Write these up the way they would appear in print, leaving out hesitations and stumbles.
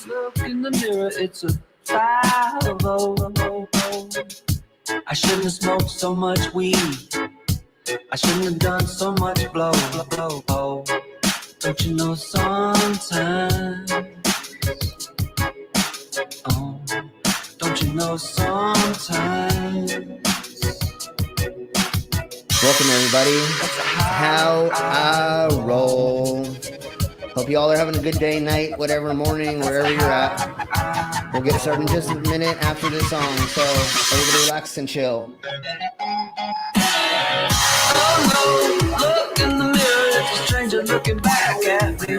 Look in the mirror, it's a 5-0. I shouldn't have smoked so much weed. I shouldn't have done so much blow. Don't you know sometimes? Oh, don't you know sometimes? Welcome everybody. How I roll. Hope you all are having a good day, night, whatever, morning, wherever you're at. We'll get started in just a minute after this song, so everybody relax and chill. Oh no, look in the mirror, it's a stranger looking back at me.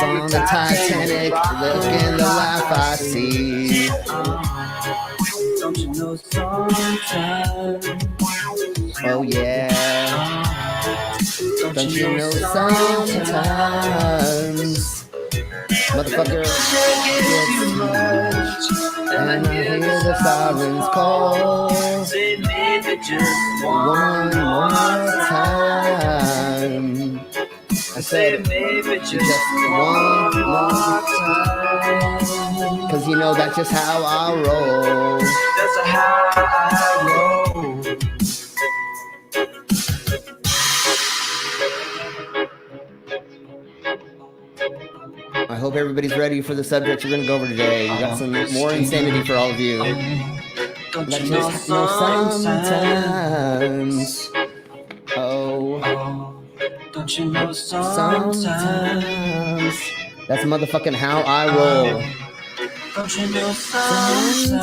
On the Titanic, look in the life I see. Don't you know sometimes? Oh yeah. Don't you know sometimes? Motherfucker gets too much, and I hear the sirens call. Say maybe just one more time. I said maybe just one more time. Cause you know that's just how I roll. That's how I roll. I hope everybody's ready for the subject we're going to go over today. We got some more insanity for all of you. That's just sometimes. Oh, don't you know sometimes? That's motherfucking how I roll. Don't you know sometimes?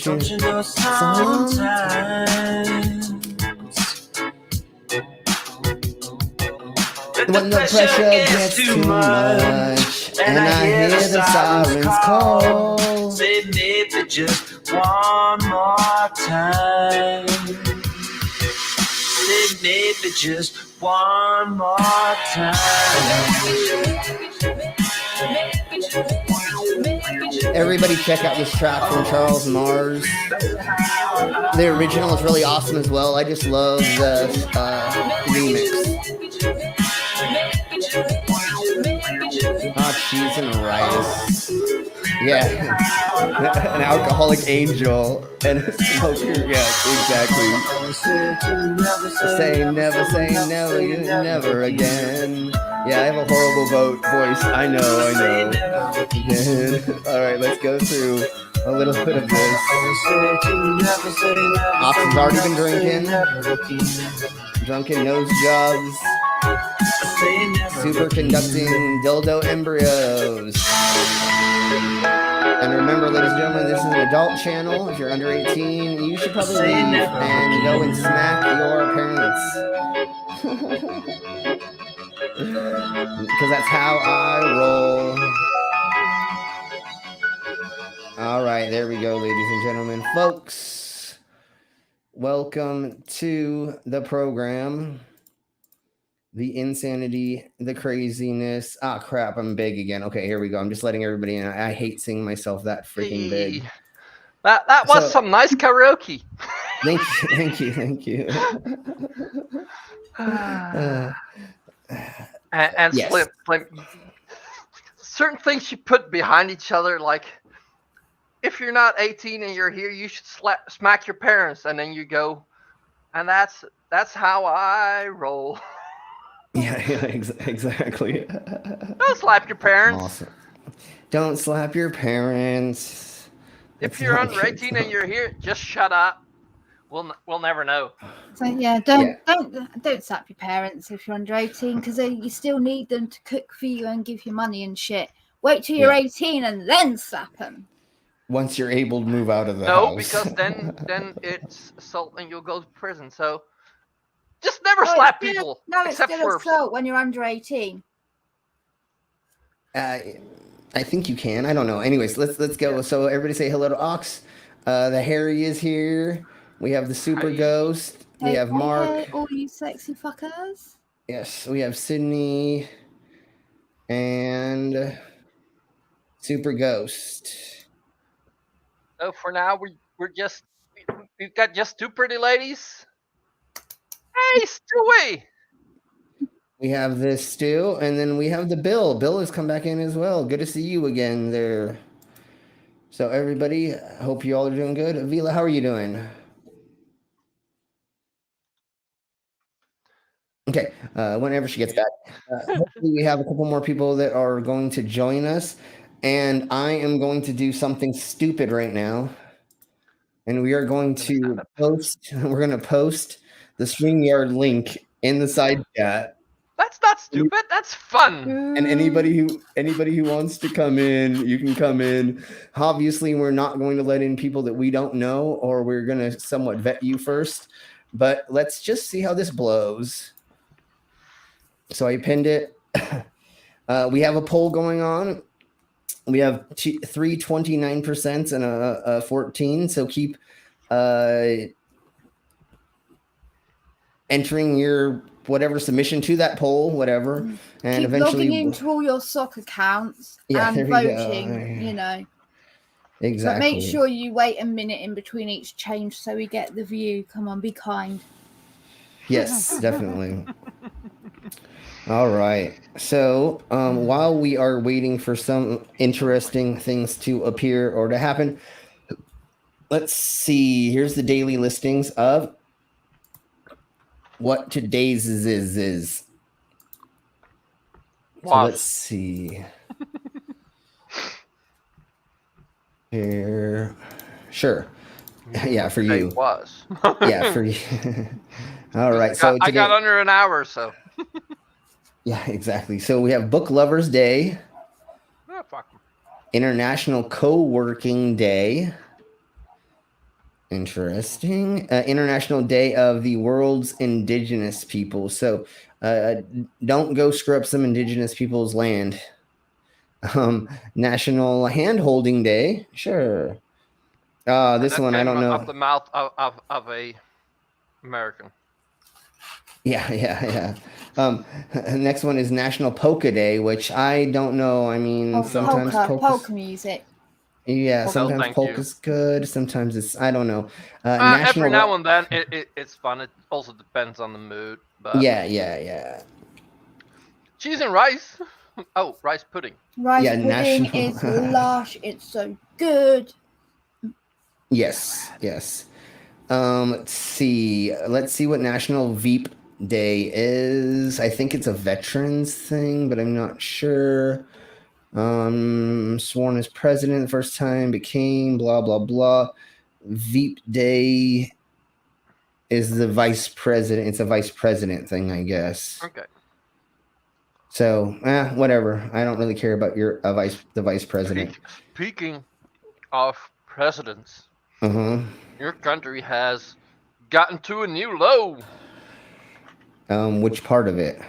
Don't you know sometimes? When the pressure gets too much, and I hear the sirens call, say maybe just one more time. Say maybe just one more time. Everybody check out this track from Charles Mars. The original is really awesome as well. I just love the remix. Oh, cheese and rice. Yeah. An alcoholic angel and a smoker. Yeah, exactly. Say never, never again. Yeah, I have a horrible voice. I know. All right, let's go through a little bit of this. Austin's already been drinking. Drunkin nose jobs. Superconducting dildo embryos. And remember, ladies and gentlemen, this is an adult channel. If you're under 18, you should probably leave and go and smack your parents. Because that's how I roll. All right, there we go, ladies and gentlemen. Folks, welcome to the program. The insanity, the craziness. Ah, crap, I'm big again. Okay, here we go. I'm just letting everybody in. I hate seeing myself that freaking big. That was some nice karaoke. Thank you. And yes. Slim, certain things you put behind each other, like if you're not 18 and you're here, you should smack your parents, and then you go, and that's how I roll. Yeah, exactly. Don't slap your parents. Awesome. Don't slap your parents. If you're under 18 and you're here, just shut up. We'll never know. So yeah, don't slap your parents if you're under 18, because you still need them to cook for you and give you money and shit. Wait till you're 18 and then slap them. Once you're able to move out of the house. No, because then it's assault and you'll go to prison. So just never slap people. No, it's still assault when you're under 18. I think you can. I don't know. Anyways, let's go. Yeah. So everybody say hello to Ox. The Harry is here. We have the Super Ghost. We have Mark. Hey, all you sexy fuckers. Yes, we have Sydney and Super Ghost. So for now, we've got just two pretty ladies. Hey, Stewie. We have this still, and then we have the Bill. Bill has come back in as well. Good to see you again there. So everybody, hope you all are doing good. Vila, how are you doing? Okay, whenever she gets back. Hopefully we have a couple more people that are going to join us. And I am going to do something stupid right now. And we are going to post, we're going to post the StreamYard link in the side chat. That's not stupid. That's fun. And anybody who wants to come in, you can come in. Obviously, we're not going to let in people that we don't know, or we're going to somewhat vet you first. But let's just see how this blows. So I pinned it. We have a poll going on. We have 329% and a 14. So keep entering your whatever submission to that poll, whatever, and keep eventually logging into all your sock accounts and voting. You know, exactly. But make sure you wait a minute in between each change so we get the view. Come on, be kind. Yes, definitely. All right. So while we are waiting for some interesting things to appear or to happen, let's see. Here's the daily listings of what today's is. So let's see. Here. Sure. Yeah, for you. It was. Yeah, for you. All right. So I got under an hour or so. Yeah, exactly. So we have Book Lovers Day. Oh, fuck. International Co-working Day. Interesting. International Day of the World's Indigenous People. So don't go screw up some Indigenous people's land. National Hand-Holding Day. Sure. This one, I don't know. Off the mouth of a American. Yeah. Next one is National Polka Day, which I don't know. I mean, sometimes polka music. Yeah, sometimes polka's good. Sometimes it's, I don't know. National every now and then it's fun. It also depends on the mood. But yeah. Cheese and rice. Oh, rice pudding. Rice pudding is lush. It's so good. Yes. Let's see what National Veep Day is. I think it's a veterans thing, but I'm not sure. Sworn as president the first time, became blah blah blah. Veep Day is the vice president. It's a vice president thing, I guess. Okay. So, whatever. I don't really care about the vice president. Speaking of presidents, your country has gotten to a new low. Which part of it?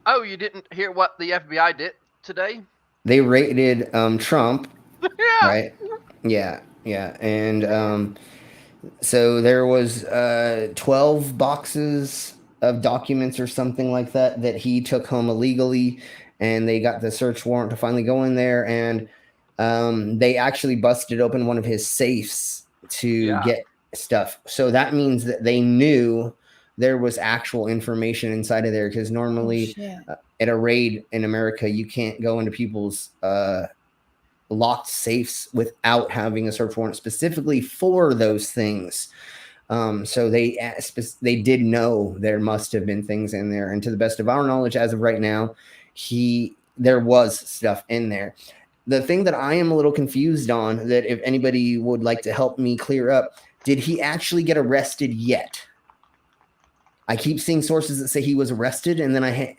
Oh, you didn't hear what the FBI did today? They raided Trump. Yeah. Right? Yeah. And so there was 12 boxes of documents or something like that he took home illegally, and they got the search warrant to finally go in there, and they actually busted open one of his safes to get stuff. So that means that they knew there was actual information inside of there, because normally at a raid in America, you can't go into people's locked safes without having a search warrant specifically for those things. So they did know there must have been things in there, and to the best of our knowledge, as of right now, there was stuff in there. The thing that I am a little confused on, that if anybody would like to help me clear up, did he actually get arrested yet? I keep seeing sources that say he was arrested, and then I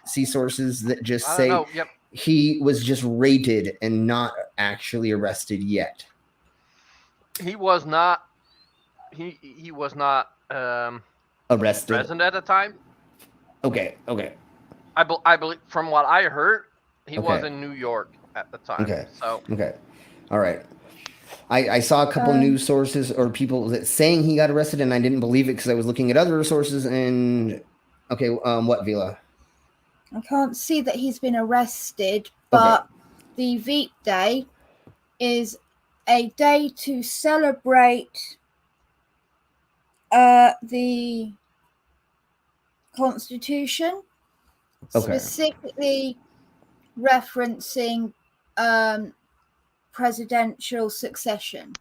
see sources that just say he was just raided and not actually arrested yet. He was not. He was not arrested. Present at the time. Okay. I believe, from what I heard, he was in New York at the time. Okay. All right. I saw a couple news sources or people that saying he got arrested, and I didn't believe it because I was looking at other sources. And what, Vila? I can't see that he's been arrested, but the Veep Day is a day to celebrate the constitution, Okay. specifically referencing presidential succession.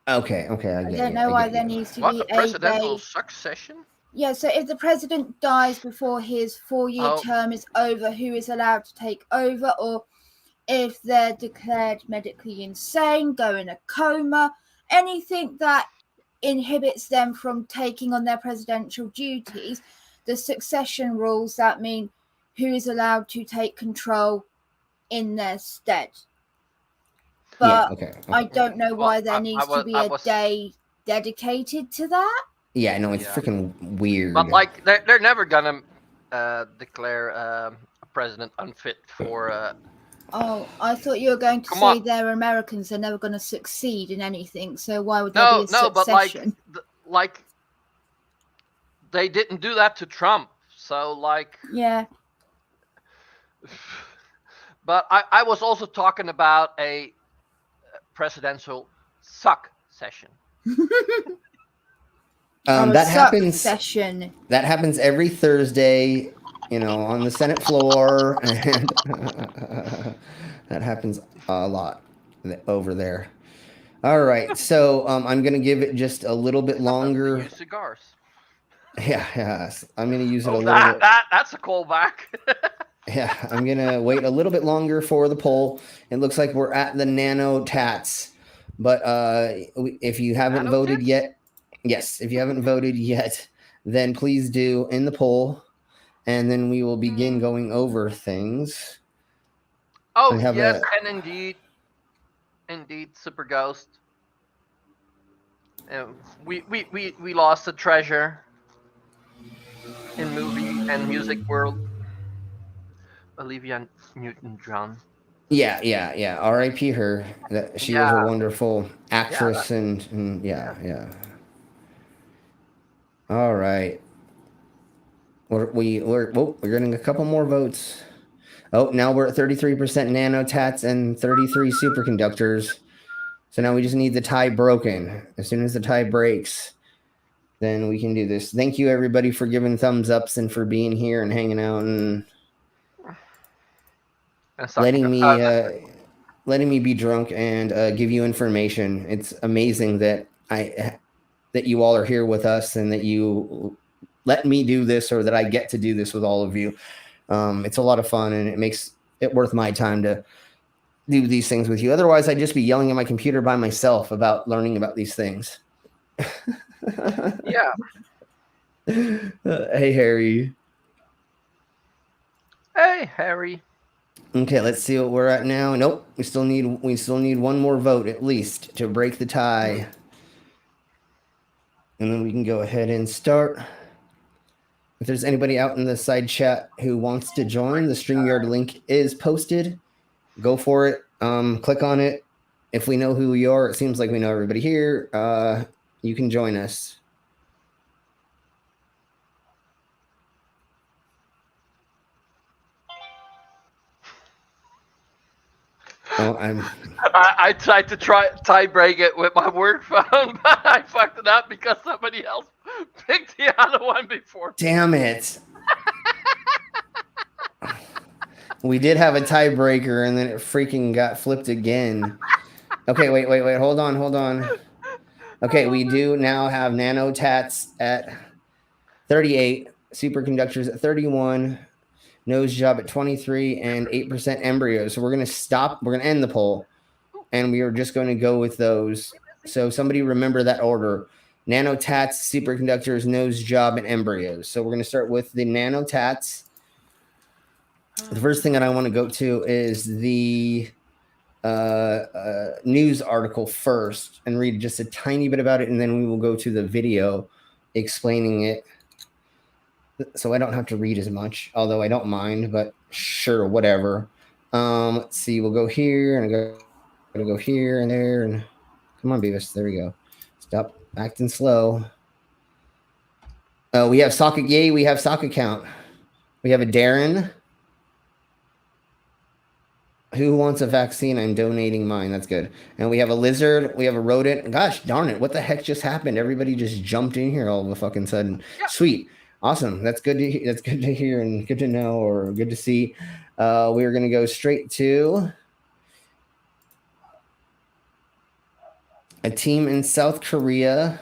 Okay, I I get don't you. know I why get there you. needs to What, be a presidential a succession? Yeah, so if the president dies before his 4-year Oh. term is over, who is allowed to take over? Or if they're declared medically insane, go in a coma, anything that inhibits them from taking on their presidential duties, the succession rules that mean who is allowed to take control in their stead. But Yeah, okay. I don't know why Well, there needs to be a day dedicated to that. Yeah, no, it's Yeah. freaking weird. But like, they're never gonna declare a president unfit for. Oh, I thought you were going to Come say on. they're Americans. They're never going to succeed in anything. So why would there be a No, but like, succession? like, they didn't do that to Trump. So like, Yeah. but I was also talking about a presidential suck session. That happens. Session. That happens every Thursday, on the Senate floor, and that happens a lot over there. All right, so I'm gonna give it just a little bit longer. Use cigars. Yeah, I'm gonna use it a little bit. That's a callback. Yeah, I'm gonna wait a little bit longer for the poll. It looks like we're at the Nano Tatts, but if you haven't Nano voted Tatts? yet, yes, if you haven't voted yet, then please do in the poll, and then we will begin going over things. Oh yes, and indeed, Super Ghost. We lost a treasure in movie and music world. Olivia Newton-John. Yeah. R.I.P. her. She was a wonderful actress, and yeah. All right. We're getting a couple more votes. Oh, now we're at 33% Nano Tatts and 33 Superconductors. So now we just need the tie broken. As soon as the tie breaks, then we can do this. Thank you, everybody, for giving thumbs ups and for being here and hanging out and letting me be drunk and give you information. It's amazing that you all are here with us and that you let me do this, or that I get to do this with all of you. It's a lot of fun, and it makes it worth my time to do these things with you. Otherwise, I'd just be yelling at my computer by myself about learning about these things. Yeah. Hey, Harry. Hey, Harry. Okay, let's see what we're at now. Nope, we still need one more vote at least to break the tie, and then we can go ahead and start. If there's anybody out in the side chat who wants to join, the StreamYard link is posted. Go for it. Click on it. If we know who you are, it seems like we know everybody here. You can join us. Oh, I tried to tie break it with my work phone, but I fucked it up because somebody else picked the other one before. Damn it. We did have a tiebreaker, and then it freaking got flipped again. Okay, wait. Hold on. Okay, we do now have Nano Tatts at 38, Superconductors at 31, Nose Job at 23, and 8% Embryos. So we're going to stop. We're going to end the poll, and we are just going to go with those. So somebody remember that order. Nano Tatts, Superconductors, Nose Job, and Embryos. So we're going to start with the Nano Tatts. The first thing that I want to go to is the news article first and read just a tiny bit about it, and then we will go to the video explaining it. So I don't have to read as much, although I don't mind, but sure, whatever. Let's see, we'll go here, and I'm gonna go here and there, and come on, Beavis, there we go. Stop acting slow. We have socket, yay, we have socket count. We have a Darren. Who wants a vaccine? I'm donating mine. That's good. And we have a lizard. We have a rodent. Gosh darn it. What the heck just happened? Everybody just jumped in here all of a fucking sudden. Yeah. Sweet. Awesome. That's good to hear. That's good to hear and good to know or good to see. We're going to go straight to a team in South Korea.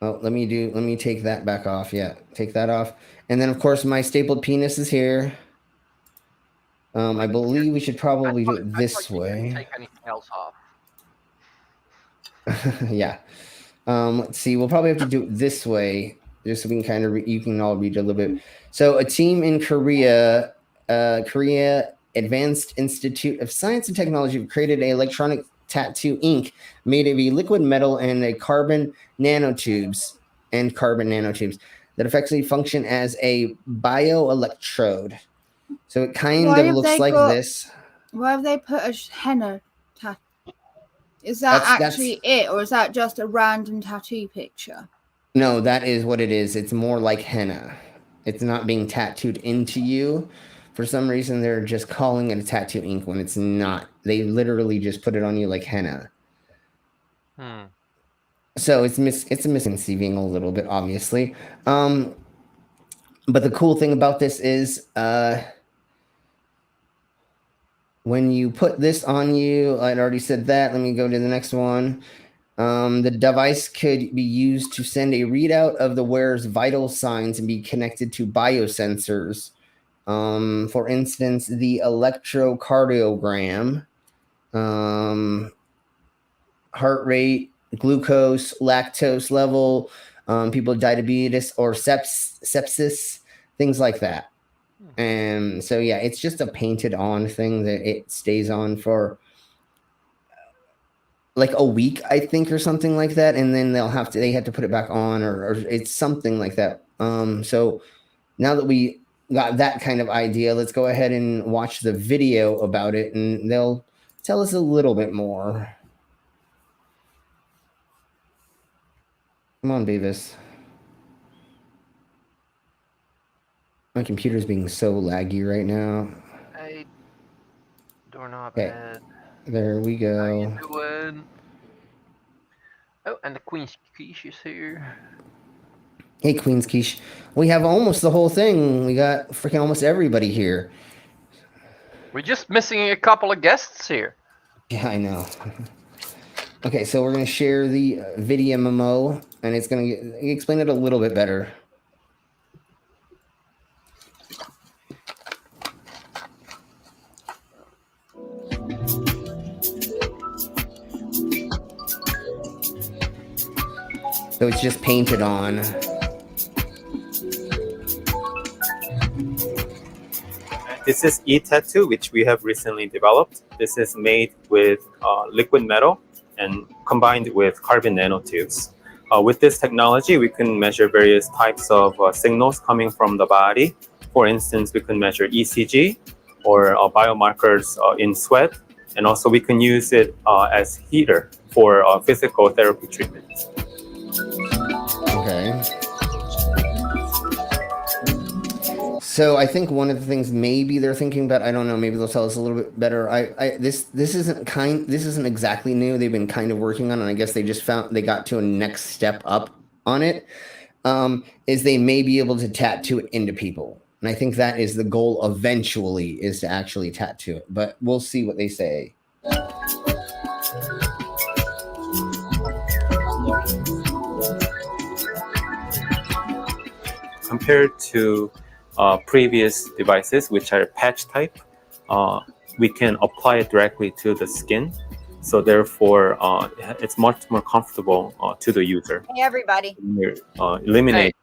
Oh, let me take that back off. Yeah, take that off. And then, of course, my stapled penis is here. I believe we should probably do it this way. Take anything else off. Yeah. Let's see. We'll probably have to do it this way, just so we can kind of you can all read a little bit. So, a team in Korea, Korea Advanced Institute of Science and Technology, created an electronic tattoo ink made of a liquid metal and carbon nanotubes that effectively function as a bioelectrode. So it kind of looks like this. Why have they put a henna tattoo? Is that actually it, or is that just a random tattoo picture? No, that is what it is. It's more like henna. It's not being tattooed into you. For some reason, they're just calling it a tattoo ink when it's not. They literally just put it on you like henna. So it's a misconceiving a little bit, obviously. But the cool thing about this is when you put this on you, I'd already said that. Let me go to the next one. The device could be used to send a readout of the wearer's vital signs and be connected to biosensors. For instance, the electrocardiogram, heart rate, glucose, lactose level, people with diabetes or sepsis, things like that. And so, yeah, it's just a painted on thing that it stays on for like a week, I think, or something like that. And then they have to put it back on or it's something like that. So now that we got that kind of idea, let's go ahead and watch the video about it and they'll tell us a little bit more. Come on, Beavis. My computer's being so laggy right now. Hey, doorknob Okay. head. There we go. How you doing? Oh, and the Queen's Quiche is here. Hey, Queen's Quiche. We have almost the whole thing. We got freaking almost everybody here. We're just missing a couple of guests here. Yeah, I know. Okay, so we're going to share the video memo, and it's going to explain it a little bit better. So it's just painted on. This is e-tattoo, which we have recently developed. This is made with liquid metal and combined with carbon nanotubes. With this technology, we can measure various types of signals coming from the body. For instance, we can measure ECG or biomarkers in sweat. And also we can use it as heater for physical therapy treatments. Okay. So I think one of the things maybe they're thinking about, I don't know, maybe they'll tell us a little bit better. This isn't exactly new. They've been kind of working on it, and I guess they got to a next step up on it. Is they may be able to tattoo it into people. And I think that is the goal eventually, is to actually tattoo it. But we'll see what they say. Compared to previous devices, which are patch type, we can apply it directly to the skin. So therefore, it's much more comfortable to the user. Hey, everybody. Eliminate.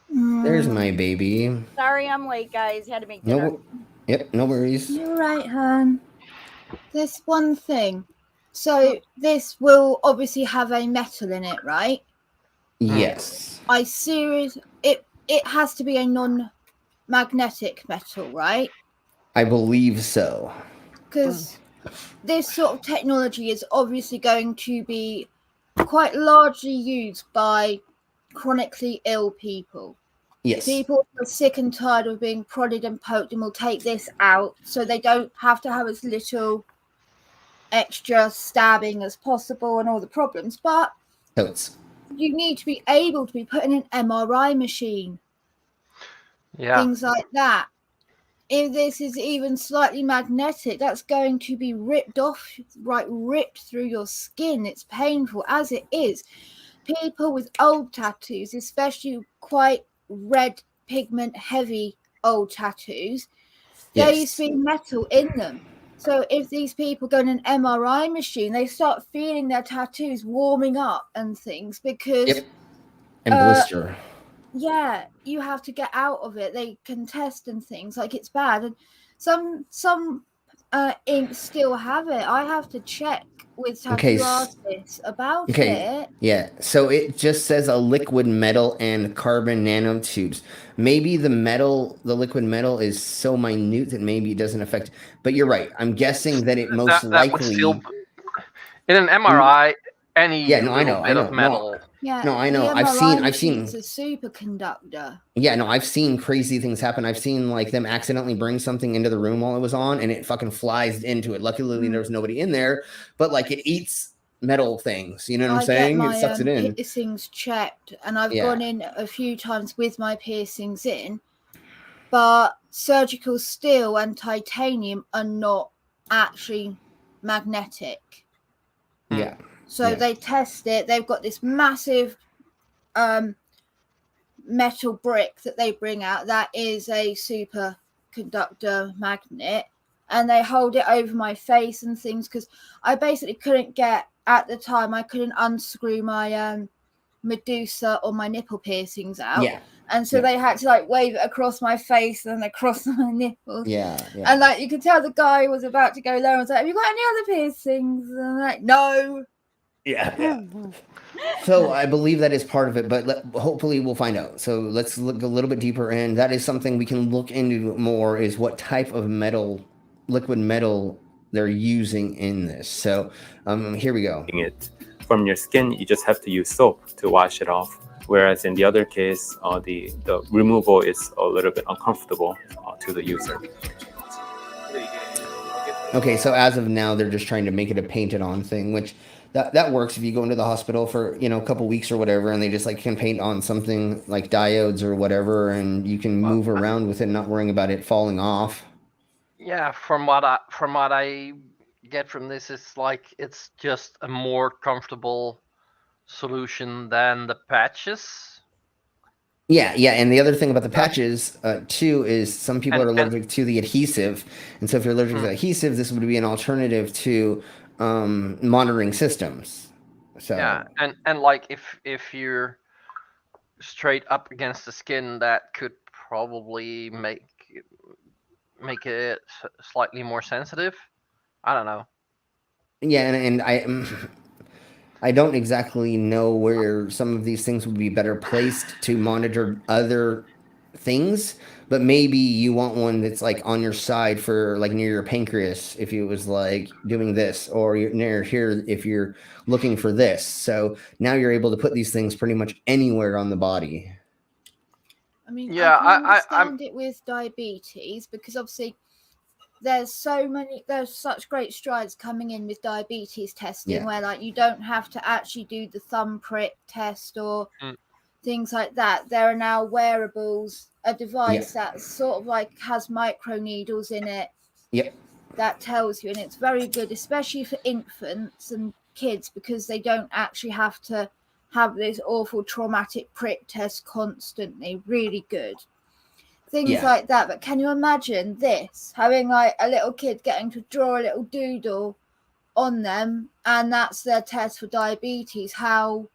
There's my baby. Sorry I'm late, guys. Had to make dinner. Yep, no worries. You're right, hon. There's one thing. So this will obviously have a metal in it, right? Yes. It has to be a non-magnetic metal, right? I believe so. Because this sort of technology is obviously going to be quite largely used by chronically ill people. Yes. People are sick and tired of being prodded and poked and will take this out so they don't have to have as little extra stabbing as possible and all the problems. But Totes. you need to be able to be put in an MRI machine. Yeah. Things like that. If this is even slightly magnetic, that's going to be ripped off, ripped through your skin. It's painful as it is. People with old tattoos, especially quite red pigment heavy old tattoos, there used to be metal in them. So if these people go in an MRI machine, they start feeling their tattoos warming up and things because And blister. yeah, you have to get out of it. They can test and things like it's bad, and some inks still have it. I have to check with tattoo artists about it. Yeah. So it just says a liquid metal and carbon nanotubes. Maybe the liquid metal is so minute that maybe it doesn't affect. But you're right. I'm guessing that it most That would likely. still, in an MRI, any Yeah, I know. of metal. Yeah, No, I know. the I've MRI seen. machine's a superconductor. Yeah, no, I've seen crazy things happen. I've seen like them accidentally bring something into the room while it was on, and it fucking flies into it. Luckily, there was nobody in there, but like it eats metal things. You know what I'm saying? It sucks it in. I get my piercings checked, and I've gone in a few times with my piercings in, but surgical steel and titanium are not actually magnetic. Yeah. So they test it. They've got this massive metal brick that they bring out that is a superconductor magnet, and they hold it over my face and things because I basically couldn't get, at the time, I couldn't unscrew my medusa or my nipple piercings out. Yeah. And so they had to like wave it across my face and across my nipples. Yeah. And like you could tell the guy was about to go low and was like, "Have you got any other piercings?" And I'm like, "No." Yeah. So I believe that is part of it, but hopefully we'll find out. So let's look a little bit deeper in. That is something we can look into more, is what type of metal, liquid metal they're using in this. So here we go. It from your skin, you just have to use soap to wash it off. Whereas in the other case, the removal is a little bit uncomfortable to the user. Okay, so as of now, they're just trying to make it a painted on thing, which that works if you go into the hospital for, a couple weeks or whatever, and they just like can paint on something like diodes or whatever, and you can move around with it, not worrying about it falling off. Yeah, from what I get from this, it's just a more comfortable solution than the patches. Yeah, and the other thing about the patches too is some people are allergic to the adhesive, and so if you're allergic to the adhesive, this would be an alternative to monitoring systems. So yeah, and like if you're straight up against the skin, that could probably make it slightly more sensitive. I don't know. Yeah, and I don't exactly know where some of these things would be better placed to monitor other things, but maybe you want one that's like on your side for like near your pancreas if it was like doing this, or near here if you're looking for this. So now you're able to put these things pretty much anywhere on the body. I mean, yeah, I can understand it with diabetes because obviously there's such great strides coming in with diabetes testing where like you don't have to actually do the thumb prick test or things like that. There are now wearables, a device that sort of like has micro needles in it. Yep. That tells you, and it's very good, especially for infants and kids, because they don't actually have to have this awful traumatic prick test constantly. Really good. Things like that. But can you imagine this, having like a little kid getting to draw a little doodle on them, and that's their test for diabetes? How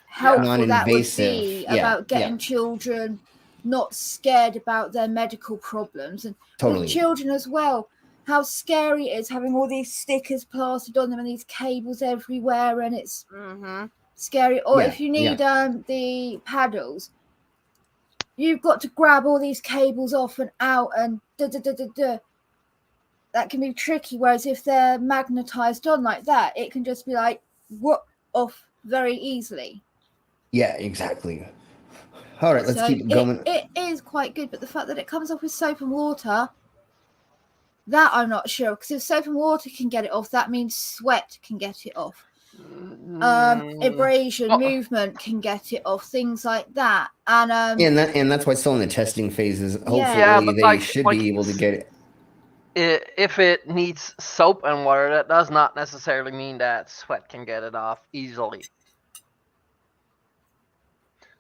helpful that would be about getting children not scared about their medical problems, and with children as well, how scary it is having all these stickers plastered on them and these cables everywhere, and it's scary. Or if you need the paddles, you've got to grab all these cables off and out, and that can be tricky. Whereas if they're magnetized on like that, it can just be like off very easily. Yeah, exactly. All right, let's So keep going. It is quite good, but the fact that it comes off with soap and water, that I'm not sure. Because if soap and water can get it off, that means sweat can get it off. Abrasion, movement can get it off, things like that. And and that's why it's still in the testing phases. Hopefully, Yeah, but they should be able to get it. If it needs soap and water, that does not necessarily mean that sweat can get it off easily.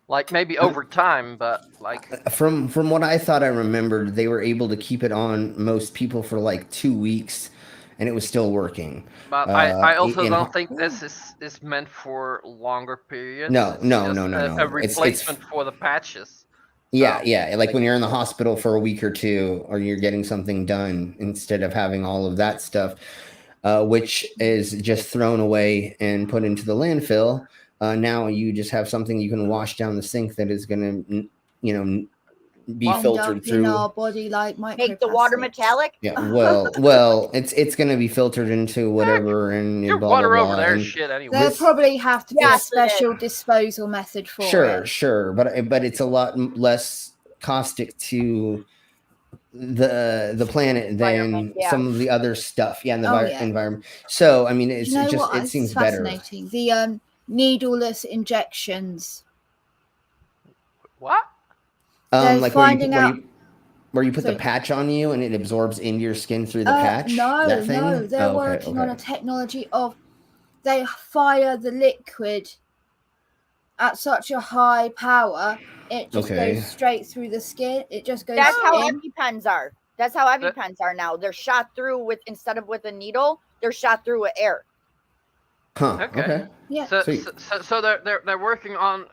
Like maybe over time, but like From what I thought I remembered, they were able to keep it on most people for like 2 weeks, and it was still working. But I also don't think this is meant for longer periods. No. A replacement for the patches. Yeah. Like when you're in the hospital for a week or two, or you're getting something done instead of having all of that stuff, which is just thrown away and put into the landfill. Now you just have something you can wash down the sink that is going to, be filtered through our body, like Make the water metallic. Yeah, well, it's going to be filtered into whatever, and Your blah, water blah, over blah, there and is shit anyway. There probably have to be a Yes, it special disposal method for it. Sure, but it's a lot less caustic to the planet than some of the other stuff. Yeah, in the environment. So I mean, it's it seems better. Fascinating. The needleless injections. What? Like where you put the patch on you and it absorbs into your skin through the patch? No, they're working on a technology of they fire the liquid at such a high power, it just goes straight through the skin. It just goes. That's how EpiPens are. That's how EpiPens are now. They're shot through instead of with a needle, they're shot through with air. Huh. Okay. Yeah. So they're working on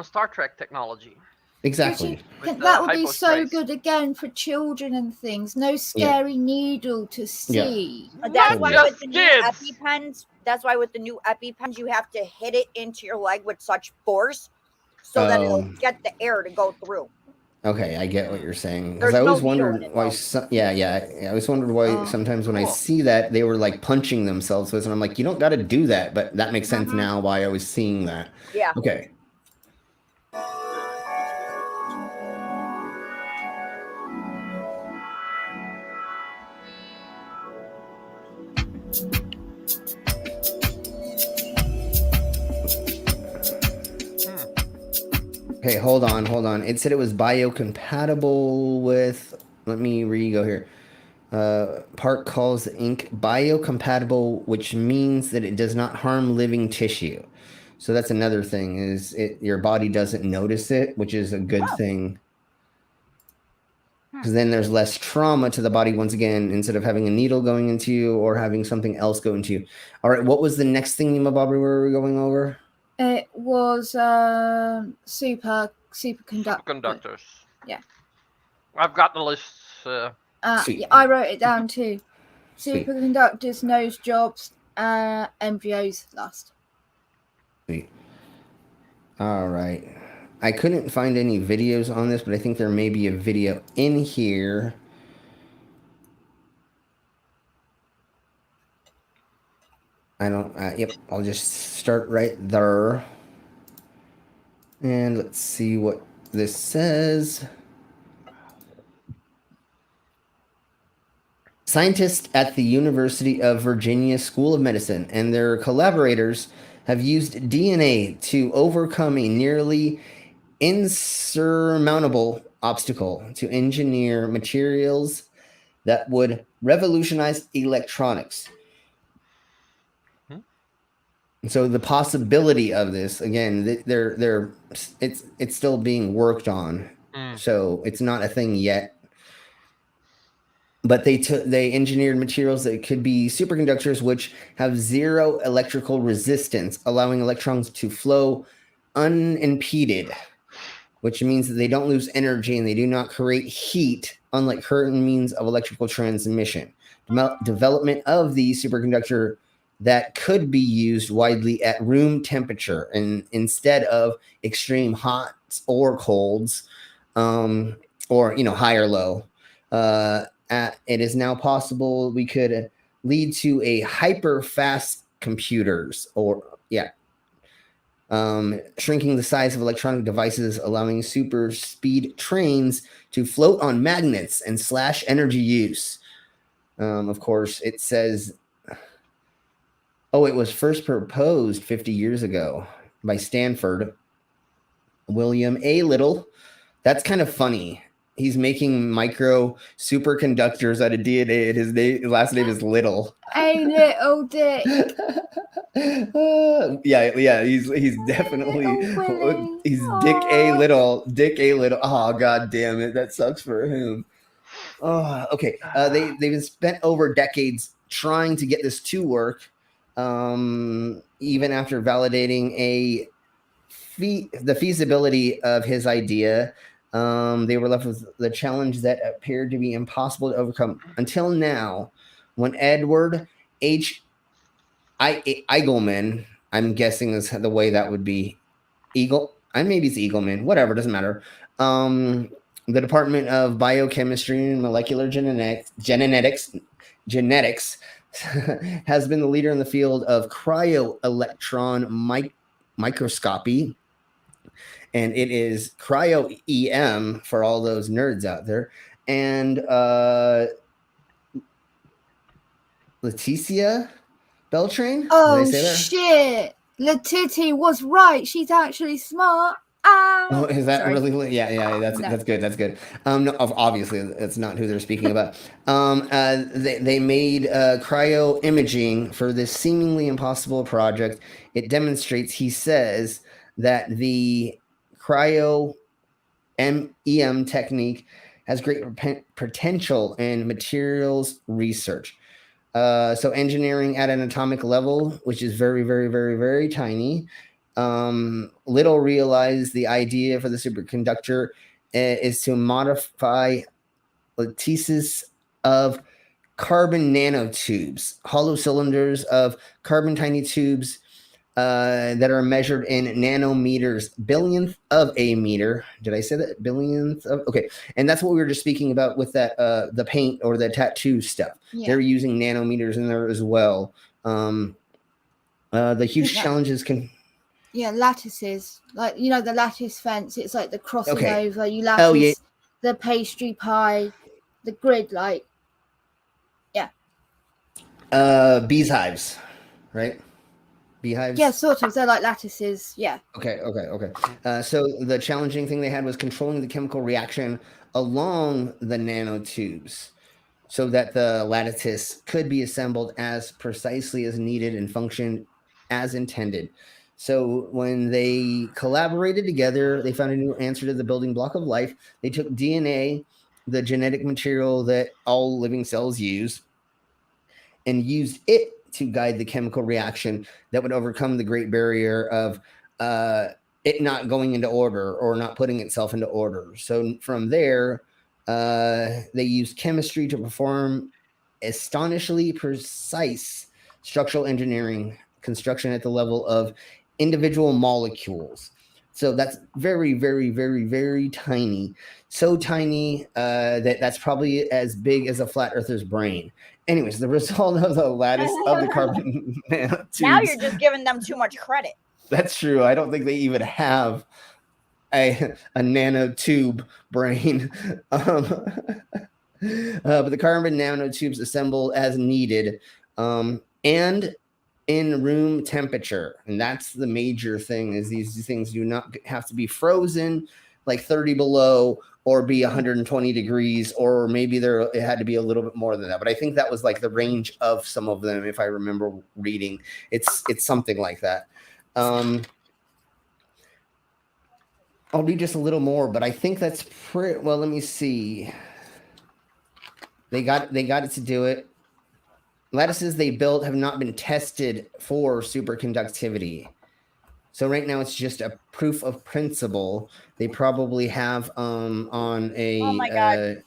Star Trek technology. Exactly. That would be so good again for children and things. No scary needle to see. Yeah. That's why with the new EpiPens. That's why with the new EpiPens, you have to hit it into your leg with such force, so that it'll get the air to go through. Okay, I get what you're saying. Because I always wondered why. I always wondered why sometimes when I see that they were like punching themselves with, and I'm like, you don't got to do that. But that makes sense now why I was seeing that. Yeah. Okay. Okay, hold on. It said it was biocompatible with. Let me go here. Park calls the ink biocompatible, which means that it does not harm living tissue. So that's another thing, is your body doesn't notice it, which is a good thing. Because then there's less trauma to the body once again, instead of having a needle going into you or having something else go into you. All right, what was the next thing, Nima Bobby, we were going over? It was superconductor. Superconductors. Yeah. I've got the list. I wrote it down too. Superconductors, nose jobs, embryos last. Sweet. All right. I couldn't find any videos on this, but I think there may be a video in here. I don't, yep, I'll just start right there. And let's see what this says. Scientists at the University of Virginia School of Medicine and their collaborators have used DNA to overcome a nearly insurmountable obstacle to engineer materials that would revolutionize electronics. So the possibility of this, again, it's still being worked on. So it's not a thing yet. But they engineered materials that could be superconductors, which have zero electrical resistance, allowing electrons to flow unimpeded, which means that they don't lose energy and they do not create heat, unlike current means of electrical transmission. Development of the superconductor that could be used widely at room temperature and instead of extreme hots or colds, or high or low. It is now possible we could lead to a hyper fast computers shrinking the size of electronic devices, allowing super speed trains to float on magnets and slash energy use. Of course, it says, oh, it was first proposed 50 years ago by Stanford William A. Little. That's kind of funny. He's making micro superconductors out of DNA, and his last name is Little. A little dick. Yeah. He's definitely he's Dick A. Little. Dick A. Little. Oh, god damn it, that sucks for him. Oh, okay. They've been spent over decades trying to get this to work. Even after validating the feasibility of his idea, they were left with the challenge that appeared to be impossible to overcome until now, when Edward H. Eigelman, I'm guessing is the way that would be, maybe it's Eagleman, whatever, doesn't matter. The Department of Biochemistry and Molecular Genetics has been the leader in the field of cryo-electron microscopy, and it is cryo-EM for all those nerds out there. And Leticia Beltran? Oh, shit. Letiti was right. She's actually smart. Oh, is that sorry. really? Yeah. That's good. That's good. No, obviously, that's not who they're speaking about. They made cryo imaging for this seemingly impossible project. It demonstrates, he says, that the cryo EM technique has great potential in materials research. So engineering at an atomic level, which is very, very, very, very tiny. Little realized the idea for the superconductor is to modify lattices of carbon nanotubes, hollow cylinders of carbon tiny tubes that are measured in nanometers, billionth of a meter. Did I say that? Billionth of? Okay. And that's what we were just speaking about with that, the paint or the tattoo stuff. Yeah. They're using nanometers in there as well. The huge challenges can... Yeah, lattices. Like, you know, the lattice fence, it's like the crossing over. You lattice the pastry pie, the grid, like, yeah. Bees hives, right? Beehives? Yeah, sort of. They're like lattices, yeah. Okay. So the challenging thing they had was controlling the chemical reaction along the nanotubes so that the lattice could be assembled as precisely as needed and function as intended. So when they collaborated together, they found a new answer to the building block of life. They took DNA, the genetic material that all living cells use, and used it to guide the chemical reaction that would overcome the great barrier of it not going into order or not putting itself into order. So from there, they used chemistry to perform astonishingly precise structural engineering construction at the level of individual molecules. So that's very, very, very, very tiny. So tiny that's probably as big as a flat earther's brain. Anyways, the result of the lattice of the carbon nanotubes. Now you're just giving them too much credit. That's true. I don't think they even have a nanotube brain. But the carbon nanotubes assemble as needed and in room temperature. And that's the major thing, is these things do not have to be frozen like 30 below or be 120 degrees, or maybe it had to be a little bit more than that. But I think that was like the range of some of them, if I remember reading. It's something like that. I'll read just a little more, but I think that's pretty well. Let me see. They got it to do it. Lattices they built have not been tested for superconductivity. So right now it's just a proof of principle. They probably have on a... Oh my God.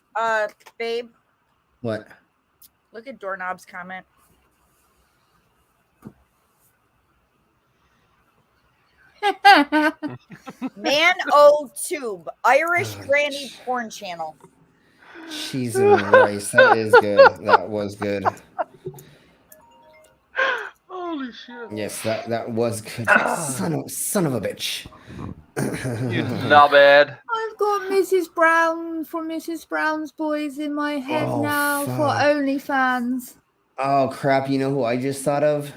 Babe. What? Look at Doorknob's comment. Man O Tube, Irish Granny Porn Channel. Jesus Christ, that is good. That was good. Oh Holy shit! Yes, that was good. Son of a bitch. You knobhead. I've got Mrs. Brown from Mrs. Brown's Boys in my head Oh, now for fuck. OnlyFans. Oh crap! You know who I just thought of?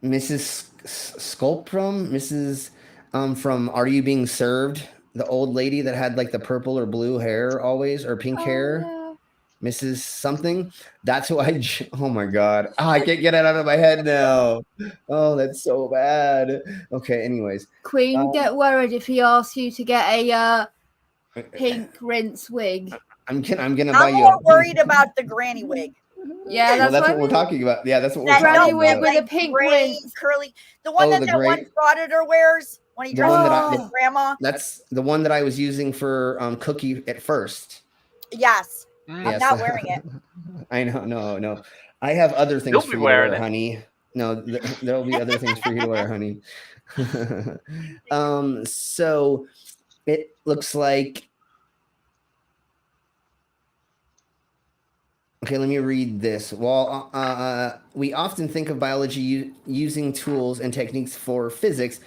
Mrs. Sculp from Mrs. From Are You Being Served? The old lady that had like the purple or blue hair always, or pink hair. Yeah. Mrs. Something. That's who oh my god. I can't get it out of my head now. Oh, that's so bad. Okay, anyways. Queen, get worried if he asks you to get a pink rinse wig. I'm gonna buy I'm you more worried about the granny wig. Yeah, well, that's what we're talking about. Yeah, that's what we're That talking granny no, wig about. with like a pink gray, rinse. curly. The one that one auditor wears when he The one dresses that his grandma. That's the one that I was using for Cookie at first. Yes. Mm. I'm not wearing it. I know, no. I have other things You'll for be you to wearing wear, it. honey. No, there'll be other things for you to wear, honey. So it looks like. Okay, let me read this. While we often think of biology using tools and techniques for physics,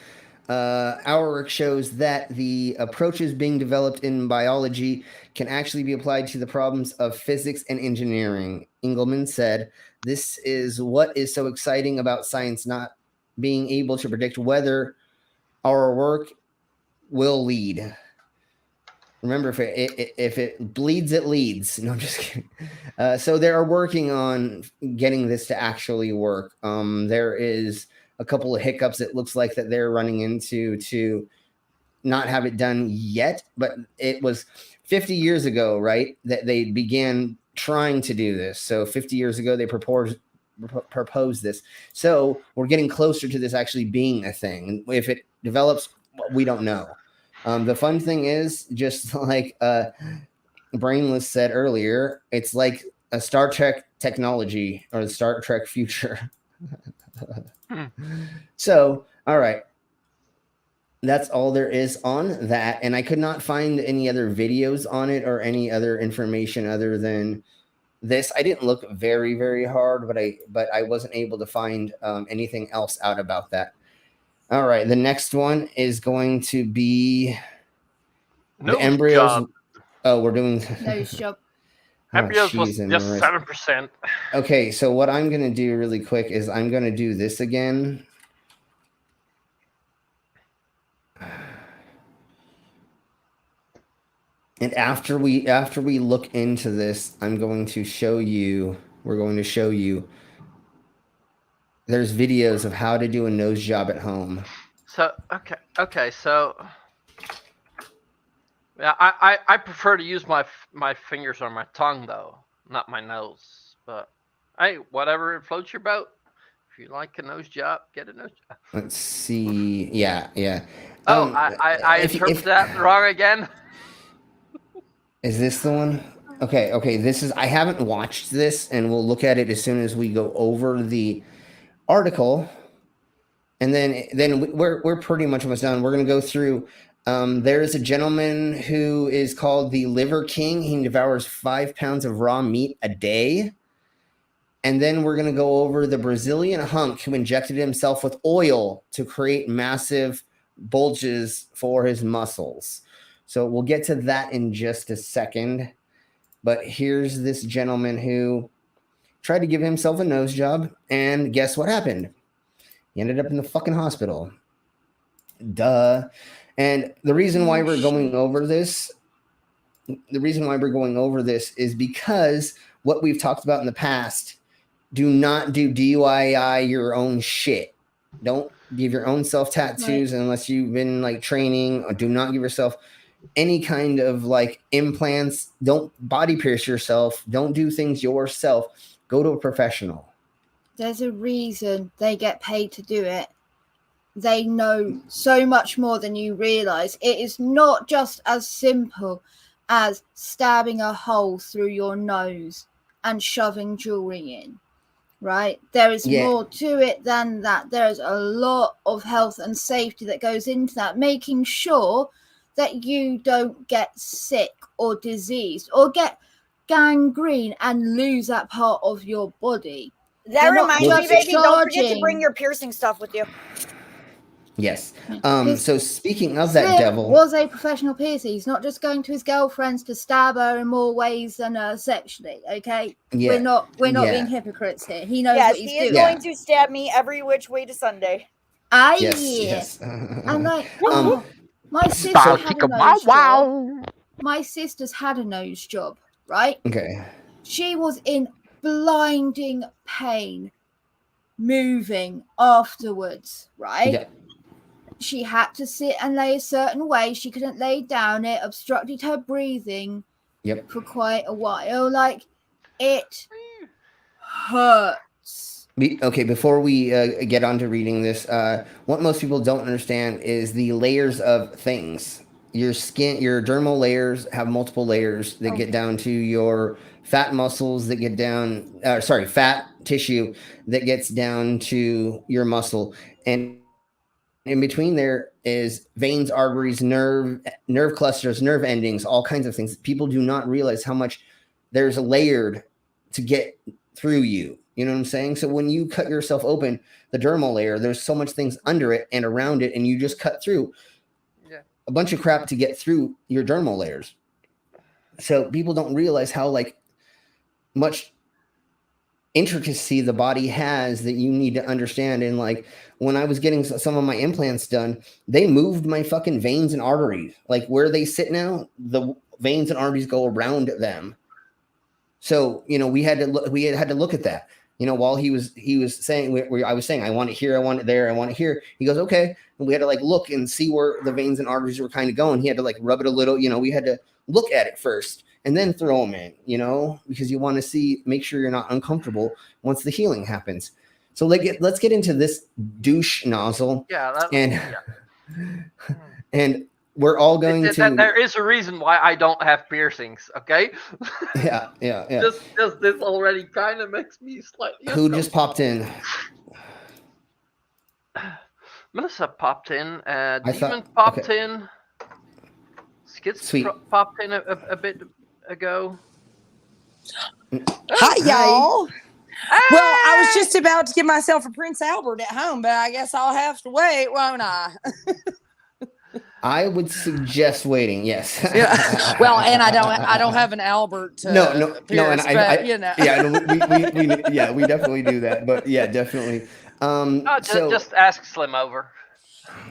our work shows that the approaches being developed in biology can actually be applied to the problems of physics and engineering. Engelman said, "This is what is so exciting about science, not being able to predict whether our work will lead." Remember, if it bleeds, it leads. No, I'm just kidding. So they are working on getting this to actually work. There is a couple of hiccups it looks like that they're running into to not have it done yet, but it was 50 years ago, right, that they began trying to do this. So 50 years ago, they proposed this. So we're getting closer to this actually being a thing. If it develops, we don't know. The fun thing is, just like Brainless said earlier, it's like a Star Trek technology or the Star Trek future. So, all right. That's all there is on that. And I could not find any other videos on it or any other information other than this. I didn't look very, very hard, but I wasn't able to find anything else out about that. All right. The next one is going to be the embryos. Job. Oh, we're doing Nose job. Embryos was just Maurice. 7%. Okay, so what I'm going to do really quick is I'm going to do this again. And after we look into this, we're going to show you there's videos of how to do a nose job at home. So okay, so yeah, I prefer to use my fingers or my tongue though, not my nose. But hey, whatever floats your boat. If you like a nose job, get a nose job. Let's see. Yeah. Oh, I interpreted that wrong again. Is this the one? Okay. This is. I haven't watched this, and we'll look at it as soon as we go over the article, and then we're pretty much almost done. We're gonna go through. There is a gentleman who is called the Liver King. He devours 5 pounds of raw meat a day. And then we're going to go over the Brazilian hunk who injected himself with oil to create massive bulges for his muscles. So we'll get to that in just a second. But here's this gentleman who tried to give himself a nose job. And guess what happened? He ended up in the fucking hospital. Duh. And the reason why we're going over this is because what we've talked about in the past, do not do DIY your own shit. Don't give your own self tattoos unless you've been like training, or do not give yourself any kind of like implants. Don't body pierce yourself. Don't do things yourself. Go to a professional. There's a reason they get paid to do it. They know so much more than you realize. It is not just as simple as stabbing a hole through your nose and shoving jewelry in, right? There is more to it than that. There is a lot of health and safety that goes into that, making sure that you don't get sick or diseased or get gangrene and lose that part of your body. That They're not reminds me, just baby, don't forget to charging. bring your piercing stuff with you. Yes. His So speaking of that Slim devil, was a professional piercer. He's not just going to his girlfriends to stab her in more ways than sexually. Okay, yeah, we're not yeah. being hypocrites here. He knows Yes, what he's he is doing. going to stab me every which way to Sunday. Aye, Yes. and like, my sister Style had kick a a wow nose job. wow. My sister's had a nose job, right? Okay. She was in blinding pain, moving afterwards, right? Yeah. She had to sit and lay a certain way. She couldn't lay down. It obstructed her breathing Yep. for quite a while. Like, it hurts. Okay, before we get on to reading this, what most people don't understand is the layers of things. Your skin, your dermal layers have multiple layers that get down to your fat muscles that get down, fat tissue that gets down to your muscle. And in between there is veins, arteries, nerve clusters, nerve endings, all kinds of things. People do not realize how much there's layered to get through you. You know what I'm saying? So when you cut yourself open, the dermal layer, there's so much things under it and around it, and you just cut through a bunch of crap to get through your dermal layers. So people don't realize how much intricacy the body has that you need to understand. And like when I was getting some of my implants done, they moved my fucking veins and arteries. Like where they sit now, the veins and arteries go around them. So, we had to look at that, while he was saying, I was saying, I want it here, I want it there, I want it here. He goes, okay. And we had to look and see where the veins and arteries were kind of going. He had to rub it a little, we had to look at it first and then throw them in, because you want to make sure you're not uncomfortable once the healing happens. So let's get into this douche nozzle. Yeah. And we're all going to. There is a reason why I don't have piercings. Okay. Yeah. Just this already kind of makes me slightly. Who just popped in? Melissa popped in. I Demon thought- popped okay. in. Skits Sweet. popped in a bit ago. Hi, y'all. Well, I was just about to give myself a Prince Albert at home, but I guess I'll have to wait, won't I? I would suggest waiting. Yes. Yeah. Well, and I don't have an Albert. No, Pierce, and but, you know. Yeah, we definitely do that. But yeah, definitely. Just ask Slim over.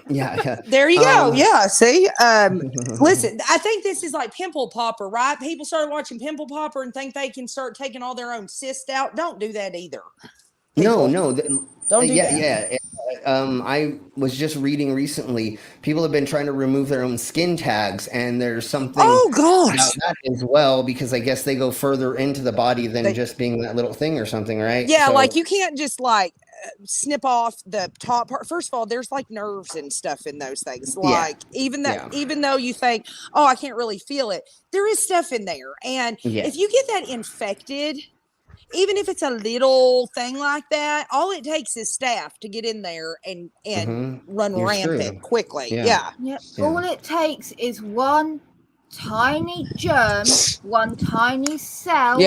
Yeah. There you go. Yeah. See, listen, I think this is like Pimple Popper, right? People started watching Pimple Popper and think they can start taking all their own cysts out. Don't do that either. No. Don't do that. Yeah. I was just reading recently. People have been trying to remove their own skin tags, and there's something. Oh gosh. About that as well, because I guess they go further into the body than just being that little thing or something, right? Yeah, So, you can't just snip off the top part. First of all, there's nerves and stuff in those things. Even though you think, oh, I can't really feel it, there is stuff in there. And if you get that infected, even if it's a little thing like that, all it takes is staph to get in there and run rampant quickly. Yeah. All it takes is one tiny germ, one tiny cell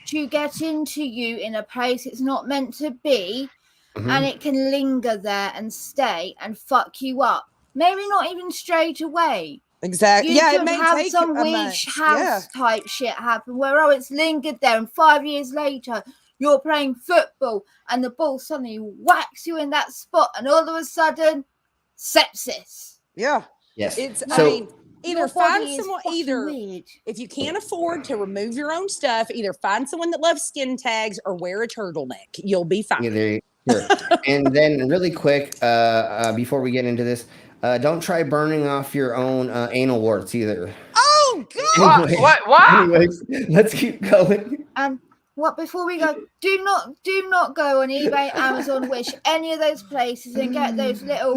to get into you in a place it's not meant to be, and it can linger there and stay and fuck you up. Maybe not even straight away. Exactly. You It could may have take some a weak month. house type shit happen where it's lingered there, and 5 years later you're playing football and the ball suddenly whacks you in that spot, and all of a sudden, sepsis. Yeah. Yes. It's So- either find someone if you can't afford to remove your own stuff, either find someone that loves skin tags or wear a turtleneck. You'll be fine. Yeah, there you go. And then really quick, before we get into this, don't try burning off your own anal warts either. Oh God! Anyway, What? Anyways, let's keep going. And before we go, do not go on eBay, Amazon, Wish, any of those places and get those little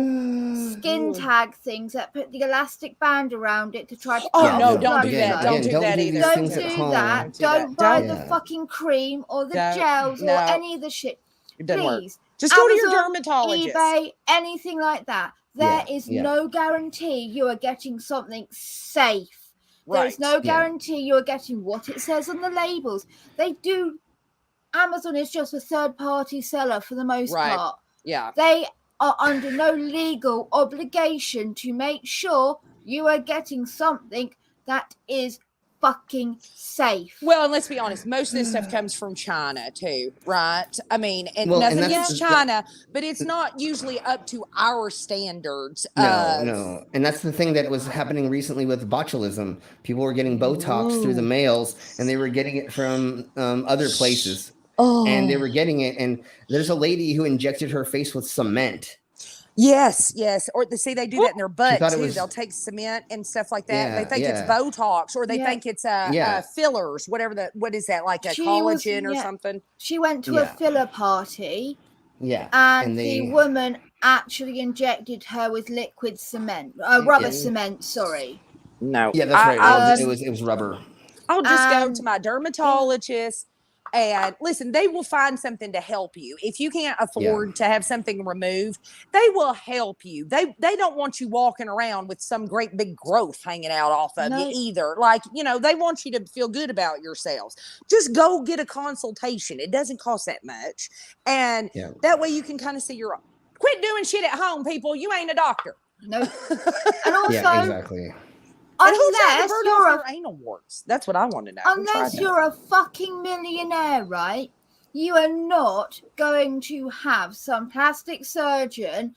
skin tag things that put the elastic band around it to try to don't do that. Don't do that either. Don't do that. Don't buy the fucking cream or the gels or any of the shit. It doesn't work. Please. Just go to your Amazon, dermatologist. eBay, anything like that. There is no guarantee you are getting something safe. There's no guarantee you're getting what it says on the labels. They do Amazon is just a third-party seller for the most Right. part. Yeah. They are under no legal obligation to make sure you are getting something that is fucking safe. Well, and let's be honest, most of this stuff comes from China too, right? I mean, and Well, and nothing that's- against China, but it's not usually up to our standards. No. And that's the thing that was happening recently with botulism. People were getting Botox through the mails, and they were getting it from other places. Oh. And they were getting it. And there's a lady who injected her face with cement. Yes, yes. Or they do that in their butt thought it too. was- They'll take cement and stuff like that. Yeah, They think it's yeah. Botox, or they Yeah. think it's Yeah. fillers, whatever what is that, like a She was- collagen or yeah. something? She went to a Yeah. filler party, Yeah. and they- the woman actually injected her with liquid cement, rubber Yeah. cement. Sorry. No. Yeah, that's right. um, It was rubber. I'll just go Um, to my dermatologist and listen, they will find something to help you. If you can't afford to have something removed, they will help you. They don't want you walking around with some great big growth hanging out off of you either. Like, they want you to feel good about yourselves. Just go get a consultation. It doesn't cost that much. And that way you can kind of see quit doing shit at home, people. You ain't a doctor. No. And also, Yeah, exactly. And who's got the unless bird you're off a their anal warts? That's what I want to know. Who tried Unless that? you're a fucking millionaire, right? You are not going to have some plastic surgeon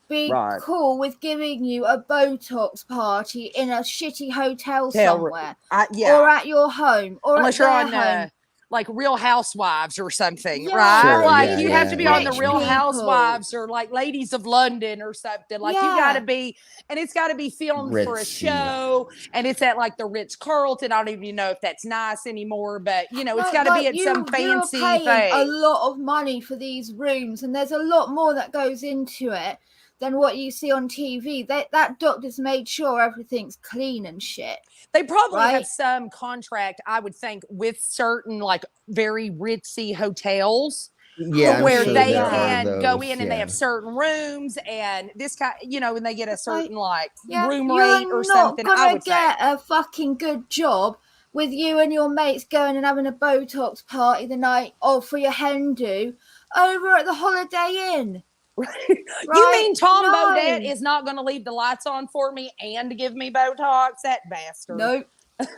be Right. cool with giving you a Botox party in a shitty hotel somewhere, Yeah. or at your home, or Unless at you're their on home. Like Real Housewives or something, Yeah, right? Sure, Like yeah, you have to be on the rich Real people. Housewives or like Ladies of London or something. Like you got to be, and it's got to be filmed for a Ritzy. show, and it's at like the Ritz Carlton. I don't even know if that's nice anymore, but it's No, got to be like, at some you're fancy paying thing. a lot of money for these rooms, and there's a lot more that goes into it than what you see on TV. That doctor's made sure everything's clean and shit. They probably have Right? some contract, I would think, with certain like very ritzy hotels. Yeah, I'm where sure they there are can go those, in and they have certain rooms and this kind, and they get a certain room rate or something. You're I not would gonna say. get a fucking good job with you and your mates going and having a Botox party the night for your hen do over at the Holiday Inn. You mean Tom No. Bodette is not going to leave the lights on for me and to give me Botox? That bastard. Nope. And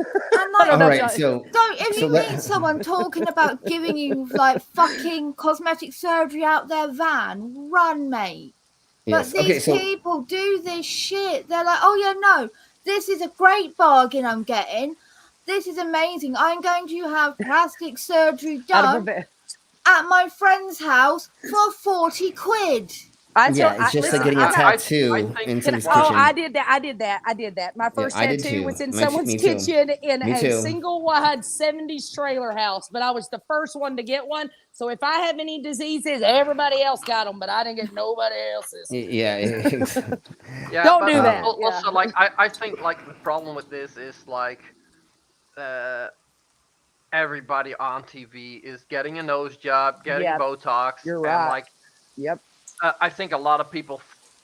All right, so if you meet someone talking about giving you like fucking cosmetic surgery out their van, run, mate. yes, But these people do this shit. They're like, oh yeah, no, this is a great bargain I'm getting. This is amazing. I'm going to have plastic surgery done at my friend's house for 40 quid. It's just like getting a tattoo in someone's kitchen. Oh, I did that. My first I did tattoo too. was in Me someone's too. kitchen in Me a too. single wide 70s trailer house, but I was the first one to get one. So if I have any diseases, everybody else got them, but I didn't get nobody else's. Yeah. Yeah, Don't but do that. Also, like I think like the problem with this is like everybody on TV is getting a nose job, getting Botox. You're and right. like, yep. I think a lot of people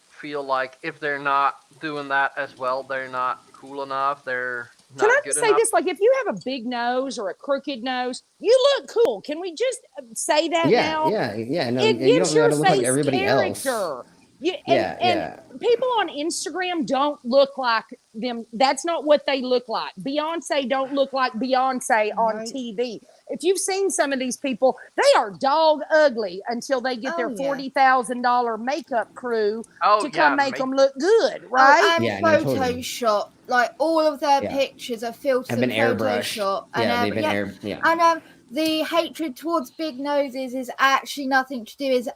feel like if they're not doing that as well, they're not cool enough. They're not Can I good just say enough. this? Like, if you have a big nose or a crooked nose, you look cool. Can we just say that now? Yeah. No, It you gives don't your gotta look like face everybody character. else. And people on Instagram don't look like them. That's not what they look like. Beyonce don't look like Beyonce on TV. If you've seen some of these people, they are dog ugly until they get their $40,000 makeup crew to come make them look good, right? And Photoshop, like all of their pictures are filtered Have been in airbrushed. Photoshop. They've been And the hatred towards big noses is actually nothing to do with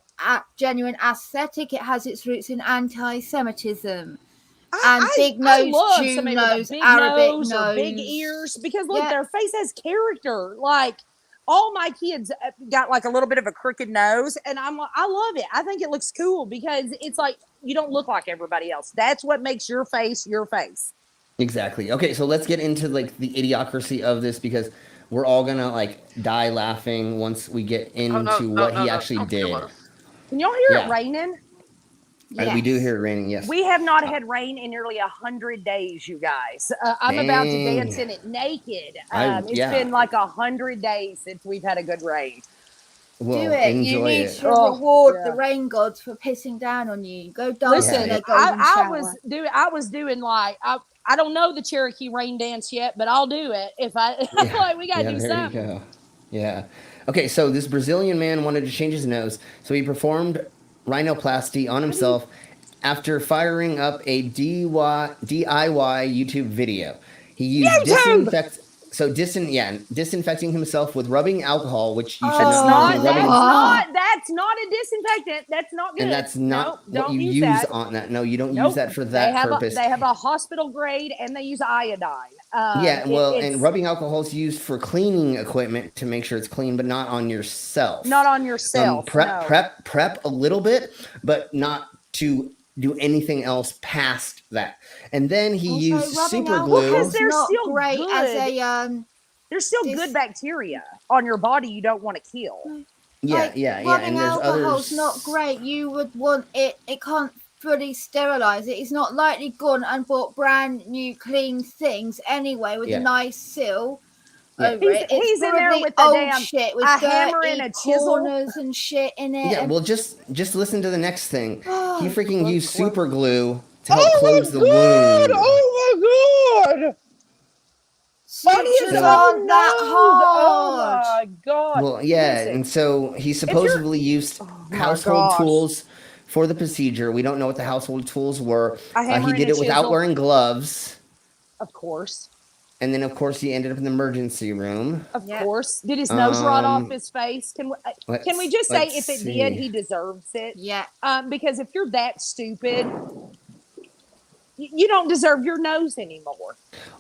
genuine aesthetic. It has its roots in anti-Semitism. And big nose, Jew nose, Arabic nose, or big ears, because look, their face has character. Like all my kids got like a little bit of a crooked nose, and I love it. I think it looks cool because it's like you don't look like everybody else. That's what makes your face your face. Exactly. Okay, so let's get into like the idiocracy of this because we're all gonna like die laughing once we get into what he actually did. Can y'all hear it raining? Yes. We do hear it raining, yes. We have not had rain in nearly 100 days, you guys. I'm about to dance in it naked. It's been like 100 days since we've had a good rain. Well, Do it. You enjoy need it. to Oh, reward yeah. the rain gods for pissing down on you. Go dance Listen, in their golden I shower. was doing like I don't know the Cherokee rain dance yet, but I'll do it if I Yeah. like. We gotta Yeah, do there you something. go. Yeah. Okay, so this Brazilian man wanted to change his nose, so he performed rhinoplasty on himself after firing up a DIY YouTube video. He used disinfecting himself with rubbing alcohol, which you should That's know. not. using rubbing, That's not a disinfectant. That's not good. and that's not Nope, what don't you use use that. on that. No, you don't Nope. use that for that purpose. They have a hospital grade, and they use iodine. And rubbing alcohol is used for cleaning equipment to make sure it's clean, but not on yourself. Not on yourself. Prep a little bit, but not to do anything else past that. And then he used super glue. Because they're not still great good. as a There's still good bacteria on your body you don't want to kill. rubbing And there's alcohol's others. not great. You would want it. It can't fully sterilize it. It's not likely gone and bought brand new clean things anyway with a nice seal over it. He's in there with the old damn shit with a dirty hammer and a chisel corners and shit in it. Yeah, well, just listen to the next thing. Oh, He freaking used super glue to help close the wound. Oh my god! Sutures aren't that Oh hard. my god! Well, yeah, Listen, and so he supposedly used household gosh. tools for the procedure. We don't know what the household tools were. A hammer He and did a it without chisel. wearing gloves. Of course. And then, of course, he ended up in the emergency room. Of course. Did his nose rot off his face? Can we just say let's if it did, see. he deserves it? Yeah. Because if you're that stupid, you don't deserve your nose anymore.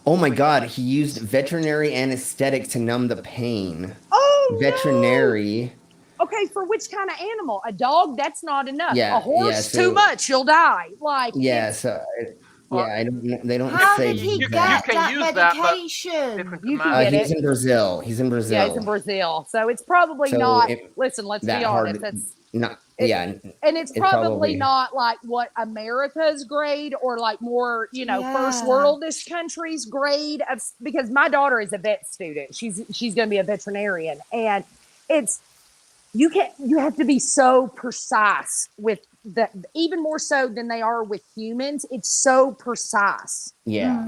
Oh my God, he used veterinary anesthetic to numb the pain. Oh, Veterinary. no. Okay, for which kind of animal? A dog? That's not enough. Yeah, A horse? yeah, so- too much. You'll die. Like Yeah, it's- so I don't. They don't How say. did he You get can that use that, but medication? different You amount. can get He's it. in Brazil. He's in Brazil. Yeah, it's in Brazil. So it's probably So not. it- Listen, let's that be hard. honest. That's Not. it- Yeah. and it's It probably probably- not like what America's grade or like more, first Yeah. worldish countries grade of, because my daughter is a vet student. She's going to be a veterinarian, and it's you have to be so precise with the, even more so than they are with humans. It's so precise Yeah.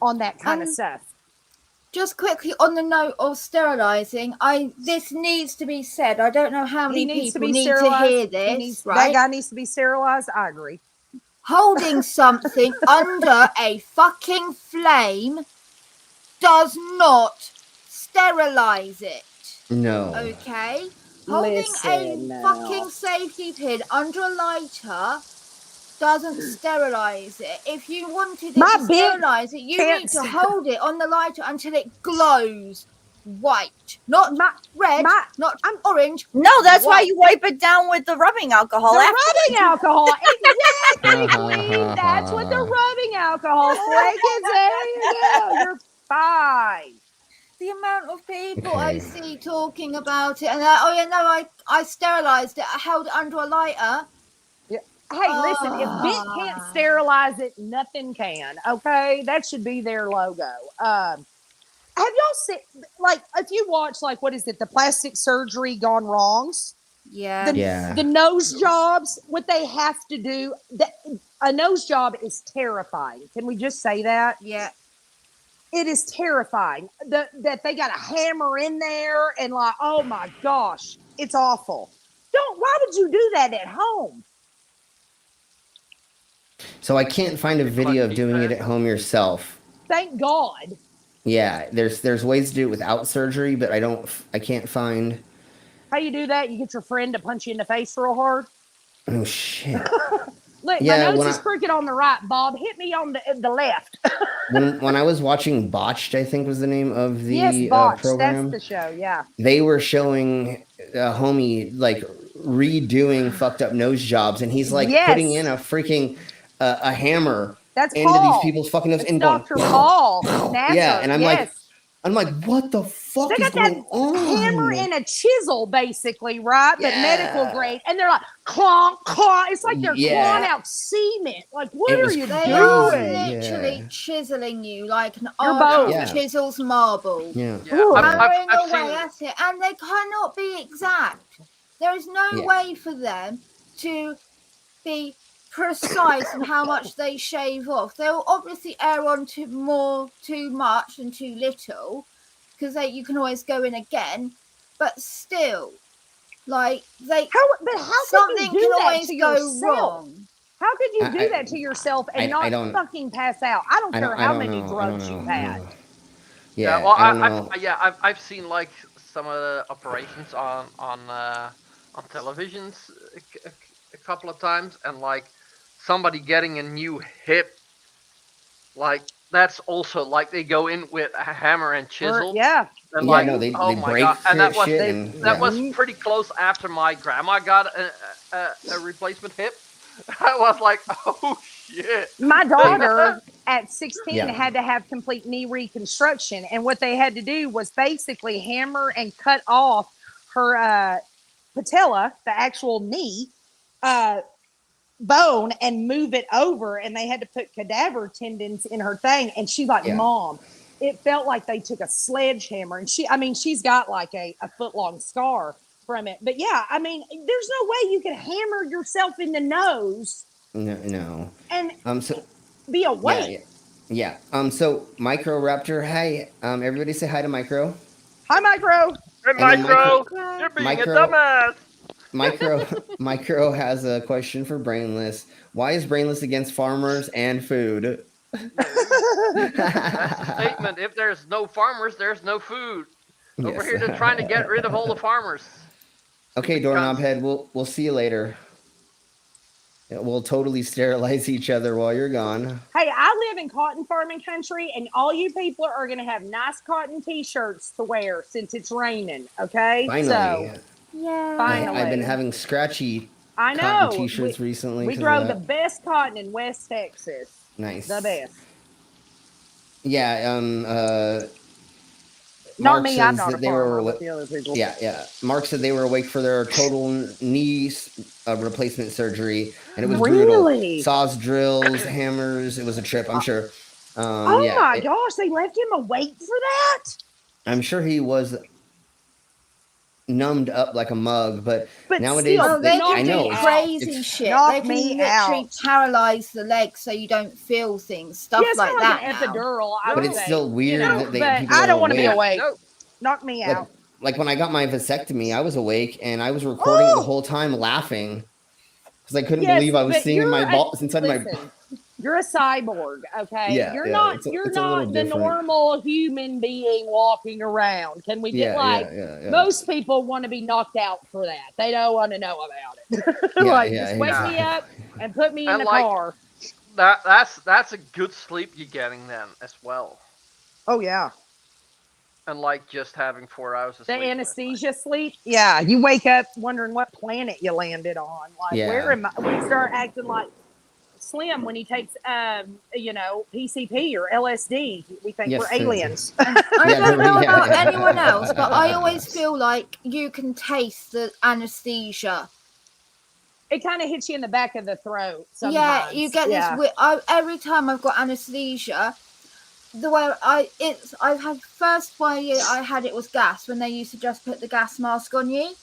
on that kind of Um, stuff. Just quickly on the note of sterilizing, this needs to be said. I don't know how many He needs to people be need to sterilized. hear He this, needs- right? That guy needs to be sterilized. I agree. Holding something under a fucking flame does not sterilize it. No. Okay? Holding Listen a now. fucking safety pin under a lighter doesn't sterilize it. If you wanted it My to big sterilize it, you can't need to hold it on the lighter until it glows white. Not red, not orange. No, that's why white. you wipe it down with the rubbing alcohol. The after. rubbing alcohol. Exactly, Queen. That's what the rubbing alcohol is for. There you go. You're fine. The amount of people I Okay. see talking about it, and I sterilized it. I held it under a lighter. Hey, listen, if Bit can't sterilize it, nothing can. Okay? That should be their logo. Have y'all seen, like, if you watch, like, what is it, the plastic surgery gone wrongs? Yeah. Yeah. The nose jobs, what they have to do, a nose job is terrifying. Can we just say that? Yeah. It is terrifying that they got a hammer in there and like, oh my gosh, it's awful. Why would you do that at home? So I can't find a video of doing it at home yourself. Thank God. Yeah, there's ways to do it without surgery, but I can't find. How you do that? You get your friend to punch you in the face real hard. Oh shit. Look, Yeah, my nose when is crooked on the right, Bob. Hit me on the left. when I was watching Botched, I think was the name of the Yes, Botch. program. That's the show. Yeah. They were showing a homie like redoing fucked up nose jobs, and he's like Yes. putting in a freaking a hammer That's into Paul. these people's fucking nose It's and going, Dr. Paul. Nasser. yeah, and I'm yes. I'm like, what the fuck They is got that going on? hammer and a chisel, basically, right? But medical Yeah. grade. And they're like, clonk, clonk. It's like they're Yeah. clawing out cement. Like, what It are was you They are crazy. doing? literally Yeah. chiseling you like an Your archer bow. Yeah. chisels marble. Yeah. Yeah, Hammering I've away seen. at it, and they cannot be exact. There is no Yeah. way for them to be precise in how much they shave off. They'll obviously err on too much and too little, because you can always go in again. But still, like But how something could you can do that always to go yourself? wrong. How could you do I- that to yourself I and not don't- fucking pass out? I don't care how many know. drugs you've had. Yeah, well, I don't know. I've seen like some of the operations on televisions a couple of times, and like somebody getting a new hip, like that's also like they go in with a hammer and chisel. Yeah. And Yeah, like, no, they oh my break god, and that was shit and that was pretty close after my grandma got a replacement hip. I was like, oh shit. My daughter at 16 Yeah. had to have complete knee reconstruction. And what they had to do was basically hammer and cut off her patella, the actual knee bone, and move it over. And they had to put cadaver tendons in her thing. And she's like, Mom, it felt like they took a sledgehammer. And she's got like a foot-long scar from it. But yeah, I mean, there's no way you could hammer yourself in the nose. No. And So be awake. Yeah. So Micro Raptor, hi. Everybody say hi to Micro. Hi, Micro. Hey, Micro. You're being a dumbass. Micro has a question for Brainless. Why is Brainless against farmers and food? That's a statement. If there's no farmers, there's no food. Over here, they're trying to get rid of all the farmers. Okay, Doorknob Head. We'll see you later. We'll totally sterilize each other while you're gone. Hey, I live in cotton farming country, and all you people are going to have nice cotton T-shirts to wear since it's raining. Okay, Finally. So yeah, finally. I've been having scratchy I know cotton T-shirts recently. We grow the best cotton in West Texas. Nice. The best. Yeah. Not Mark me. I'm says not that a they farmer, were but the other people. Yeah. Mark said they were awake for their total knee replacement surgery, and it was brutal. Saws, drills, hammers. It was a trip, I'm sure. My gosh, they left him awake for that? I'm sure he was numbed up like a mug, but nowadays still, they I can know do crazy shit. knock They can me literally out. paralyze the legs so you don't feel things, stuff Yes, like that. An now. epidural. but it's still weird that they. But people I are don't want to be awake. awake. Knock me out. Like when I got my vasectomy, I was awake and I was recording the whole time laughing because I couldn't believe I was seeing my balls inside my. You're a cyborg, okay? Yeah, you're yeah, not. it's a You're little not the different. normal human being walking around. Can we get yeah. Most people want to be knocked out for that. They don't want to know about it. Just wake me up and put me in the car. That's a good sleep you're getting then as well. Oh yeah. And like just having 4 hours of sleep. The anesthesia sleep. Yeah, you wake up wondering what planet you landed on. Like, where am I? We start acting like Slim when he takes, PCP or LSD. We think we're aliens. I don't know about anyone else, but I always feel like you can taste the anesthesia. It kind of hits you in the back of the throat. Sometimes. Yeah, you get this. Every time I've got anesthesia, the way I've had first 1 year I had it was gas when they used to just put the gas mask on you.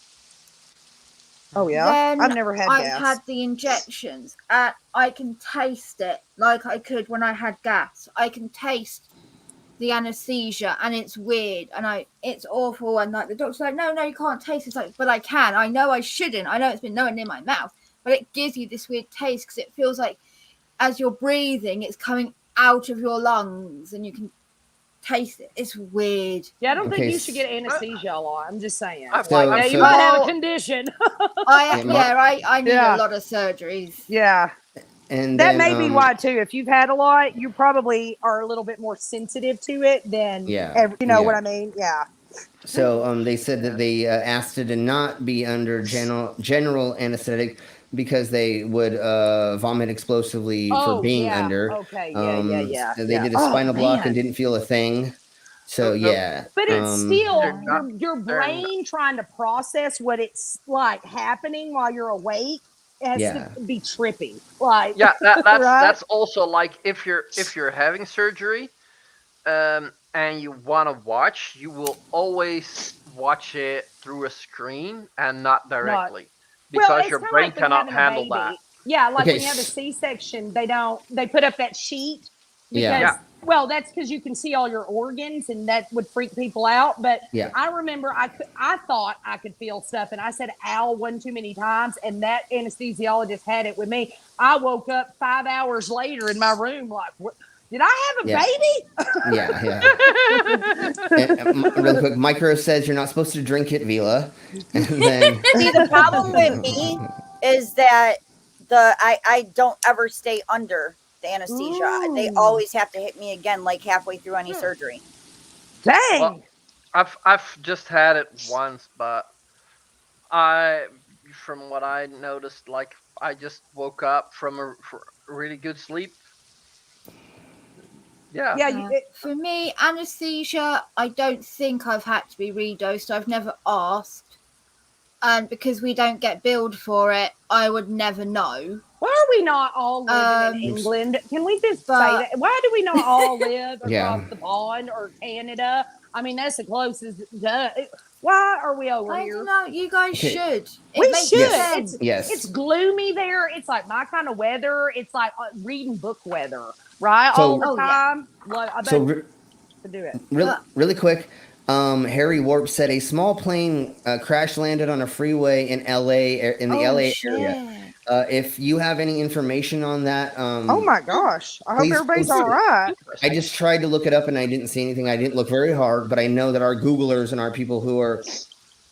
Oh yeah, then I've never had gas. I've had the injections, and I can taste it like I could when I had gas. I can taste the anesthesia, and it's weird, and it's awful. And like the doctor's like, no, you can't taste it. It's like, but I can. I know I shouldn't. I know it's been nowhere near my mouth, but it gives you this weird taste because it feels like as you're breathing, it's coming out of your lungs, and you can taste it. It's weird. Yeah, I don't think you should get anesthesia a lot. I'm just saying. you might have a condition. I need a lot of surgeries. Yeah. And that may be why too. If you've had a lot, you probably are a little bit more sensitive to it than what I mean? Yeah. So they said that they asked it to not be under general anesthetic because they would vomit explosively for being under. Okay. They did a spinal block and didn't feel a thing. So yeah, But it's still They're not- your brain trying to process what it's like happening while you're awake has Yeah. to be trippy. Like Yeah, that's right? that's also like if you're having surgery, and you want to watch, you will always watch it through a screen and not directly, because it's your kinda brain like when cannot having a handle baby. that. Yeah, like Okay, when you have a C-section, they put up that sheet because Yeah. well, that's because you can see all your organs, and that would freak people out. But Yeah. I remember I thought I could feel stuff, and I said "ow" one too many times, and that anesthesiologist had it with me. I woke up 5 hours later in my room like, what? Did I have a Yeah. baby? Real quick, Micro says you're not supposed to drink it, Vila. And then See, the problem with me is that I don't ever stay under the anesthesia. They Ooh. always have to hit me again, like halfway through any surgery. Dang. Well, I've just had it once, but from what I noticed, like I just woke up from a really good sleep. Yeah. Yeah, For me, anesthesia, I don't think I've had to be redosed. I've never asked. And because we don't get billed for it, I would never know. why are we not all living in England? Can we just say that? Why do we not all live across the pond or Canada? I mean, that's the closest. Why are we over I here? don't know. You guys should. We should. Yes. It's gloomy there. It's like my kind of weather. It's like reading book weather, right? So- all the Oh, yeah. time. Like, I bet so to do it. really quick, Harry Warp said a small plane crash landed on a freeway in LA in the LA area. If you have any information on that, Oh my gosh! I hope please everybody's post all it. right. I just tried to look it up and I didn't see anything. I didn't look very hard, but I know that our Googlers and our people who are.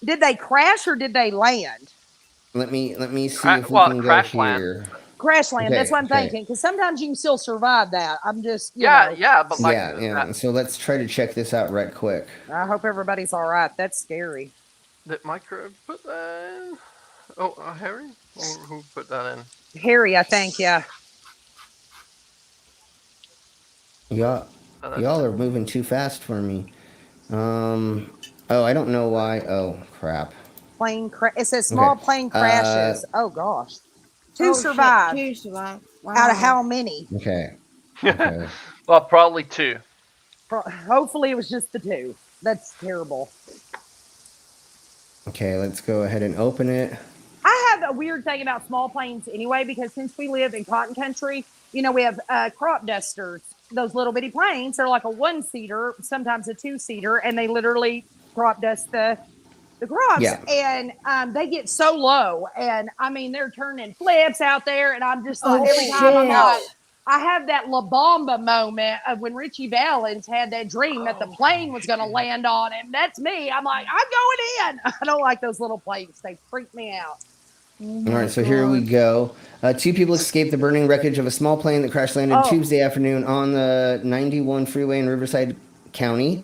Did they crash or did they land? Let me see if we Well, can go crash land. here. Crash land. Okay, That's what I'm okay. thinking. Because sometimes you can still survive that. I'm just, you Yeah, know, yeah, but like Yeah. So let's try to check this out right quick. I hope everybody's all right. That's scary. did Micro put that in? Oh, Harry? Or who put that in? Harry, I think, yeah. Y'all are moving too fast for me. Oh, I don't know why. Oh, crap. It says small Okay. plane crashes. Oh gosh. Two survived. Two survived. Wow. Out of how many? Okay. Well, probably 2. Hopefully it was just the 2. That's terrible. Okay, let's go ahead and open it. I have a weird thing about small planes anyway, because since we live in cotton country, you know, we have crop dusters, those little bitty planes. They're like a 1-seater, sometimes a 2-seater, and they literally crop dust the crops. Yeah. And they get so low, and I mean, they're turning flips out there, and I'm just like, Oh, every time I'm shit. like, I have that La Bamba moment of when Richie Valens had that dream that the plane was going to land on him. That's me. I'm like, I'm going in. I don't like those little planes. They freak me out. All right, so here we go. 2 people escaped the burning wreckage of a small plane that crash landed Tuesday afternoon on the 91 freeway in Riverside County.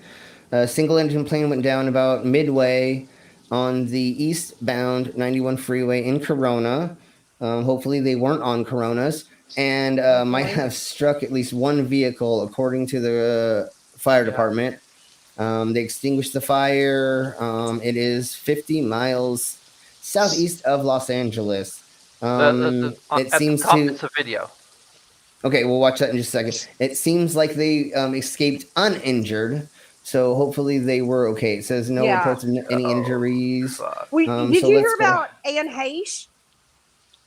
A single-engine plane went down about midway on the eastbound 91 freeway in Corona. Hopefully they weren't on Coronas, and might have struck at least one vehicle, according to the fire department. They extinguished the fire. It is 50 miles southeast of Los Angeles. It seems to. It's a video. Okay, we'll watch that in just a second. It seems like they escaped uninjured, so hopefully they were okay. It says no reports of any injuries. Did you hear about Anne Heche?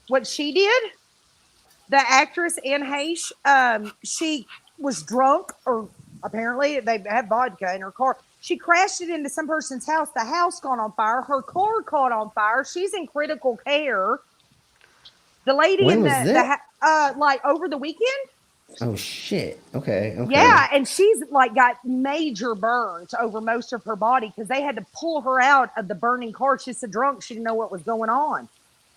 What she did? The actress Anne Heche, she was drunk, or apparently they had vodka in her car. She crashed it into some person's house. The house caught on fire. Her car caught on fire. She's in critical care. The lady When in was that? like over the weekend. Oh shit! Okay. Yeah, and she's like got major burns over most of her body because they had to pull her out of the burning car. She's so drunk she didn't know what was going on.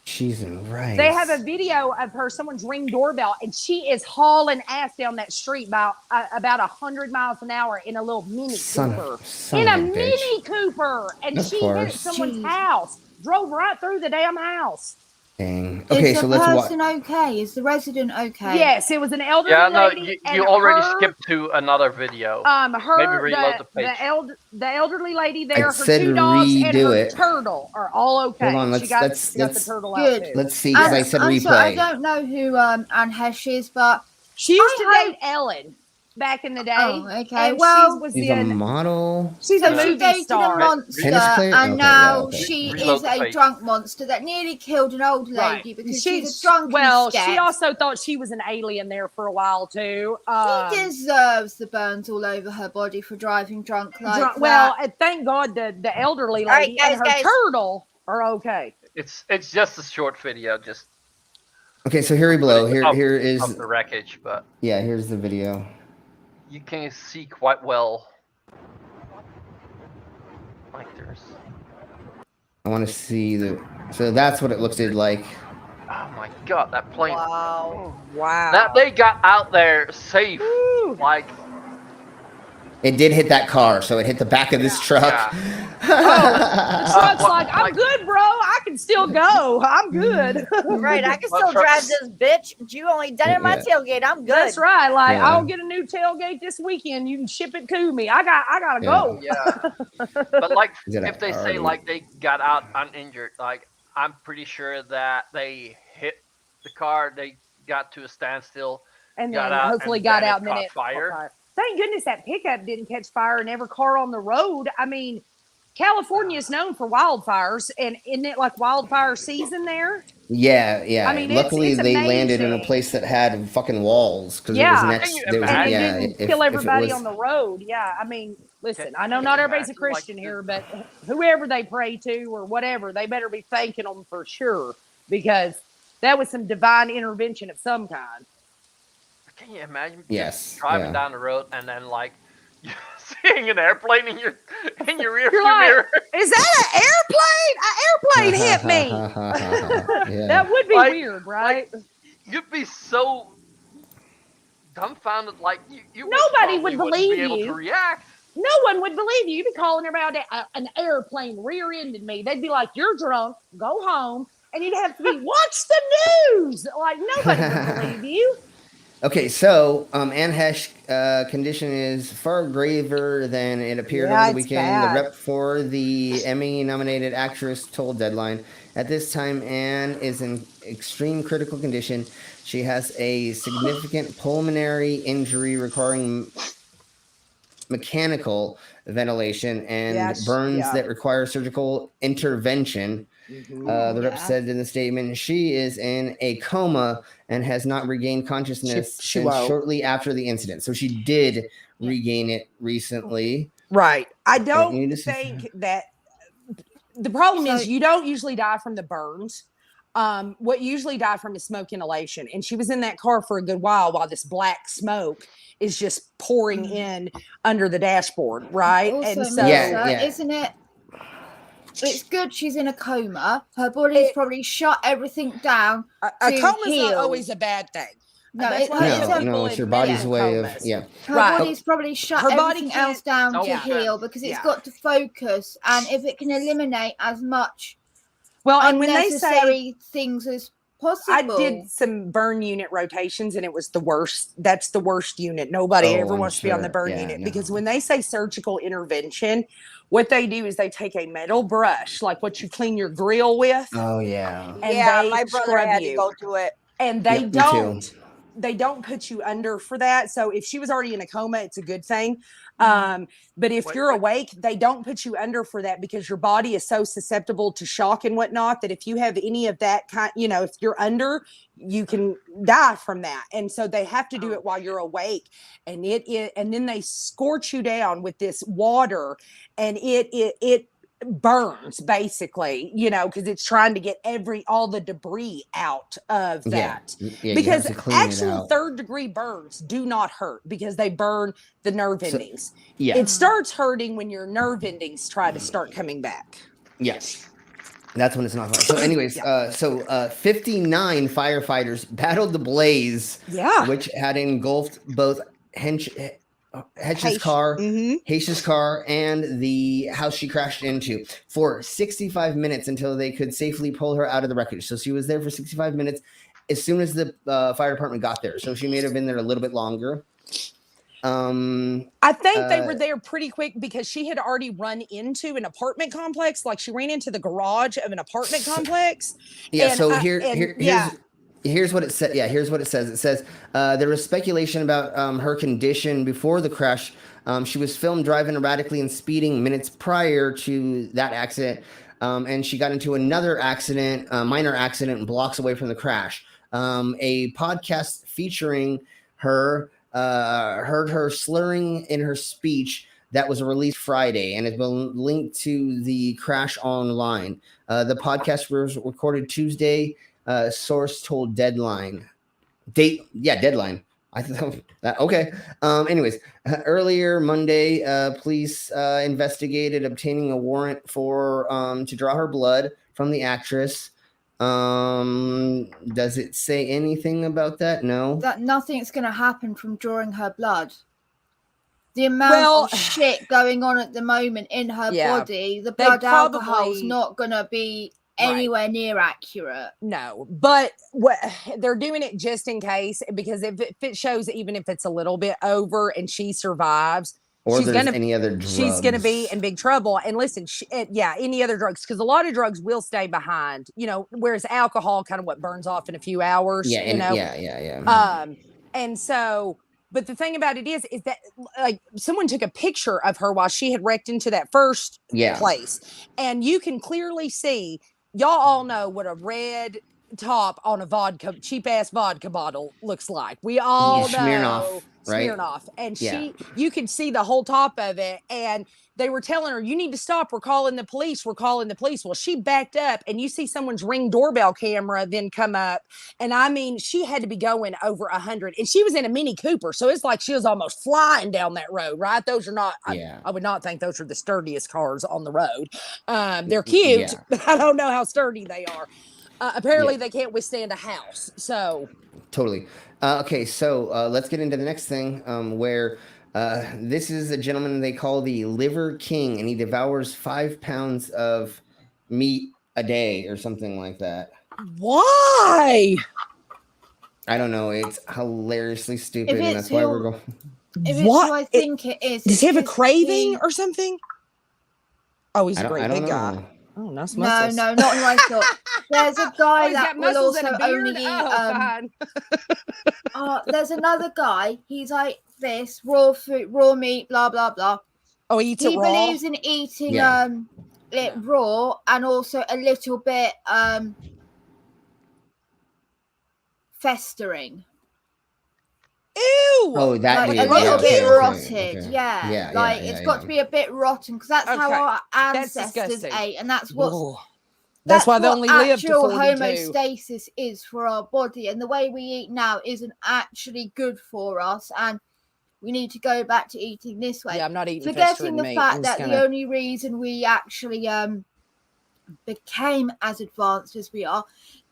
She's right. They have a video of her, someone's ring doorbell, and she is hauling ass down that street by about 100 miles an hour in a little Mini Cooper. In a Mini Cooper, and she hit someone's house, drove right through the damn house. Dang. Okay, Is so the let's watch. person okay? Is the resident okay? Yes, it was an elderly Yeah, no, lady. and you already her, skipped to another video. Maybe reload the page. the elderly lady there, her said 2 dogs, and redo her it. turtle are all okay. Hold on, she got the let's turtle Good. out too. let's see, because I said So I replay. don't know who Anne Hesh is, but She used to I date Ellen back in the day. Oh, okay. And Well, She's a model. she's a so she movie dated star. a monster, Tennis player? and Okay, now yeah, okay. she Reload is the a page. drunk monster that nearly killed an old lady Right. because she's a drunken Well, she scat. also thought she was an alien there for a while too. She deserves the burns all over her body for driving drunk like that. Well, and thank God the elderly All right, lady and her guys. turtle are okay. It's just a short video, just Okay, so here below. Here is of the wreckage, but yeah. Here's the video. you can see quite well. Like there's. I want to see the. So that's what it looked like. Oh my God, that plane! Wow. Wow. That they got out there safe. Woo. Like It did hit that car, so it hit the back of this truck. The truck's like, I'm good, bro. I can still go. I'm good. Right, I can My still drive truck's- this bitch. But you only done it in my Yeah. tailgate. I'm good. That's right. Like, Yeah. I'll get a new tailgate this weekend. You can ship it to me. I gotta Yeah. go. Yeah, but like Is it if they say already- like they got out uninjured, like I'm pretty sure that they hit the car, they got to a standstill, And got then out, hopefully and got then out it and then caught it fire. caught fire. Thank goodness that pickup didn't catch fire and every car on the road. I mean, California is known for wildfires, and isn't it like wildfire season there? Yeah, yeah. I mean, luckily it's they landed in a amazing. place that had fucking walls because Yeah. it was Can next. you There was, imagine? yeah, And it didn't if- kill if it everybody was- on the road. Yeah, I mean, listen, Can- I know can not you everybody's a imagine, like, Christian the- here, but whoever they pray to or whatever, they better be thanking them for sure because that was some divine intervention of some kind. Can you imagine? just Yes, driving yeah. down the road and then like seeing an airplane in your rear You're view like, mirror? is that an airplane? An airplane hit me. Yeah. That would be Like- weird, right? You'd be so dumbfounded, like you Nobody probably would wouldn't be believe able you. to react. No one would believe you. You'd be calling everybody an airplane rear-ended me. They'd be like, "You're drunk. Go home." And you'd have to be, "Watch the news." Like nobody would believe you. Okay, so Anne Hesh condition is far graver than it appeared Yeah, over the it's weekend. bad. The rep for the Emmy-nominated actress told Deadline, at this time, Anne is in extreme critical condition. She has a significant pulmonary injury requiring mechanical ventilation and Yes, burns yeah. that require surgical intervention. The rep said in the statement, she is in a coma and has not regained consciousness She since won't. shortly after the incident. So she did regain it recently. Right. I you don't just- think that the problem is So- you don't usually die from the burns. What you usually die from is smoke inhalation. And she was in that car for a good while this black smoke is just pouring in under the dashboard, right? Also, and so Yeah, yeah. isn't it? It's good she's in a coma. Her body's probably shut everything down. a to coma's not heal. always a bad thing. No, That's it, why it's some a, No, it's your admit body's way of, comas. yeah. her Right. body's probably shut Her body everything can't- else down No to offense. heal because it's Yeah. got to focus. And if it can eliminate as much Well, and when they say unnecessary things as possible, I did some burn unit rotations and it was the worst. That's the worst unit. Nobody Oh, ever I'm wants to be on the sure. burn Yeah, unit no. because when they say surgical intervention, what they do is they take a metal brush, like what you clean your grill with, Oh, yeah. and yeah, they my brother scrub had you. to go through it. and they Yep, me too. don't put you under for that. So if she was already in a coma, it's a good thing. But if Wait, you're wait. awake, they don't put you under for that because your body is so susceptible to shock and whatnot that if you have any of that kind, if you're under, you can die from that. And so they have to do it while you're awake. And and then they scorch you down with this water, and it burns basically, because it's trying to get all the debris out of that. Yeah, you Because have to clean it actual out. third-degree burns do not hurt because they burn the nerve So- endings. Yeah. It starts hurting when your nerve endings try to start coming back. Yes. That's when it's not fun. So, anyways, 59 firefighters battled the blaze, Yeah. which had engulfed both Hedge's car, Haitia's car, and the house she crashed into for 65 minutes until they could safely pull her out of the wreckage. So she was there for 65 minutes as soon as the fire department got there. So she may have been there a little bit longer. I think they were there pretty quick because she had already run into an apartment complex. Like she ran into the garage of an apartment complex. Yeah. And, so here's what it said. Yeah, here's what it says. It says there was speculation about her condition before the crash. She was filmed driving erratically and speeding minutes prior to that accident, and she got into another accident, minor accident, blocks away from the crash. A podcast featuring her heard her slurring in her speech that was released Friday and has been linked to the crash online. The podcast was recorded Tuesday. Source told Deadline. Deadline. I thought that okay. Anyways, earlier Monday, police investigated obtaining a warrant for to draw her blood from the actress. Does it say anything about that? No. That nothing's going to happen from drawing her blood. The amount of shit going on at the moment in her body, the blood alcohol's not going to be anywhere near accurate. No, but they're doing it just in case, because if it shows, even if it's a little bit over and she survives, or there's any other drugs, she's going to be in big trouble. And listen, any other drugs, because a lot of drugs will stay behind, whereas alcohol kind of what burns off in a few hours. And so, but the thing about it is that like someone took a picture of her while she had wrecked into that first place, and you can clearly see. Y'all all know what a red top on a cheap ass vodka bottle looks like. We all know Smirnoff. And you can see the whole top of it. And they were telling her, you need to stop. We're calling the police. Well, she backed up, and you see someone's Ring doorbell camera then come up. And I mean, she had to be going over 100, and she was in a Mini Cooper. So it's like she was almost flying down that road, right? Those are not, I would not think those are the sturdiest cars on the road. They're cute. But I don't know how sturdy they are. Apparently they can't withstand a house. So totally. Okay. So let's get into the next thing where, this is a gentleman they call the Liver King, and he devours 5 pounds of meat a day or something like that. Why? I don't know. It's hilariously stupid, and that's why we're going. If it's who I think it is. Does he have a craving or something? Oh, he's a great big guy. Oh, nice muscles. No, not who I thought. There's a guy that will also only eat. There's another guy. He's like this raw food, raw meat, blah blah blah. Oh, he eats it raw. He believes in eating it raw, and also a little bit festering. Ew! Oh, that like a little bit rotted. Yeah. It's got to be a bit rotten, because that's how our ancestors ate, and that's what. That's why they only live to 42. Homeostasis is for our body, and the way we eat now isn't actually good for us, and we need to go back to eating this way. Yeah, I'm not eating forgetting the fact that the only reason we actually became as advanced as we are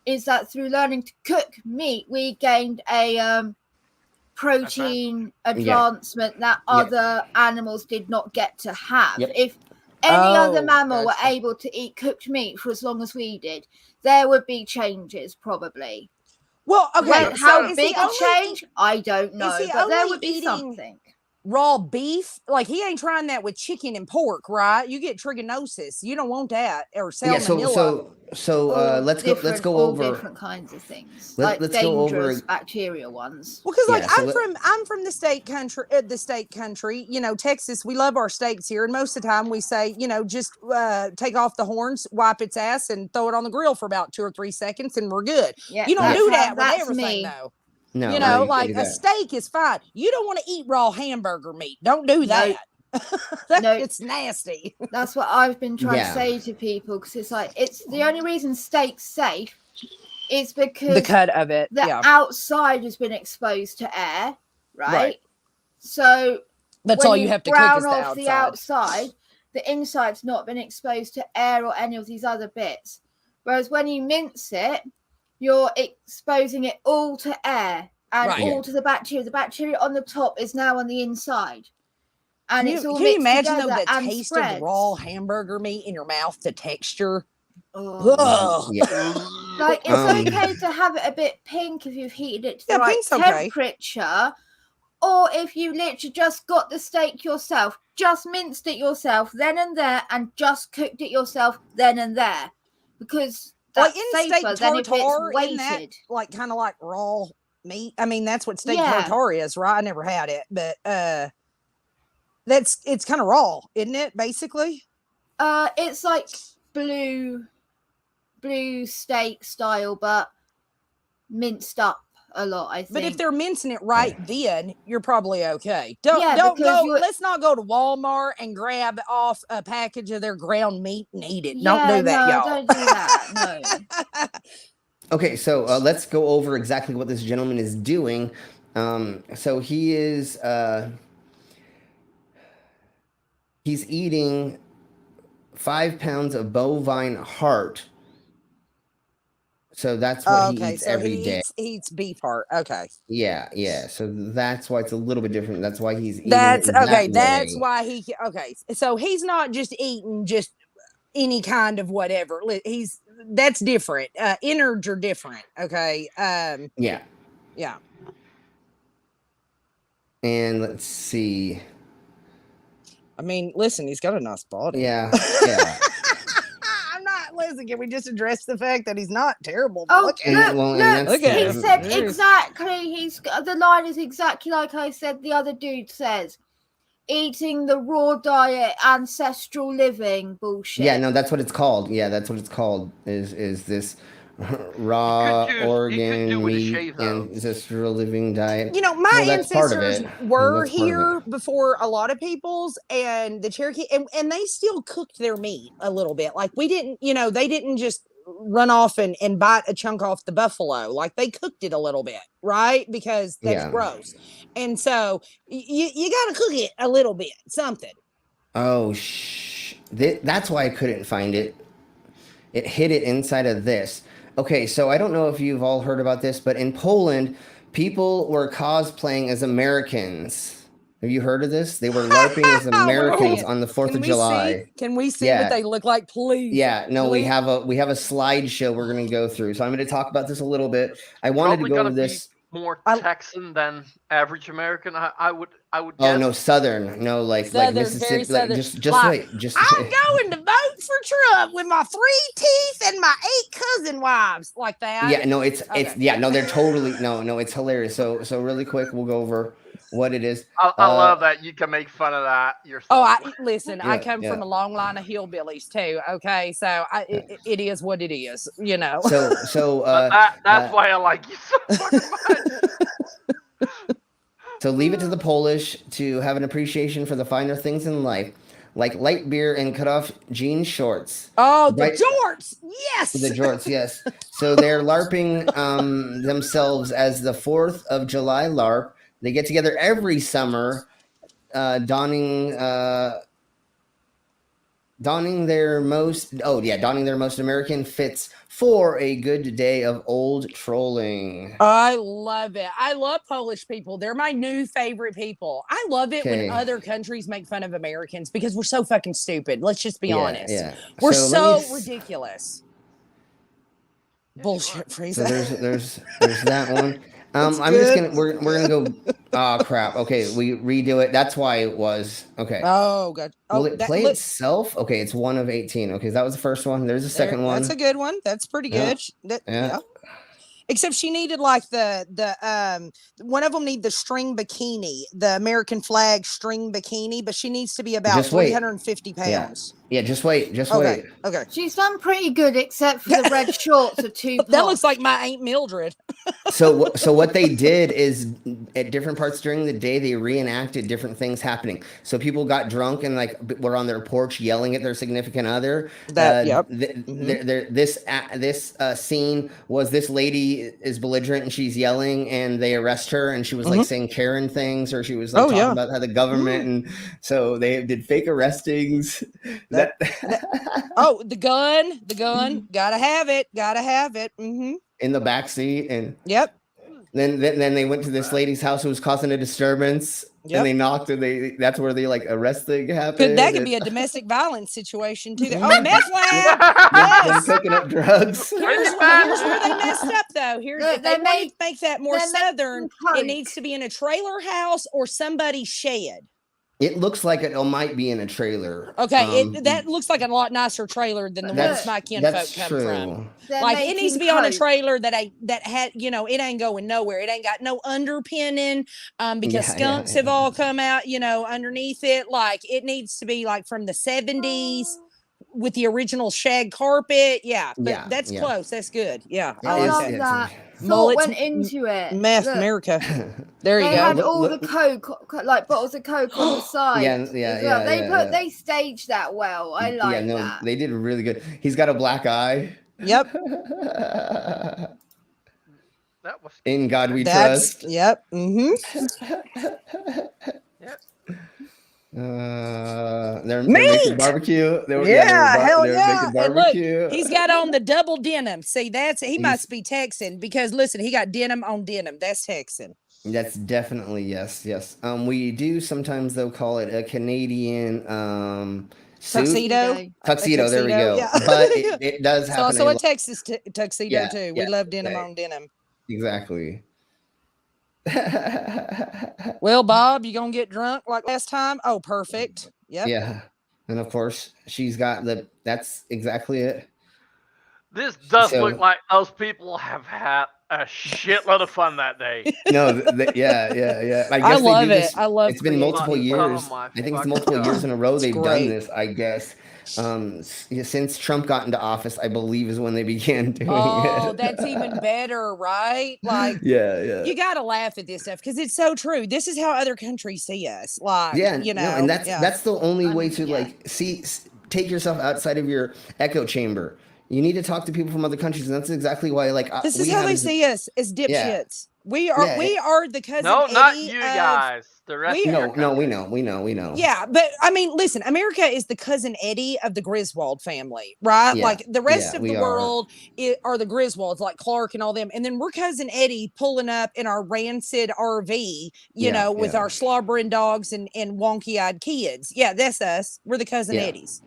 is that through learning to cook meat, we gained a protein advancement that other animals did not get to have. If any other mammal were able to eat cooked meat for as long as we did, there would be changes probably. Well, okay. How big a change? I don't know, but there would be something. Raw beef, like he ain't trying that with chicken and pork, right? You get trichinosis. You don't want that, or salmonella. Let's go over different kinds of things, let's dangerous go over bacterial ones. Well, because I'm from the state country, Texas. We love our steaks here, and most of the time we say, just take off the horns, wipe its ass, and throw it on the grill for about 2 or 3 seconds, and we're good. Yeah, you don't do that with everything, though. No, a steak is fine. You don't want to eat raw hamburger meat. Don't do that. It's nasty. That's what I've been trying to say to people, because it's the only reason steak's safe is because the cut of it, the outside has been exposed to air, right? So that's all you have to cook is the outside. The inside's not been exposed to air or any of these other bits. Whereas when you mince it, you're exposing it all to air, and Right. all to the bacteria. The bacteria on the top is now on the inside. And Can it's you, all can you mixed imagine though together the and taste spreads. of raw hamburger meat in your mouth, the texture? Oh. Ugh. Yeah. Like, it's okay to have it a bit pink if you've heated it to the Yeah, right pink's okay. temperature. Or if you literally just got the steak yourself, just minced it yourself then and there, and just cooked it yourself then and there. Because that's like in safer steak than if tartare, it's isn't that weighted. like kind of like raw meat? I mean, that's what steak Yeah. tartare is, right? I never had it, but it's kind of raw, isn't it? Basically, It's like blue steak style, but minced up a lot, I think. but if they're mincing it right, then you're probably okay. Yeah, Don't because go. Let's not go to Walmart and grab off a package of their ground meat and eat it. Don't Yeah, do that, no, y'all. don't do that. No. Okay, so let's go over exactly what this gentleman is doing. So he is he's eating 5 pounds of bovine heart. So that's what he eats every day. He eats beef heart. Okay. Yeah. So that's why it's a little bit different. That's why he's eating That's it that okay. That's way. why he. Okay. So he's not just eating just any kind of whatever. That's different. Innards are different. Okay. Yeah. Yeah. And let's see. I mean, listen, he's got a nice body. Yeah. I'm not. Listen, can we just address the fact that he's not terrible? Oh, Look at And, him. well, and look, that's look at he him. said There's- exactly. The line is exactly like I said. The other dude says, eating the raw diet, ancestral living bullshit. Yeah, no, that's what it's called. Yeah, that's what it's called. Is this raw You could organ do with a meat shave, though. ancestral living diet? You know, my Well, that's part of ancestors it. were That's part of here it. before a lot of people's, and the Cherokee, and they still cooked their meat a little bit. Like we didn't, they didn't just run off and bite a chunk off the buffalo. Like they cooked it a little bit, right? Because that's gross. And so you got to cook it a little bit, something. Oh, that's why I couldn't find it. It hid it inside of this. Okay, so I don't know if you've all heard about this, but in Poland, people were cosplaying as Americans. Have you heard of this? They were LARPing as Americans on the 4th of July. Can we see what they look like, please? Yeah, no, please? we have a slideshow we're going to go through. So I'm going to talk about this a little bit. I wanted to go over this. More Texan than average American, I would Oh guess. no, Southern, no, like Southern, Mississippi. very Like, Southern. just Like, wait, just. I'm going to vote for Trump with my 3 teeth and my 8 cousin wives, like that. Yeah, no, it's Okay. yeah, no, they're totally no, it's hilarious. So really quick, we'll go over what it is. I love that you can make fun of that yourself. Oh, listen, I Yeah, come from yeah. a long line of hillbillies too. Okay, so it is what it is, So that's why I like you so fucking much. So leave it to the Polish to have an appreciation for the finer things in life, like light beer and cut off jean shorts. Oh, the Right. jorts, yes. The jorts, yes. So they're LARPing themselves as the 4th of July LARP. They get together every summer, donning their most American fits for a good day of old trolling. I love it. I love Polish people. They're my new favorite people. I love it Okay. when other countries make fun of Americans because we're so fucking stupid. Let's just be honest. Yeah. We're So let so me ridiculous. Bullshit freeze. So there's that one. I'm That's just good. gonna go. Oh crap. Okay, we redo it. That's why it was okay. Oh god. Oh, Will it play itself? Okay, it's 1 of 18. Okay, that was the first one. There's a second one. That's a good one. That's pretty Yeah. good. Yeah. Except she needed like the one of them need the string bikini, the American flag string bikini, but she needs to be about Just wait. 350 pounds. Yeah, just wait. Okay. Okay. She's done pretty good, except for the red shorts are too. That looks like my Aunt Mildred. So what they did is at different parts during the day they reenacted different things happening. So people got drunk and like were on their porch yelling at their significant other. This scene was this lady is belligerent and she's yelling and they arrest her and she was like saying Karen things or she was like talking about how the government and so they did fake arrestings. The gun, gotta have it. Mm-hmm. In the back seat and Yep. Then they went to this lady's house who was causing a disturbance, and they knocked, and that's where they like arrest thing happened. That could be a domestic violence situation too. Oh, meth lab. Them cooking up drugs. Here's where they messed up though. Here's if they wanted to make that more they're southern, making it needs to be in a trailer house or somebody's shed. It looks like it might be in a trailer. Okay, that looks like a lot nicer trailer than the ones my kinfolk come from. Like it needs to be on a trailer that had, you know, it ain't going nowhere. It ain't got no underpinning, because skunks have all come out, you know, underneath it. Like it needs to be like from the 70s with the original shag carpet. Yeah, but that's close. That's good. Yeah, I love that. Mullets Thought went into it. Meth Look, America. There you they go. had all the Coke, like bottles of Coke on the side. They staged that well. I like that. They did really good. He's got a black eye. Yep. That was In God We Trust. Yep. Mm-hmm. Yep. They're making barbecue. Hell yeah! Making barbecue. And look, he's got on the double denim. See, he must be Texan because listen, he got denim on denim. That's Texan. That's definitely yes. We do sometimes though call it a Canadian tuxedo. Tuxedo. There we go. Yeah. But it does happen. It's also a Texas tuxedo too. We love denim on denim. Exactly. Well, Bob, you gonna get drunk like last time? Oh, perfect. Yep. Yeah. And of course, she's got that's exactly it. This does look like those people have had a shitload of fun that day. No, yeah. I love it. I love it. It's been multiple years. I think it's multiple years in a row they've done this, I guess. Since Trump got into office, I believe is when they began doing it. Oh, that's even better, right? Like, yeah. You got to laugh at this stuff because it's so true. This is how other countries see us. Like, you know, and that's the only way to like take yourself outside of your echo chamber. You need to talk to people from other countries, and that's exactly why. Like, this is how they see us as dipshits. Yeah. We are the cousin. No, Eddie not you guys. The rest we know. Yeah, but I mean, listen, America is the cousin Eddie of the Griswold family, right? Yeah, like the rest of the world are the Griswolds, like Clark and all them, and then we're cousin Eddie pulling up in our rancid RV, you know, with our slobbering dogs and wonky-eyed kids. Yeah, that's us. We're the cousin Eddies.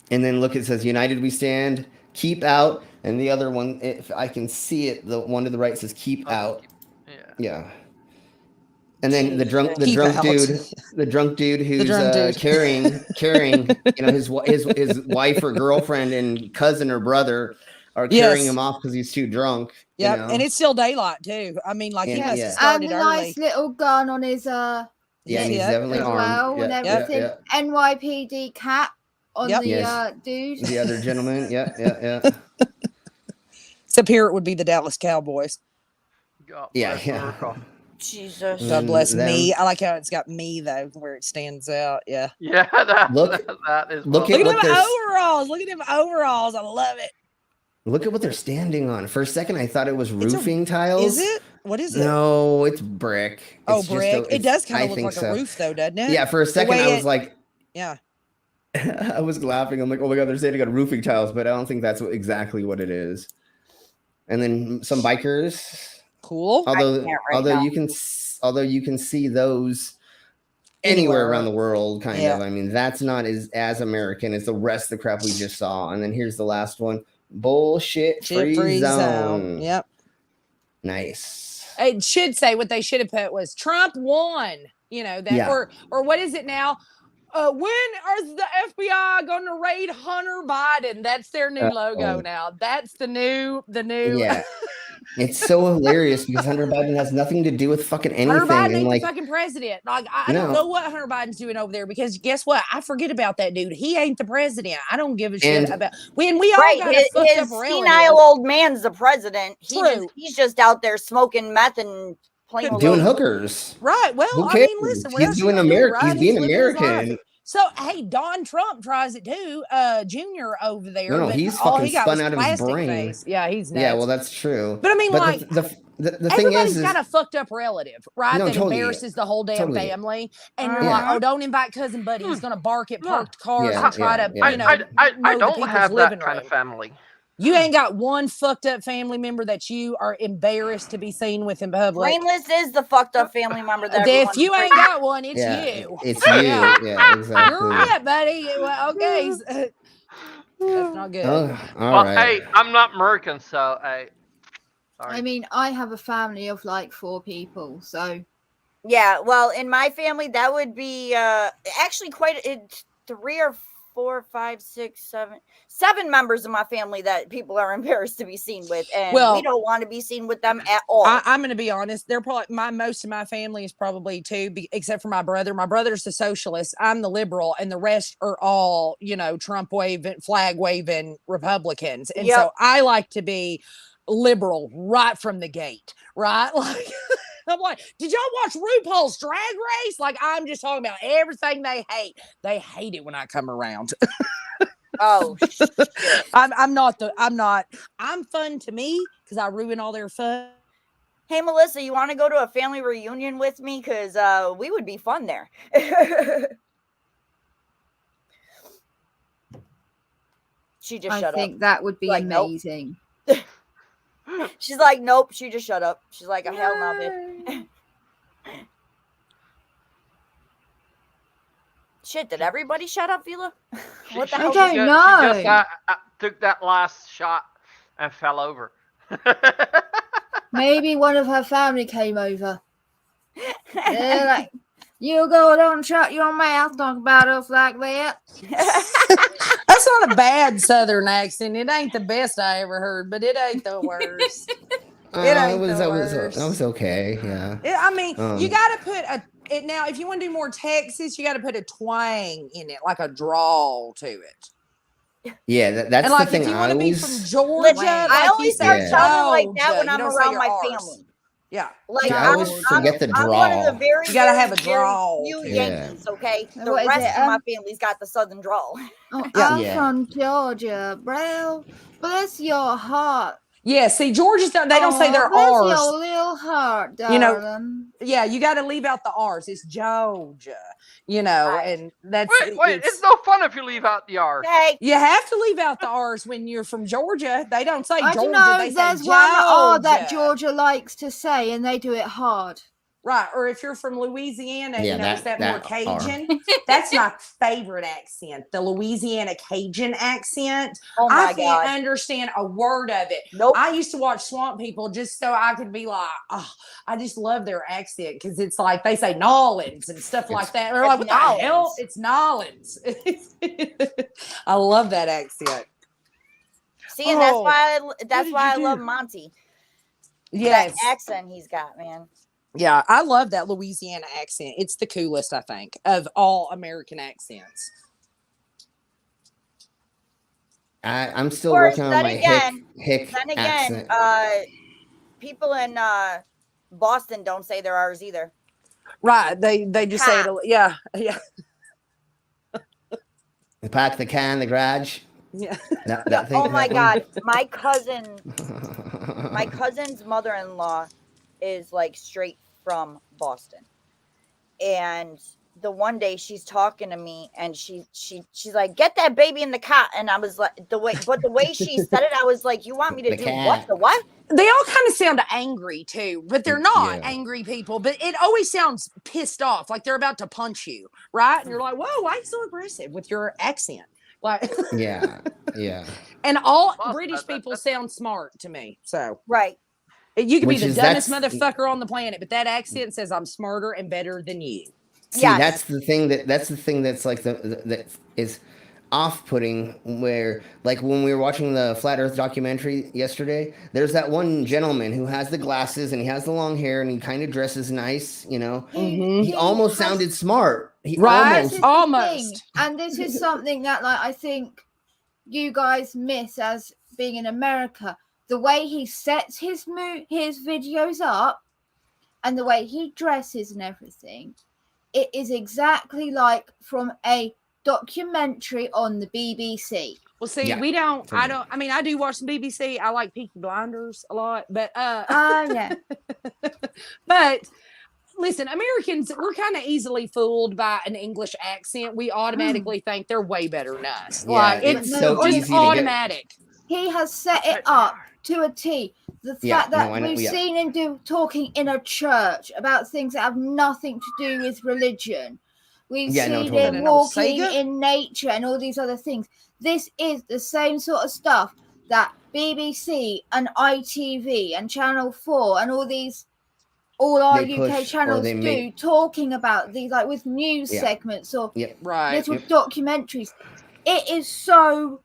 And then look, it says "United We Stand." Keep out, and the other one, if I can see it, the one to the right says "Keep out." Yeah. And then the drunk dude who's carrying, you know, his wife or girlfriend and cousin or brother are carrying him off because he's too drunk. Yeah, you know? And it's still daylight too. I mean, like he must have started early. Nice little gun on his and he's definitely armed. And everything. NYPD cap on the dude. The other gentleman. Yeah. Except here it would be the Dallas Cowboys. Yeah. Jesus. God bless me. I like how it's got me though, where it stands out. Yeah. Yeah. That is. Look at them overalls. Look at them overalls. I love it. Look at what they're standing on. For a second, I thought it was roofing tiles. Is it? What is it? No, it's brick. It's brick. It does kind of look like a roof, though, doesn't it? Yeah. For a second, I was like, yeah. I was laughing. I'm like, oh my god, they're standing on roofing tiles, but I don't think that's exactly what it is. And then some bikers. Cool. Although you can see those anywhere around the world, kind of. I mean, that's not as American as the rest of the crap we just saw. And then here's the last one: bullshit free zone. Yep. Nice. It should say what they should have put was Trump won. You know that, or what is it now? When is the FBI going to raid Hunter Biden? That's their new logo now. That's the new. Yeah. It's so hilarious because Hunter Biden has nothing to do with fucking anything. Hunter Biden ain't the fucking president. Like I don't know what Hunter Biden's doing over there because guess what? I forget about that dude. He ain't the president. I don't give a shit about when we all got a fucked up relative. Senile old man's the president. He's just out there smoking meth and playing doing hookers. Right. Well, I mean, listen, he's doing American. He's being American. So hey, Don Trump tries it too. Junior over there. No, he's fucking spun out of his brain. Face. Yeah, he's nuts. Yeah, well, that's true. But I mean, like the thing everybody's got a fucked up relative, right? That embarrasses the whole damn family. And you're like, oh, don't invite cousin Buddy. He's gonna bark at parked cars and try to, I don't have that kind of family. You ain't got one fucked up family member that you are embarrassed to be seen with in public. Brainless is the fucked up family member that If you ain't got one, it's you. It's you. Yeah, exactly. You're it, buddy. Well, okay. That's not good. Oh, all Well, right. hey, I'm not American, so hey. Sorry. I mean, I have a family of like 4 people, so Yeah, well, in my family, that would be actually quite 3 or 4, 5, 6, 7 members of my family that people are embarrassed to be seen with, and we don't want to be seen with them at all. I'm going to be honest. They're probably most of my family is probably 2, except for my brother. My brother's the socialist. I'm the liberal, and the rest are all Trump waving, flag waving Republicans, and so I like to be liberal right from the gate, right? Like. I'm like, did y'all watch RuPaul's Drag Race? Like, I'm just talking about everything they hate. They hate it when I come around. Oh, shit. I'm fun to me because I ruin all their fun. Hey, Melissa, you want to go to a family reunion with me? Because we would be fun there. She just shut up. I think that would be amazing. Nope. She's like, nope. She just shut up. She's like, oh, hell no, bitch. Shit, did everybody shut up, Vila? What the hell? I don't know. She just took that last shot and fell over. Maybe one of her family came over. They're like, you go, don't shut your mouth, talk about us like that. That's not a bad Southern accent. It ain't the best I ever heard, but it ain't the worst. That was okay. Yeah. I mean, you got to put now. If you want to do more Texas, you got to put a twang in it, like a drawl to it. Yeah, that's and like the thing. If you want to be from Georgia, I only start sounding like that when I'm around my family. Yeah, like I always forget the drawl. I'm one of the very, you gotta have a drawl. Few Yankees, okay. The What is rest it? of my family's got the southern drawl. Oh, I'm from Georgia, bro. Bless your heart. Yeah, see, Georgia's they don't say their bless R's. Your little heart, darling. Yeah, you got to leave out the R's. It's Georgia, and that's wait. It's no fun if you leave out the R. Okay. You have to leave out the R's when you're from Georgia. They don't say I Georgia. don't know. They There's say one R that Georgia. Georgia likes to say, and they do it hard. Right, or if you're from Louisiana, it's that more Cajun. R. That's my favorite accent, the Louisiana Cajun accent. Oh my I can't understand a word of it. Nope. I used to watch Swamp People just so I could be like, oh, I just love their accent because it's like they say Nolans and stuff like that. They're like, what the hell? It's Nolans. I love that accent. See, and that's why I love Monty. Yes. That accent he's got, man. Yeah, I love that Louisiana accent. It's the coolest, I think, of all American accents. I'm still working on my hick Then again, accent. People in Boston don't say their R's either. Right, they just say it. Yeah. The pack, the can, the garage. Yeah. That thing. Oh my God, my cousin's mother-in-law is like straight from Boston, and the one day she's talking to me and she's like, get that baby in the cot, and I was like, the way she said it, I was like, you want me to do what? The what? They all kind of sound angry too, but they're not angry people, but it always sounds pissed off, like they're about to punch you, right? And you're like, whoa, why are you so aggressive with your accent? Like, yeah. And all British people sound smart to me, so right. You could be the dumbest motherfucker on the planet, but that accent says I'm smarter and better than you. See, that's the thing that's like that is off-putting, where like when we were watching the Flat Earth documentary yesterday, there's that one gentleman who has the glasses and he has the long hair and he kind of dresses nice, He almost sounded smart. He almost. And this is something that like I think you guys miss as being in America. The way he sets his videos up and the way he dresses and everything, it is exactly like from a documentary on the BBC. Well, see, I do watch the BBC. I like Peaky Blinders a lot, but yeah. But listen, Americans, we're kind of easily fooled by an English accent. We automatically think they're way better than us. Yeah, like it's so just easy automatic. he has set That's it right, they up are. to a T. The Yeah, fact that no, I know, we've yeah. seen him talking in a church about things that have nothing to do with religion. We've Yeah, no, seen totally. him An old walking Sega? in nature and all these other things. This is the same sort of stuff that BBC and ITV and Channel 4 and all our They UK push or channels they do, make. talking about these, like with news Yeah. segments or Yep. Right. little Yep. documentaries. It is so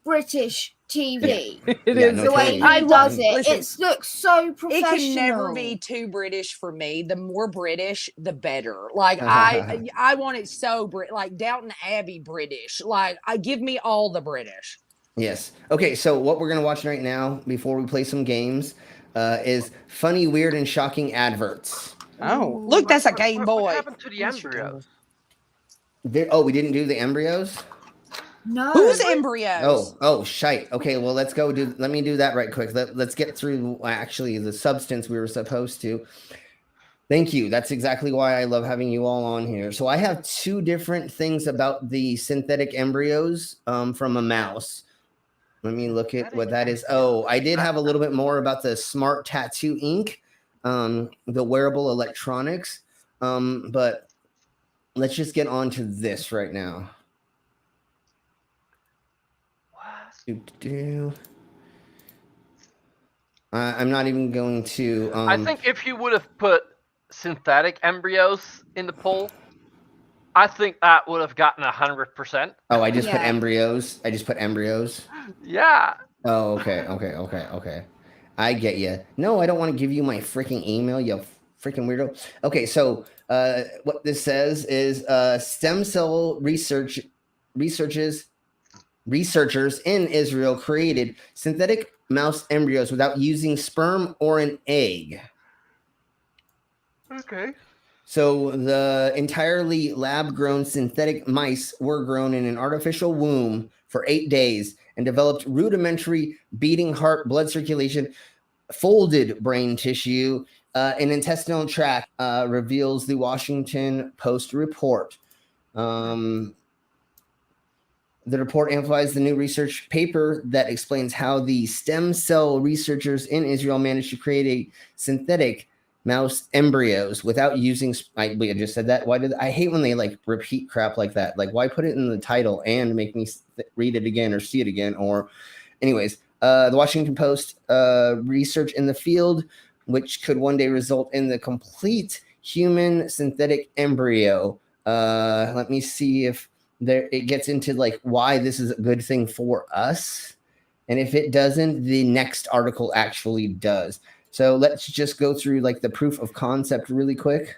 British TV. It Yeah, is. no, The way totally. he does it, Listen, it looks so it professional. can never be too British for me. The more British, the better. Like I want it so like Downton Abbey British. Like I give me all the British. Yes. Okay, so what we're gonna watch right now before we play some games is funny, weird, and shocking adverts. Oh, look, that's a Game Boy. What happened to the Where's your Game Boy? embryos? We didn't do the embryos. No. Who's Embryos? Oh, shite. Okay, well, let's go do. Let me do that right quick. Let's get through actually the substance we were supposed to. Thank you. That's exactly why I love having you all on here. So I have two different things about the synthetic embryos from a mouse. Let me look at what that is. Oh, I did have a little bit more about the smart tattoo ink, the wearable electronics. But let's just get on to this right now. I'm not even going to. I think if you would have put synthetic embryos in the poll, I think that would have gotten 100%. Oh, I just put Yeah. embryos. I just put embryos. Yeah. Oh, okay. I get you. No, I don't want to give you my freaking email, you freaking weirdo. Okay, so what this says is stem cell researchers in Israel created synthetic mouse embryos without using sperm or an egg. Okay. So the entirely lab-grown synthetic mice were grown in an artificial womb for 8 days and developed rudimentary beating heart, blood circulation, folded brain tissue, and intestinal tract, reveals the Washington Post report. The report amplifies the new research paper that explains how the stem cell researchers in Israel managed to create a synthetic mouse embryos without using. I just said that. Why did I hate when they like repeat crap like that? Like, why put it in the title and make me read it again or see it again? Or, anyways, the Washington Post research in the field, which could one day result in the complete human synthetic embryo. Let me see if it gets into like why this is a good thing for us, and if it doesn't, the next article actually does. So let's just go through like the proof of concept really quick.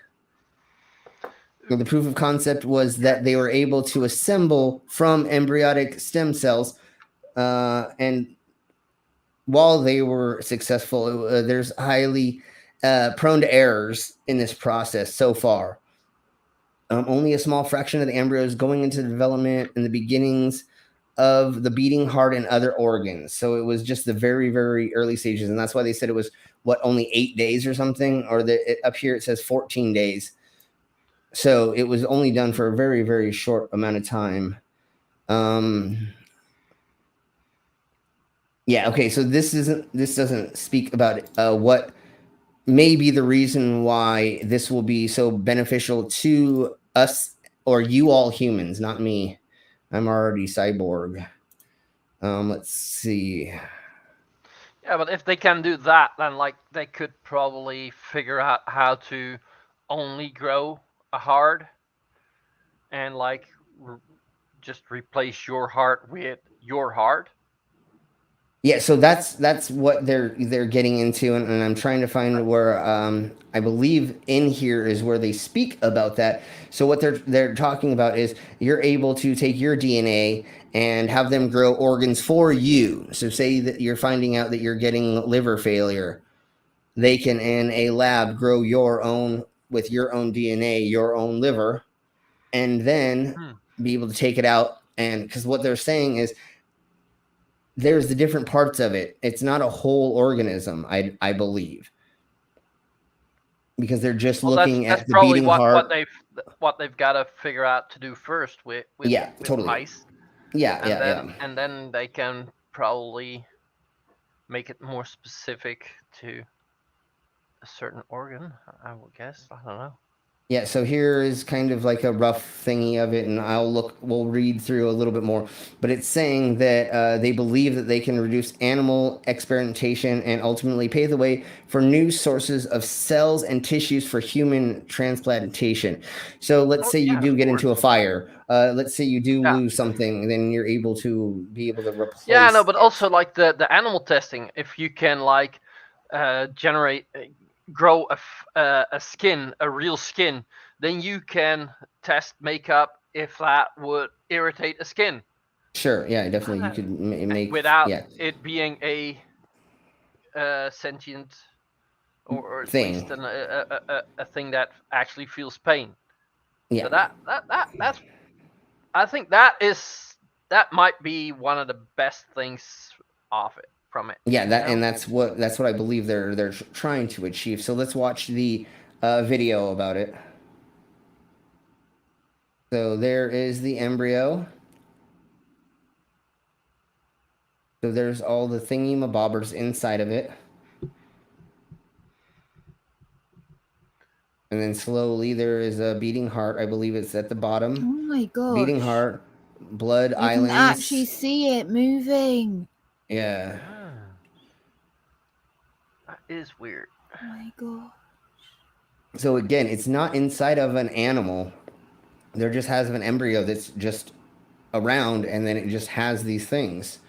So the proof of concept was that they were able to assemble from embryonic stem cells, and while they were successful, there's highly prone to errors in this process so far. Only a small fraction of the embryos going into development in the beginnings of the beating heart and other organs. So it was just the very, very early stages. And that's why they said it was, only 8 days or something? Or up here it says 14 days. So it was only done for a very, very short amount of time. Yeah, okay, so this doesn't speak about what may be the reason why this will be so beneficial to us or you all humans, not me. I'm already cyborg. Let's see. Yeah, but if they can do that, then like they could probably figure out how to only grow a heart and like just replace your heart with your heart. Yeah, so that's what they're getting into, and I'm trying to find where I believe in here is where they speak about that. So what they're talking about is you're able to take your DNA and have them grow organs for you. So say that you're finding out that you're getting liver failure, they can in a lab grow your own with your own DNA, your own liver, and then be able to take it out. And because what they're saying is, there's the different parts of it. It's not a whole organism, I believe, because they're just looking that's at the probably beating heart. what they've got to figure out to do first with Totally. mice. Yeah. And then they can probably make it more specific to a certain organ, I would guess. I don't know. Yeah, so here is kind of like a rough thingy of it, and we'll read through a little bit more. But it's saying that they believe that they can reduce animal experimentation and ultimately pave the way for new sources of cells and tissues for human transplantation. So let's say you do get into a fire. Let's say you do lose something, then you're able to replace. Yeah, no, but also like the animal testing, if you can like grow a skin, a real skin, then you can test makeup if that would irritate a skin. Sure, yeah, definitely. You could make without it being a sentient or at thing. least a thing that actually feels pain. Yeah, So that's I think that might be one of the best things from it. Yeah, that's what I believe they're trying to achieve. So let's watch the video about it. So there is the embryo. So there's all the thingy-mabobbers inside of it. And then slowly there is a beating heart. I believe it's at the bottom. Oh my god. Beating heart, blood islands. You can actually see it moving. Yeah. That is weird. Oh my god. So again, it's not inside of an animal. There just has an embryo that's just around, and then it just has these things.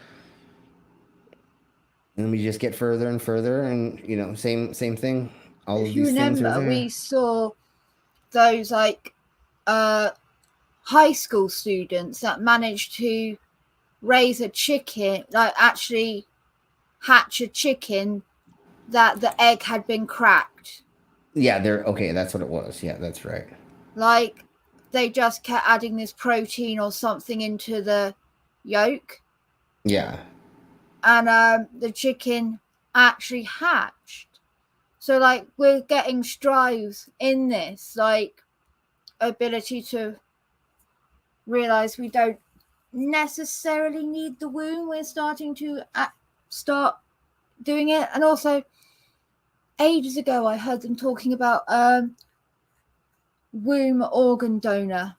And we just get further and further, and same thing. All of these things are there. We saw those like high school students that managed to raise a chicken, like actually hatch a chicken that the egg had been cracked. Yeah, that's what it was. Yeah, that's right. Like they just kept adding this protein or something into the yolk. Yeah. And the chicken actually hatched. So like we're getting strides in this, like ability to realize we don't necessarily need the womb. We're starting to start doing it. And also ages ago I heard them talking about womb organ donor,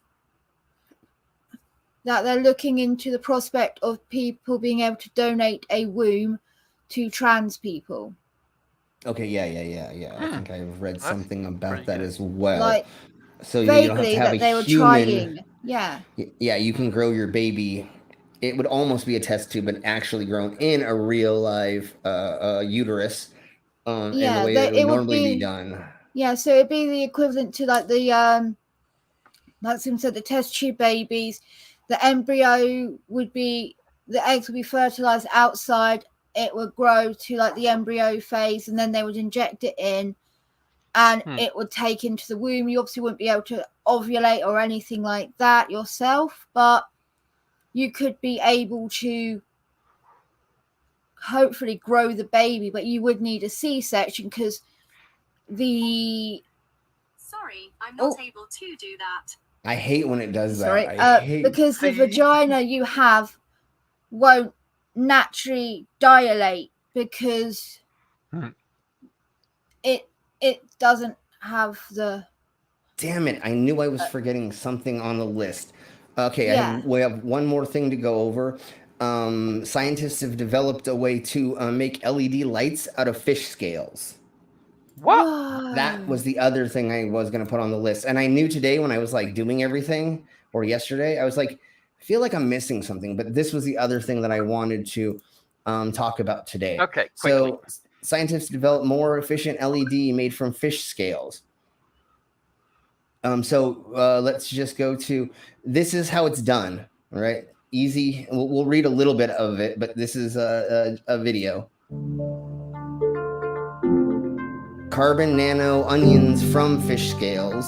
that they're looking into the prospect of people being able to donate a womb to trans people. Okay, yeah. I think I've read something about that as well. Like, so you don't have to have they were trying. Yeah. Yeah, you can grow your baby. It would almost be a test tube, but actually grown in a real live uterus. And the way it would normally be done. Yeah, so it'd be the equivalent to like the like Sim said, the test tube babies. The embryo would be, the eggs would be fertilized outside. It would grow to like the embryo phase, and then they would inject it in, and it would take into the womb. You obviously wouldn't be able to ovulate or anything like that yourself, but you could be able to hopefully grow the baby, but you would need a C-section because Sorry, I'm not able to do that. I hate when it does that. Sorry, because the vagina you have won't naturally dilate because it doesn't have the. Damn it! I knew I was forgetting something on the list. Okay, we have one more thing to go over. Scientists have developed a way to make LED lights out of fish scales. What? Whoa. That was the other thing I was going to put on the list. And I knew today when I was like doing everything, or yesterday, I was like, I feel like I'm missing something. But this was the other thing that I wanted to talk about today. Okay, quickly. So scientists developed more efficient LED made from fish scales. So let's just go to, this is how it's done. All right. Easy. We'll read a little bit of it, but this is a video. Carbon nano onions from fish scales.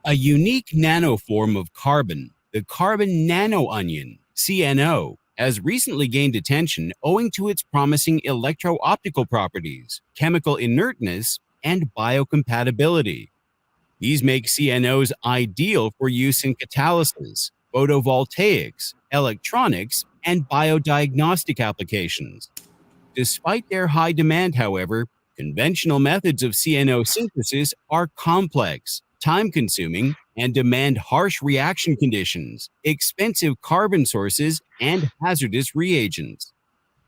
A unique nano form of carbon, the carbon nano onion, CNO, has recently gained attention owing to its promising electro-optical properties, chemical inertness, and biocompatibility. These make CNOs ideal for use in catalysis, photovoltaics, electronics, and biodiagnostic applications. Despite their high demand, however, conventional methods of CNO synthesis are complex, time-consuming, and demand harsh reaction conditions, expensive carbon sources, and hazardous reagents.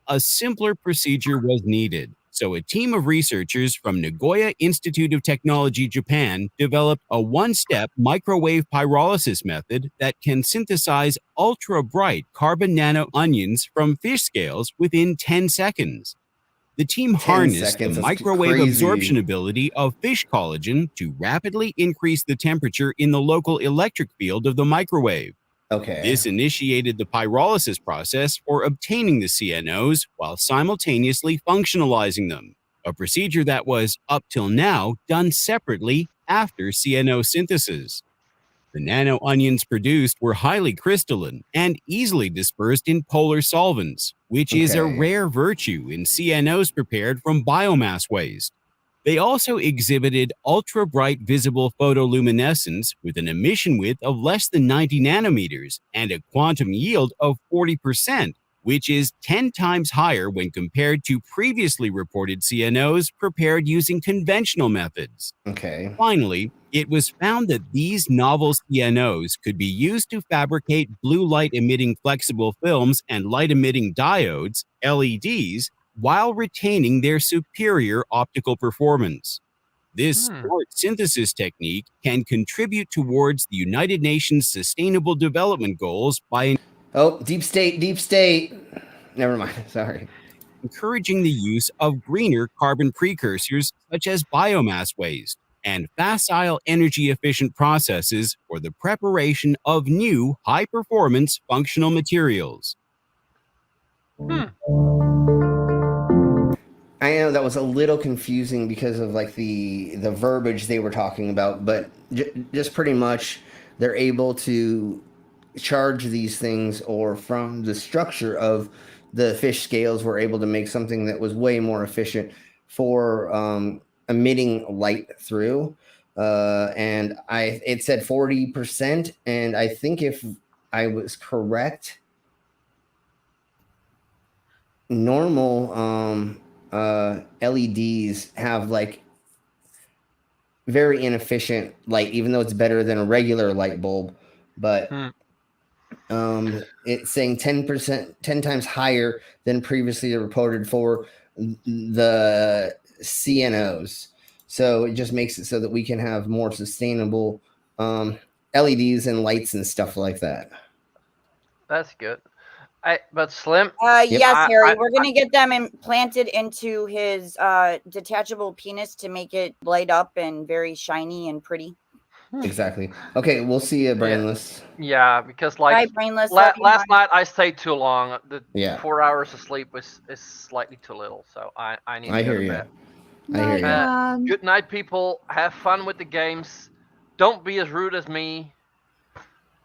A simpler procedure was needed, so a team of researchers from Nagoya Institute of Technology, Japan, developed a one-step microwave pyrolysis method that can synthesize ultra-bright carbon nano onions from fish scales within 10 seconds. The team 10 harnessed seconds, the that's microwave crazy. absorption ability of fish collagen to rapidly increase the temperature in the local electric field of the microwave. Okay. This initiated the pyrolysis process for obtaining the CNOs while simultaneously functionalizing them, a procedure that was, up till now, done separately after CNO synthesis. The nano onions produced were highly crystalline and easily dispersed in polar solvents, which is a Okay. rare virtue in CNOs prepared from biomass waste. They also exhibited ultra-bright visible photoluminescence with an emission width of less than 90 nanometers and a quantum yield of 40%, which is 10 times higher when compared to previously reported CNOs prepared using conventional methods. Okay. Finally, it was found that these novel CNOs could be used to fabricate blue light emitting flexible films and light emitting diodes, LEDs, while retaining their superior optical performance. This short synthesis technique can contribute towards the United Nations Sustainable Development Goals by Oh, deep state. Never mind. Sorry. encouraging the use of greener carbon precursors such as biomass waste and facile energy efficient processes for the preparation of new high-performance functional materials. I know that was a little confusing because of like the verbiage they were talking about, but just pretty much they're able to charge these things, or from the structure of the fish scales, we're able to make something that was way more efficient for emitting light through. And it said 40%, and I think if I was correct, normal LEDs have like very inefficient light, even though it's better than a regular light bulb. But it's saying 10 times higher than previously reported for the CNOs. So it just makes it so that we can have more sustainable LEDs and lights and stuff like that. That's good. But Slim. Yes, Harry, we're gonna get them implanted into his detachable penis to make it light up and very shiny and pretty. Exactly. Okay, we'll see you, Brainless. Yeah, because like Bye, Brainless. last night I stayed too long. The Yeah. 4 hours of sleep is slightly too little, so I need to go to bed. I hear you. Good night, people. Have fun with the games. Don't be as rude as me.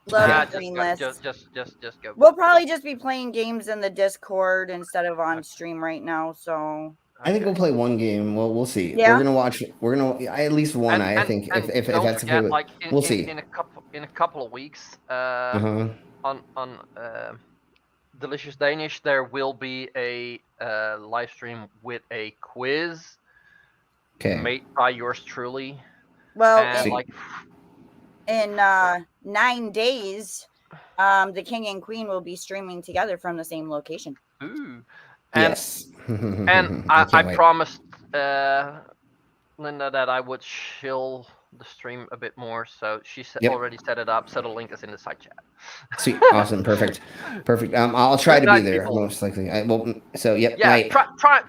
Love Brainless. Just go. We'll probably just be playing games in the Discord instead of on stream right now. So I think we'll play one game. Well, we'll see. Yeah. We're gonna watch. We're gonna at least one. I think if don't that's forget, okay. like We'll see. In a couple of weeks, on Delicious Danish, there will be a live stream with a quiz. Okay. Made by yours truly. Well, and in 9 days, the king and queen will be streaming together from the same location. Ooh. Yes. And I promised Linda that I would chill the stream a bit more, so she already set it up. So the link is in the side chat. Sweet, awesome, perfect. I'll try to be there people. most likely. So yep. Yeah, night.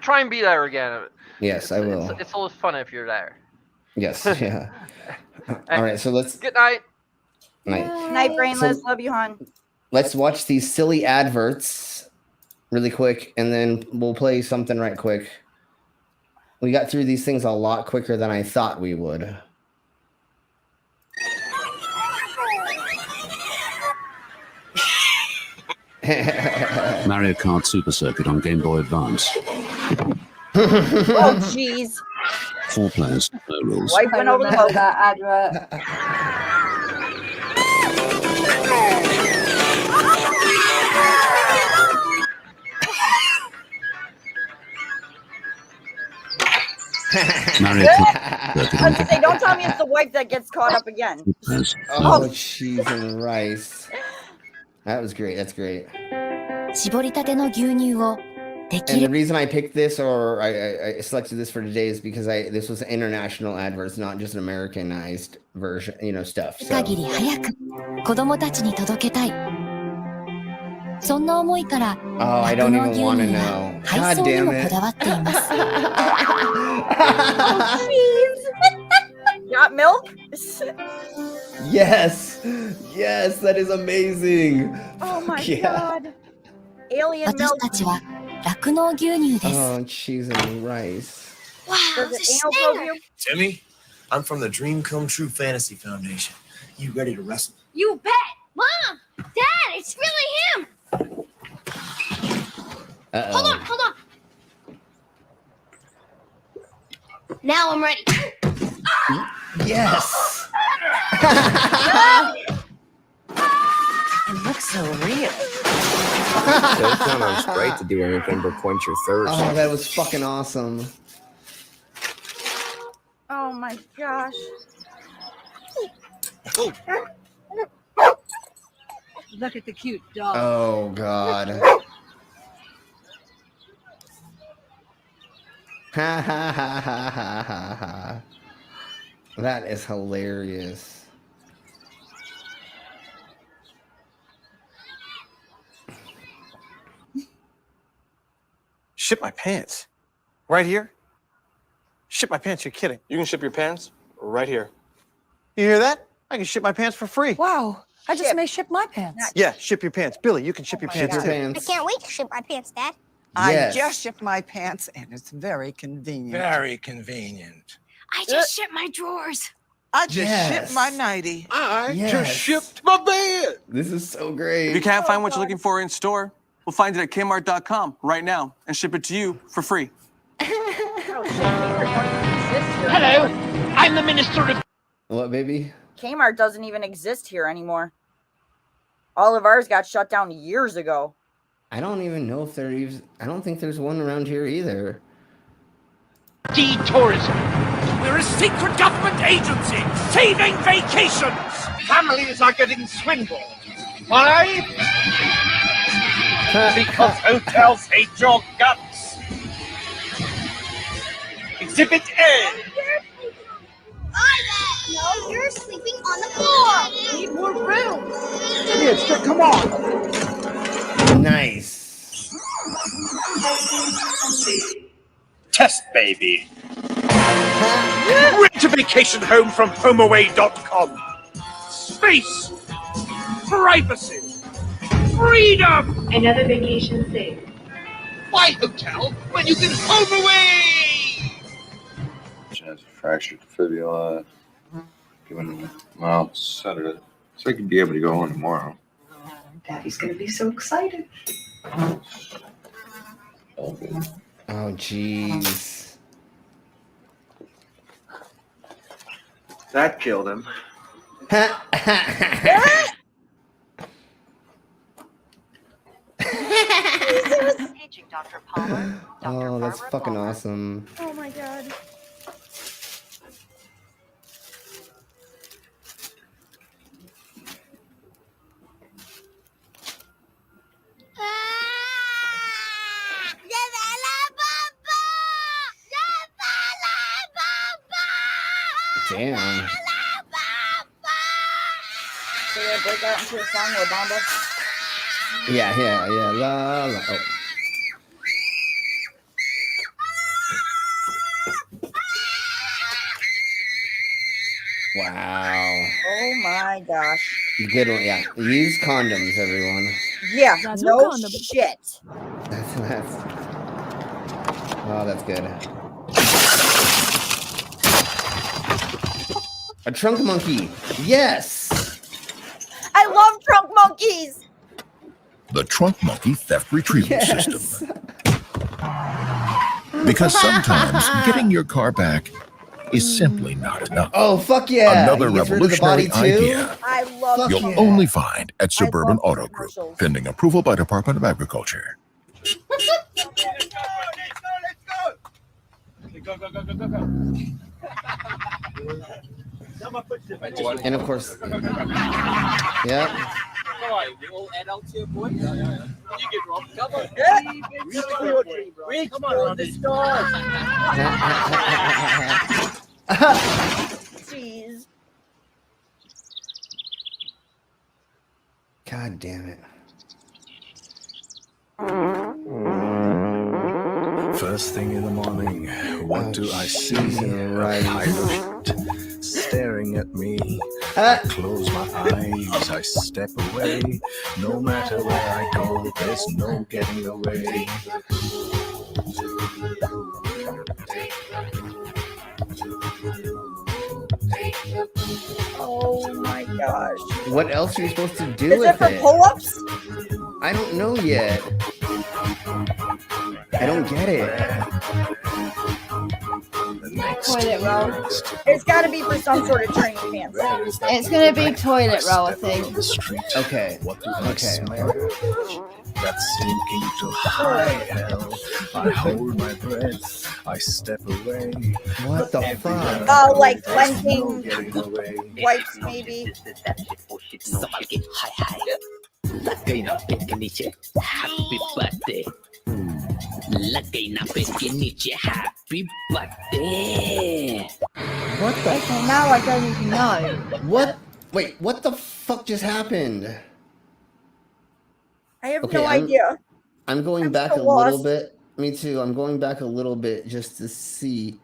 try and be there again. Yes, I will. It's always fun if you're there. Yes. Yeah. All right. So let's. Good night. Night, Brainless. Love you, hon. Let's watch these silly adverts really quick, and then we'll play something right quick. We got through these things a lot quicker than I thought we would. Mario Kart Super Circuit on Game Boy Advance. Oh, jeez. 4 players, no rules. Wiping over the boat. That advert. Married I was gonna say, don't tell me it's the wife that gets caught up again. Superplayers. Oh, cheese and rice. That was great. That's great. 絞りたての牛乳をでき And the る reason I picked this, or I selected this for today, is because this was an international adverts, not just an Americanized version, stuff. So. 限り早く子供たちに届けたい。そんな思いから Oh, I 酪 don't 農 even 牛 want to 乳 know. は配 God 送に damn もこ it. だわっています。 Got milk? Yes. Yes, that is amazing. Oh my Yeah. god. Alien 私 milk. たちは酪農牛乳です。 Oh, cheese and rice. Wow, Does it's it a anal probe stinger. you? Timmy, I'm from the Dream Come True Fantasy Foundation. You ready to wrestle? You bet. Mom, Dad, it's really him. Hold on, Uh-oh. hold on. Now I'm ready. Yes. It looks so real. Don't count on Sprite to do anything but quench your thirst. Oh, that was fucking awesome. Oh my gosh. Look at the cute dog. Oh, God. Ha ha ha ha ha ha ha. That is hilarious. Ship my pants. Right here? Ship my pants, you're kidding. You can ship your pants right here. You hear that? I can ship my pants for free. Wow, I just may ship my pants. Yeah, ship your pants. Billy, you can ship your Ship pants your too. pants. can't wait to ship my pants, Dad. Yes. I just shipped my pants and it's very convenient. Very convenient. I just shipped my drawers. I just Yes. shipped my nightie. I Yes. just shipped my bed. This is so If you great. can't find what you're looking for in store, we'll find it at Kmart.com right now and ship it to you for free. Hello, I'm the minister of. What, baby? Kmart doesn't even exist here anymore. All of ours got shut down years ago. I don't even know if I don't think there's one around here either. Tourism. We're a secret government agency saving vacations. Families are getting swindled. Why? Because hotels hate your guts. Exhibit A. No, you're sleeping on the floor. Need more room. Yes, come on. Nice. Test baby. Rent a vacation home from HomeAway.com. Space. Privacy. Freedom. Another vacation saved. Why hotel when you can HomeAway? Has a fractured fibula. Given well, Saturday, so I could be able to go on tomorrow. Daddy's gonna be so excited. All good. Oh, jeez. That killed him. Paging Dr. Palmer. Oh, that's fucking awesome. Oh my god. Damn. So they break out into a song with Bomba. Yeah, la la. Oh. Wow. Oh my gosh. Good one. Yeah. Use condoms, everyone. Yeah, That's no no condom. shit. That's. Oh, that's good. A trunk monkey. Yes. I love trunk monkeys. The Trunk Monkey Theft Retrieval Yes. System. Because sometimes getting your car back is simply not enough. Oh, fuck yeah. Another He gets rid of the body, revolutionary too? idea I love Fuck you'll yeah. only find at Suburban love Auto commercials. Group, pending approval by Department of Agriculture. Go, go, go, go, go, go. And of course, yeah. Come on, you all adults here, boy. You get Rob. Come on. Reach for your dream, bro. Reach Come on, Robbie. Jeez. God damn it. First thing in the morning, what do I see? Right. A pile of shit staring at me. I close my eyes, I step away. No matter where I go, there's no getting away. Oh my gosh. What else are you supposed to do Is with it for it? pull-ups? I don't know yet. I don't get it. Toilet roll. It's got to be for some sort of training pants. It's gonna be toilet roll, I think. Okay. Okay. That's sinking to high hell. I hold my breath, I step away. What the fuck? Oh, like cleansing wipes, maybe. Happy birthday. Happy birthday. What the? Okay, now I don't even know. What? Wait, what the fuck just happened? I have no idea. I'm going back so a little lost. bit. Me too. I'm going back a little bit just to see.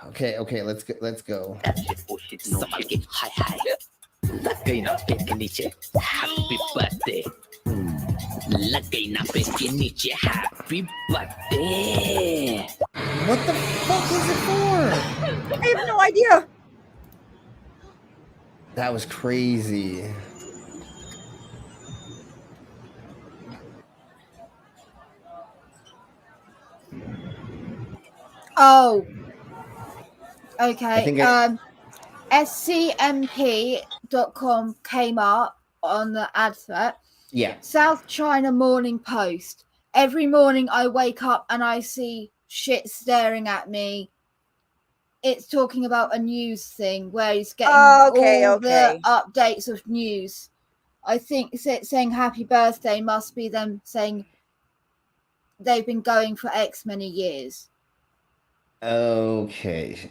Okay, let's go. Let's go. Happy birthday. Happy birthday. What the fuck is it for? I have no idea. That was crazy. Oh. I Okay. think scmp.com came up on the advert. Yeah. South China Morning Post. Every morning I wake up and I see shit staring at me. It's talking about a news thing where he's getting all the updates of news. I think it's saying happy birthday must be them saying they've been going for X many years. Okay.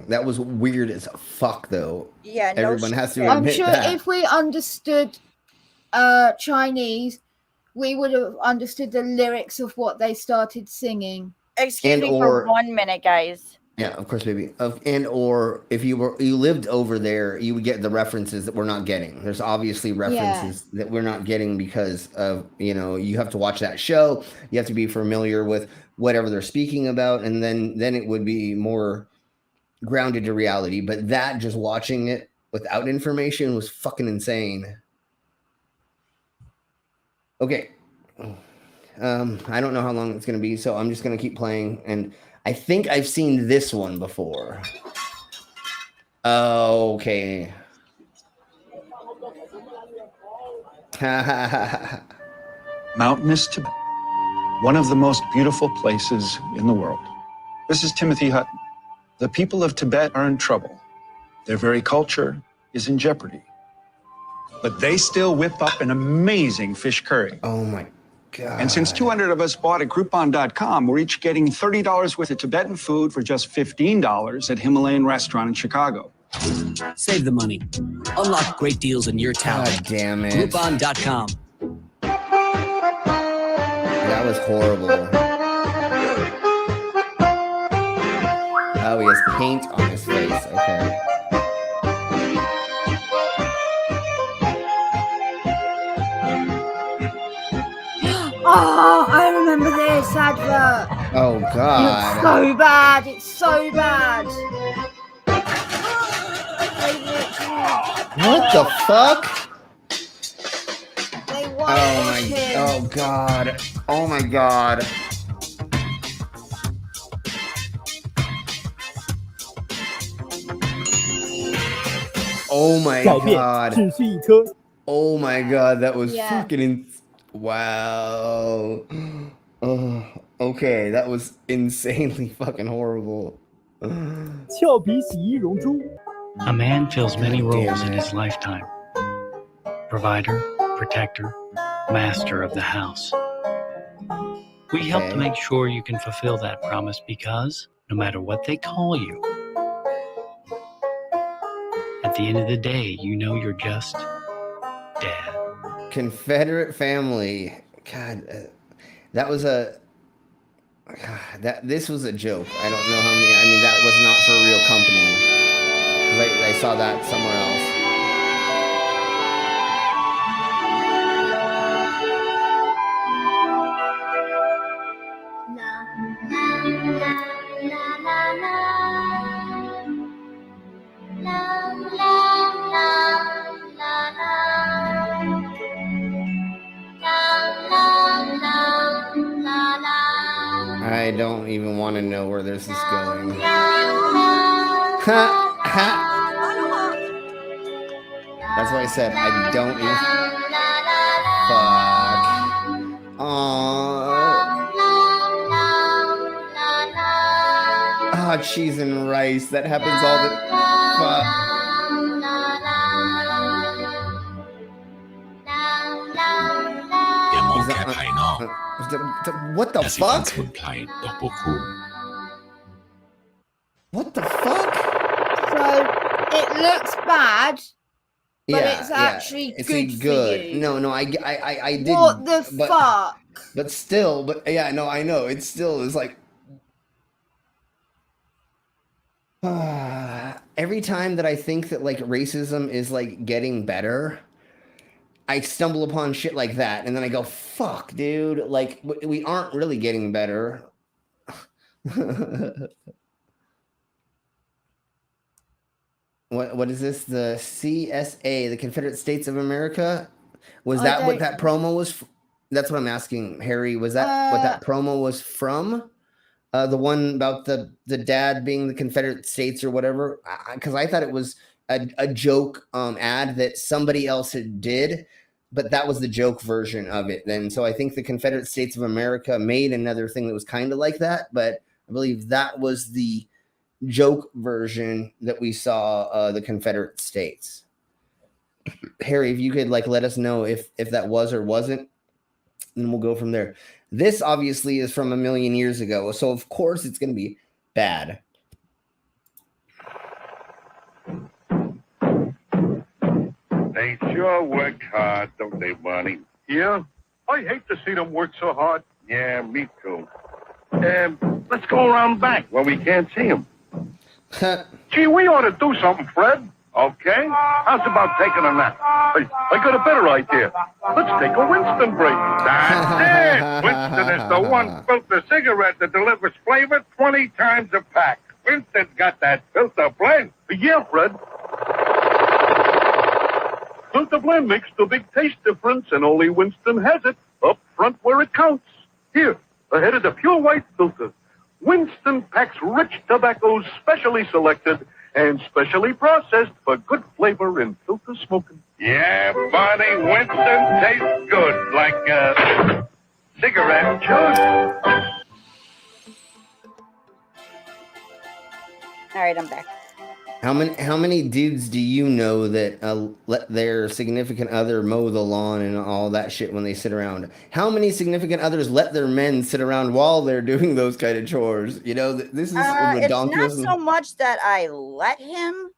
That was weird as fuck, though. Yeah, no everyone has to I'm admit sure that. if we understood Chinese, we would have understood the lyrics of what they started singing. Excuse me for 1 minute, guys. Yeah, of course, baby. Or if you lived over there, you would get the references that we're not getting. There's obviously references that we're not getting because of, you have to watch that show. You have to be familiar with whatever they're speaking about, and then it would be more grounded to reality. But that, just watching it without information, was fucking insane. Okay. I don't know how long it's going to be, so I'm just going to keep playing. And I think I've seen this one before. Okay. Mountainous Tibet, one of the most beautiful places in the world. This is Timothy Hutton. The people of Tibet are in trouble. Their very culture is in jeopardy. But they still whip up an amazing fish curry. Oh my God. And since 200 of us bought at Groupon.com, we're each getting $30 worth of Tibetan food for just $15 at Himalayan Restaurant in Chicago. Save the money. Unlock great deals in your town. God damn it. Groupon.com. That was horrible. Oh, he has paint on his face. Okay. Oh, I remember this advert. Oh God. It's so bad. It's so bad. What the fuck? They Oh God. Oh my God. Oh my God. Oh my God. That was fucking wow. Oh, Okay, that was insanely fucking horrible. A man fills many roles in his lifetime: provider, protector, master of the house. We help to make sure you can fulfill that promise because, no matter what they call you, at the end of the day, you know you're just dad. Confederate family. God, that was a. This was a joke. I don't know how many. I mean, that was not for a real company. 'Cause I saw that somewhere else. I don't even want to know where this is going. That's why I said I don't even. Fuck. Oh, cheese and rice. That happens all the. Fuck. What the fuck? What the fuck? So it looks bad, but it's actually it's good for you. No, I did. What the fuck? But still, yeah, no, I know. It still is like. Every time that I think that like racism is like getting better, I stumble upon shit like that, and then I go, "Fuck, dude! Like we aren't really getting better." What is this? The CSA, the Confederate States of America? Was that what that promo was? That's what I'm asking, Harry. Was that what that promo was from? The one about the dad being the Confederate States or whatever? Because I thought it was a joke ad that somebody else did, but that was the joke version of it. Then, so I think the Confederate States of America made another thing that was kind of like that, but I believe that was the joke version that we saw the Confederate States. Harry, if you could like let us know if that was or wasn't, then we'll go from there. This obviously is from a million years ago, so of course it's going to be bad. They sure work hard, don't they, Barney? Yeah? I hate to see them work so hard. Yeah, me too. Let's go around back where we can't see them. Gee, we ought to do something, Fred. Okay? How's about taking a nap? I got a better idea. Let's take a Winston break. That's it! Winston is the one filter cigarette that delivers flavor 20 times a pack. Winston's got that filter blend. Yeah, Fred. Filter blend makes the big taste difference, and only Winston has it up front where it counts. Here, ahead of the pure white filter. Winston packs rich tobaccos specially selected and specially processed for good flavor in filter smoking. Yeah, Barney, Winston tastes good, like cigarette should. All right, I'm back. How many dudes do you know that let their significant other mow the lawn and all that shit when they sit around? How many significant others let their men sit around while they're doing those kind of chores? You know, this is redonkulous. It's not so much that I let him.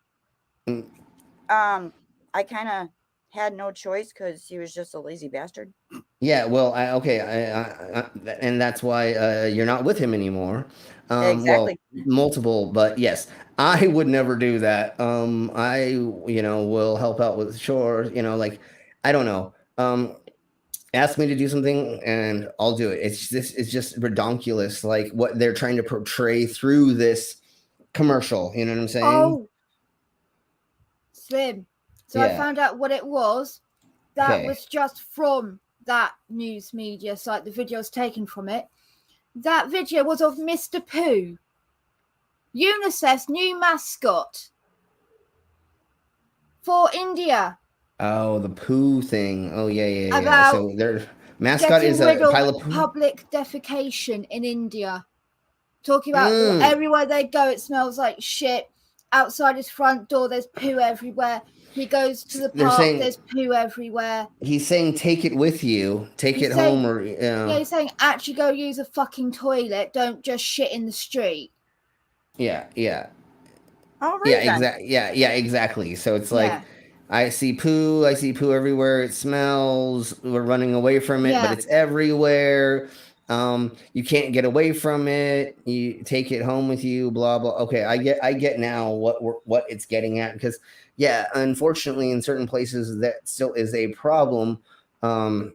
I kind of had no choice because he was just a lazy bastard. Yeah, well, and that's why you're not with him anymore. Exactly. Well, multiple, but yes, I would never do that. I, will help out with chores. Like, I don't know. Ask me to do something, and I'll do it. It's just redonkulous, like what they're trying to portray through this commercial. You know what I'm saying? Oh, Slim. So Yeah. I found out what it was. That was just from that news media site. The video was taken from it. That video was of Mr. Pooh, UNICEF's new mascot for India. Oh, the poo thing. Oh, yeah. About- So they're Mascot is a pile of poo. Public defecation in India. Talking about everywhere they go, it smells like shit. Outside his front door, there's poo everywhere. He goes to the park, there's poo everywhere. He's saying take it with you, take it home, or yeah, he's saying actually go use a fucking toilet. Don't just shit in the street. Yeah. All right. Yeah, exactly. So it's like I see poo everywhere. It smells. We're running away from it, but it's everywhere. You can't get away from it. You take it home with you. Blah blah. Okay, I get now what it's getting at, because unfortunately in certain places that still is a problem. When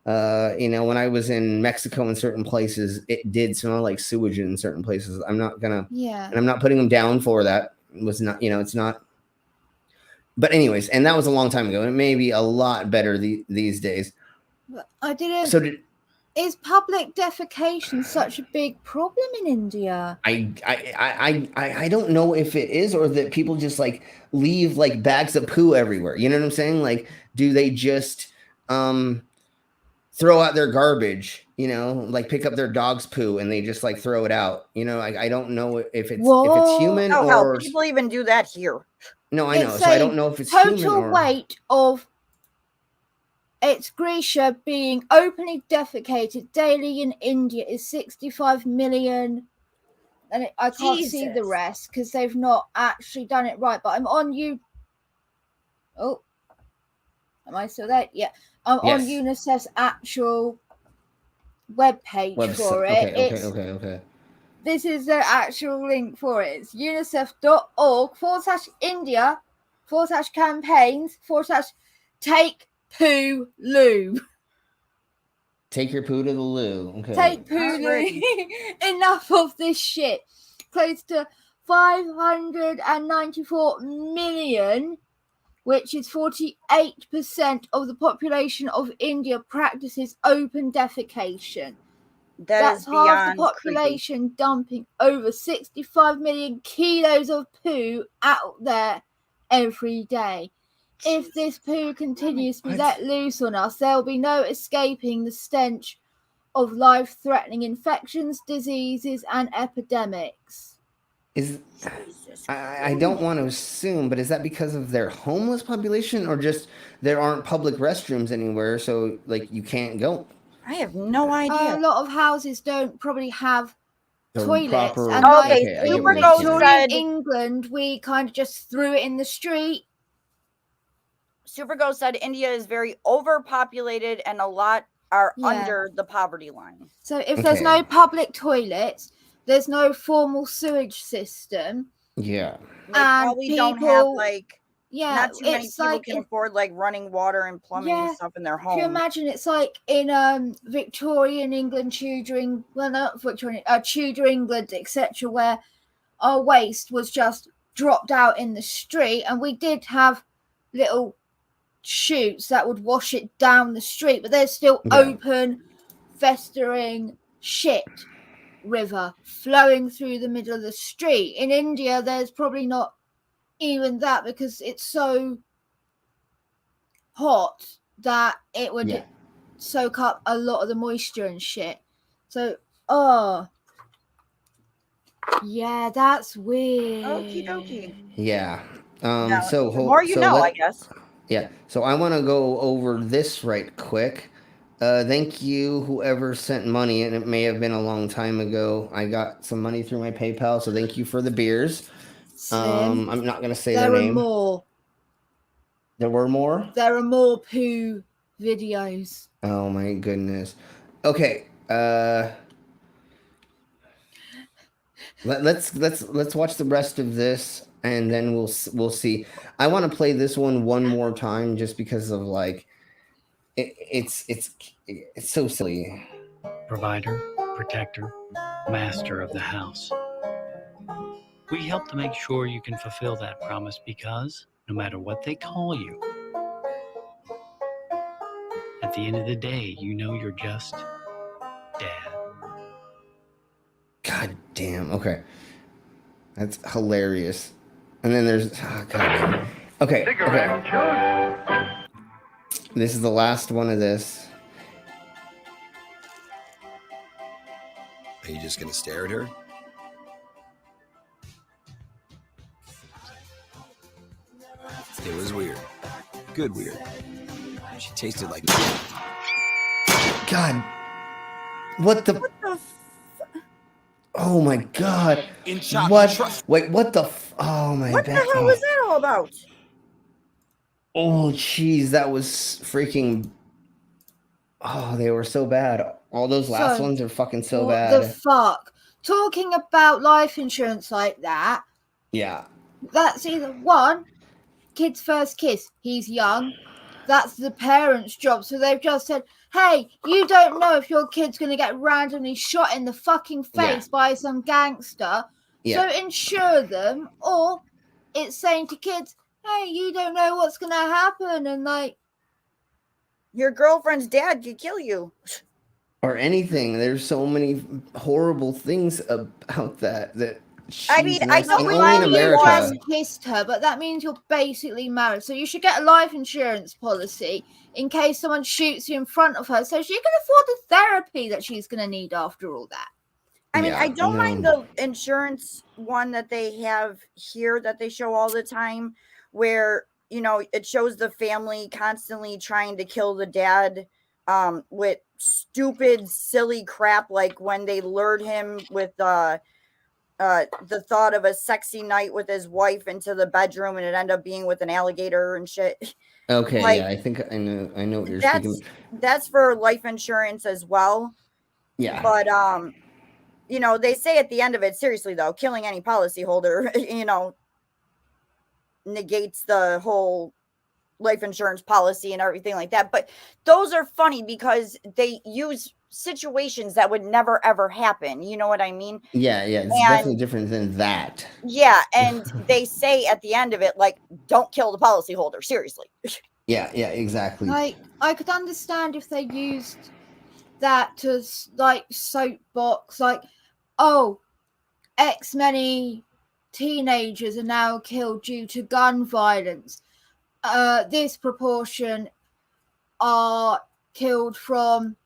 I was in Mexico, in certain places, it did smell like sewage in certain places. I'm not gonna, and I'm not putting them down for that. It was not, it's not. But anyways, and that was a long time ago. It may be a lot better these days. I didn't. Is public defecation such a big problem in India? I don't know if it is, or that people just like leave like bags of poo everywhere. You know what I'm saying? Like, do they just throw out their garbage, like pick up their dog's poo and they just like throw it out. I don't know if it's human or hell, people even do that here. No, I know. So I don't know if it's human or total weight of excreta being openly defecated daily in India is 65 million. And I can't see the rest because they've not actually done it right. But I'm on you. Oh, am I still there? Yeah. I'm on UNICEF's actual webpage for it. Okay. This is the actual link for it. It's unicef.org/India/campaigns/take poo loo. Take your poo to the loo. Okay. Take poo loo. Enough of this shit. Close to 594 million, which is 48% of the population of India, practices open defecation. That's half the population dumping over 65 million kilos of poo out there every day. If this poo continues to be let loose on us, there will be no escaping the stench of life-threatening infections, diseases, and epidemics. I don't want to assume, but is that because of their homeless population, or just there aren't public restrooms anywhere, so like you can't go? I have no idea. A lot of houses don't probably have The toilets, proper- and Okay, I like get in what you're saying. Victorian England, we kind of just threw it in the street. Supergo said India is very overpopulated and a lot are under the poverty line. So if there's no public toilets, there's no formal sewage system. Yeah. They probably don't have not too many it's people like can afford like running water and plumbing and stuff in their home. Can you imagine? It's like in Victorian England, Tudor England, etc., where our waste was just dropped out in the street, and we did have little chutes that would wash it down the street, but there's still open, festering shit river flowing through the middle of the street. In India, there's probably not even that, because it's so hot that it would soak up a lot of the moisture and shit. So, that's weird. Okie dokie. Yeah. The more you know, I guess. Yeah. So I want to go over this right quick. Thank you, whoever sent money, and it may have been a long time ago. I got some money through my PayPal, so thank you for the beers. I'm not going to say their name. There were more? There are more poo videos. Oh my goodness. Okay. Let's watch the rest of this, and then we'll see. I want to play this one more time just because of like it's so silly. Provider, protector, master of the house. We help to make sure you can fulfill that promise because no matter what they call you, at the end of the day, you know you're just dad. God damn. Okay. That's hilarious. And then there's God damn. Okay. This is the last one of this. Are you just gonna stare at her? It was weird. Good weird. She tasted like... God. What the... Oh my God. What? Wait, what the... Oh my... What the hell was that all about? Oh, jeez, that was freaking... Oh, they were so bad. All those last ones are fucking so what bad. the fuck? Talking about life insurance like that, Yeah. that's either one, kid's first kiss, he's young. That's the parents' job. So they've just said, hey, you don't know if your kid's going to get randomly shot in the fucking face by some gangster. Yeah. So insure them. Or it's saying to kids, hey, you don't know what's going to happen. And like, your girlfriend's dad could kill you. Or anything. There's so many horrible things about that. I mean, I don't only in America. You just kissed her, but that means you're basically married. So you should get a life insurance policy in case someone shoots you in front of her, so she can afford the therapy that she's going to need after all that. I mean, I don't mind the insurance one that they have here that they show all the time, where, you know, it shows the family constantly trying to kill the dad with stupid, silly crap, like when they lured him with the thought of a sexy night with his wife into the bedroom, and it ended up being with an alligator and shit. Okay, like, yeah, I think I know what you're speaking. That's for life insurance as well. Yeah. But you know, they say at the end of it, seriously though, killing any policyholder, you know, negates the whole life insurance policy and everything like that. But those are funny because they use situations that would never ever happen. You know what I mean? Yeah, it's definitely different than that. Yeah, and they say at the end of it, like, don't kill the policyholder. Seriously. Yeah, exactly. Like, I could understand if they used that to like soapbox, like, oh, X many teenagers are now killed due to gun violence. This proportion are killed from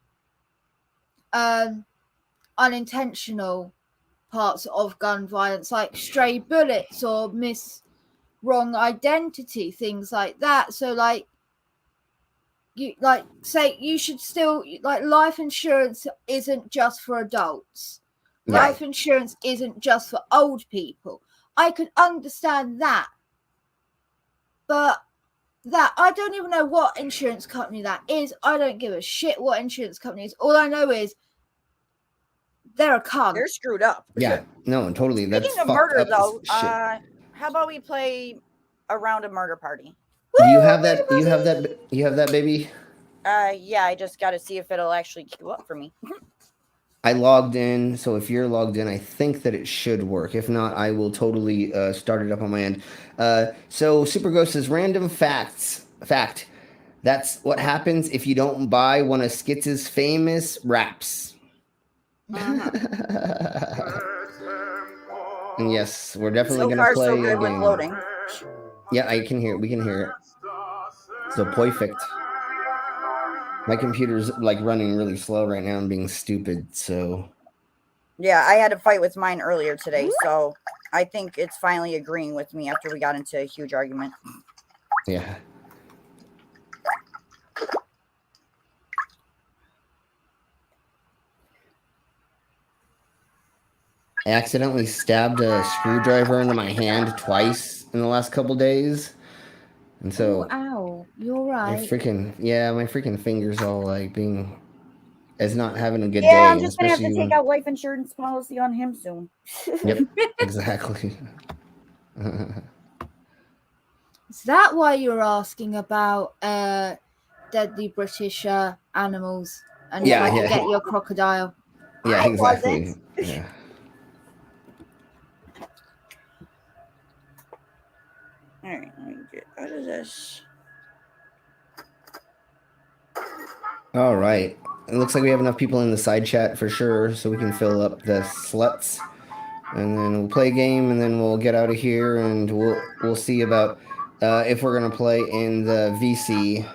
unintentional parts of gun violence, like stray bullets or wrong identity, things like that. So like, you like say you should still, like, life insurance isn't just for adults. Life insurance isn't just for old people. I could understand that, but that I don't even know what insurance company that is. I don't give a shit what insurance company is. All I know is they're a cunt. They're screwed up. Yeah, no, totally. Speaking of murder, though, how about we play a round of Murder Party? Do you have that? You have that, baby? Yeah, I just got to see if it'll actually queue up for me. I logged in, so if you're logged in, I think that it should work. If not, I will totally start it up on my end. So Super Ghost says, random fact. That's what happens if you don't buy one of Skitz's famous raps. And yes, we're definitely going to play so a good with game. loading. Yeah, I can hear. We can hear it. So perfect. My computer's like running really slow right now and being stupid. So yeah, I had a fight with mine earlier today, so I think it's finally agreeing with me after we got into a huge argument. Yeah. I accidentally stabbed a screwdriver into my hand twice in the last couple days. And so ow, you're right. my freaking fingers all like being as not having a good day. Yeah, I'm just gonna have to take out life insurance policy on him soon. Yep, exactly. Is that why you were asking about deadly British animals and where to get your crocodile? Yeah, exactly. Yeah. All right, let me get out of this. All right. It looks like we have enough people in the side chat for sure, so we can fill up the sluts, and then we'll play a game, and then we'll get out of here, and we'll see about if we're gonna play in the VC.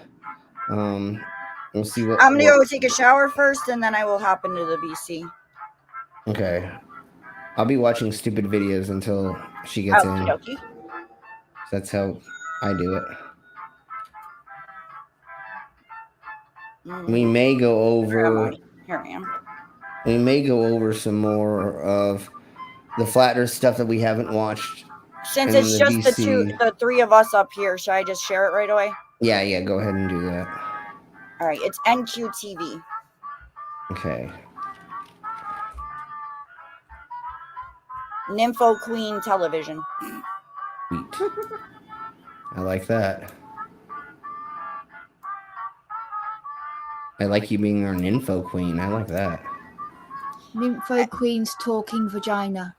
We'll see what. I'm gonna go take a shower first, and then I will hop into the VC. Okay. I'll be watching stupid videos until she gets in. Okie That's how I do it. We may go over. Here I am. We may go over some more of the flat Earth stuff that we haven't watched. Since in it's the just VC. the three of us up here, should I just share it right away? Yeah, go ahead and do that. All right, it's NQTV. Okay. Nympho Queen Television. Sweet. I like that. I like you being our nympho queen. I like that. Nympho Queen's talking vagina.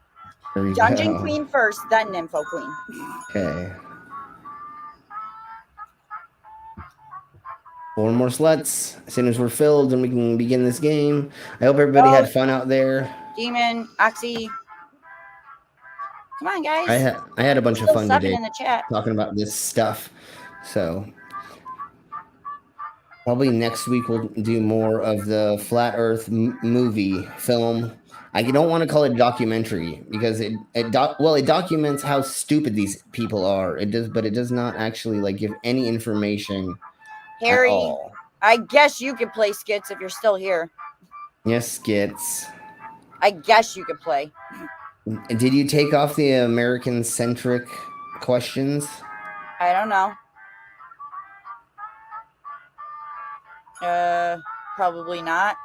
There we Dungeon go. Queen first, then Nympho Queen. Okay. 4 more sluts. As soon as we're filled, and we can begin this game. I hope everybody had fun out there. Demon, Oxy. Come on, guys. I had a bunch of Still fun 7 today in the chat. talking about this stuff. So probably next week we'll do more of the flat Earth movie film. I don't want to call it documentary because it documents how stupid these people are. It does, but it does not actually like give any information Harry, at all. I guess you could play skits if you're still here. Yes, skits. I guess you could play. Did you take off the American-centric questions? I don't know. Probably not.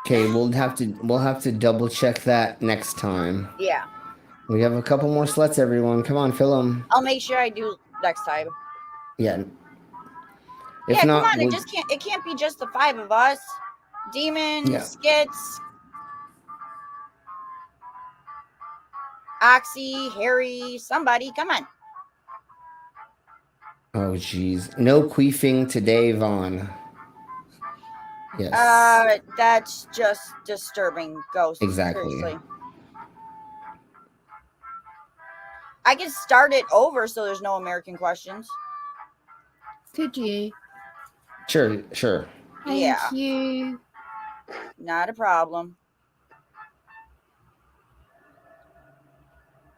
Okay, we'll have to double check that next time. Yeah. We have a couple more sluts, everyone. Come on, fill them. I'll make sure I do next time. Yeah. If Yeah, not, come on. It can't be just the 5 of us. Demon, Yeah. Skits, Oxy, Harry, somebody. Come on. Oh, jeez. No queefing today, Vaughn. Yes. That's just disturbing, Ghost. Exactly. Seriously. I can start it over so there's no American questions. Could you? Sure. Yeah. Thank you. Not a problem.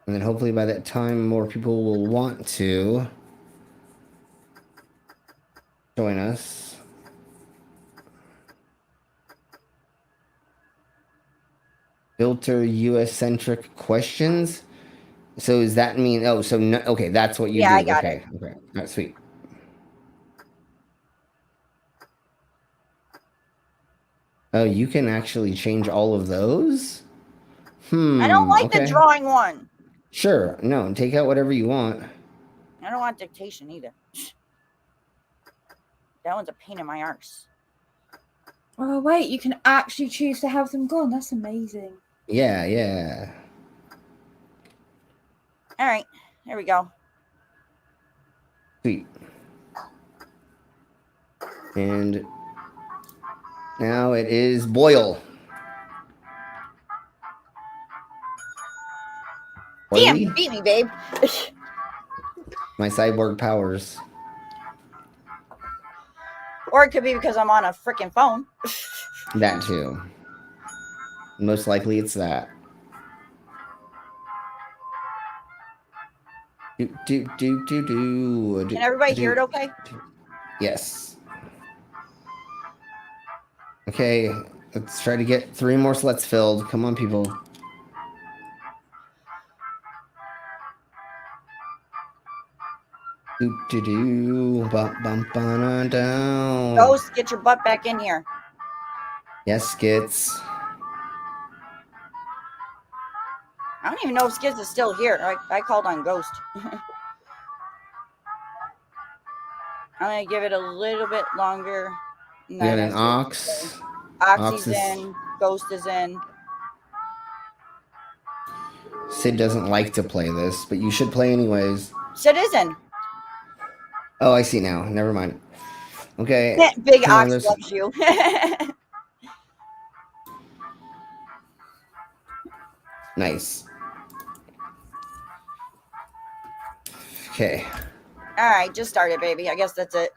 And then hopefully by that time, more people will want to join us. Filter US-centric questions. So does that mean? Oh, so no, okay, that's what you do. I got okay. All right, sweet. Oh, you can actually change all of those? I don't like the drawing one. Sure. No, take out whatever you want. I don't want dictation either. That one's a pain in my arse. Oh, wait, you can actually choose to have them gone. That's amazing. Yeah. All right, there we go. Sweet. And now it is Boyle. Damn, you beat me, babe. My cyborg powers. Or it could be because I'm on a freaking phone. That too. Most likely it's that. Can everybody hear it okay? Yes. Okay, let's try to get 3 more sluts filled. Come on, people. Down. Ghost, get your butt back in here. Yes, Skits. I don't even know if Skids is still here. I called on Ghost. I'm going to give it a little bit longer. We got an Ox. Oxy's in. Ghost is in. Sid doesn't like to play this, but you should play anyways. Sid is in. Oh, I see now. Never mind. Okay. Big Come on, Ox loves you. Nice. Okay. All right, just start it, baby. I guess that's it.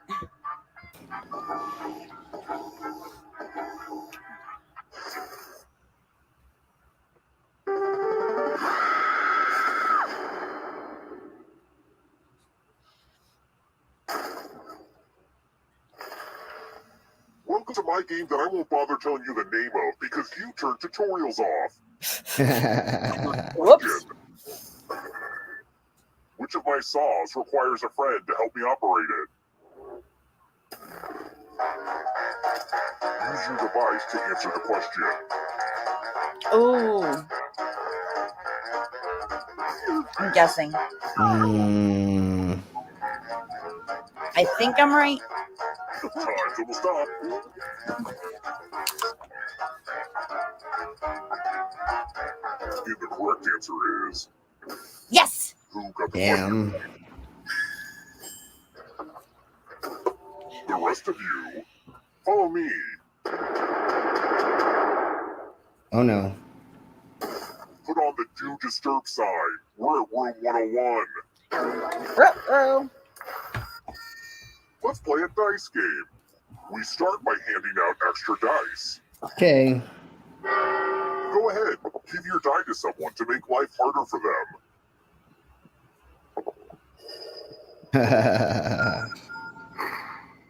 my game that I won't bother telling you the name of because you turned tutorials off. Whoops. Which of my saws requires a friend to help me operate it? Use your device to answer the question. Ooh. I'm guessing. I think I'm right. Time's almost up. And the correct answer is... Yes! Who got the Damn. question? The rest of you, follow me. Oh no. Put on the Do Disturb sign. We're at room 101. Uh-oh. Let's play a dice game. We start by handing out extra dice. Okay. Go ahead, give your die to someone to make life harder for them.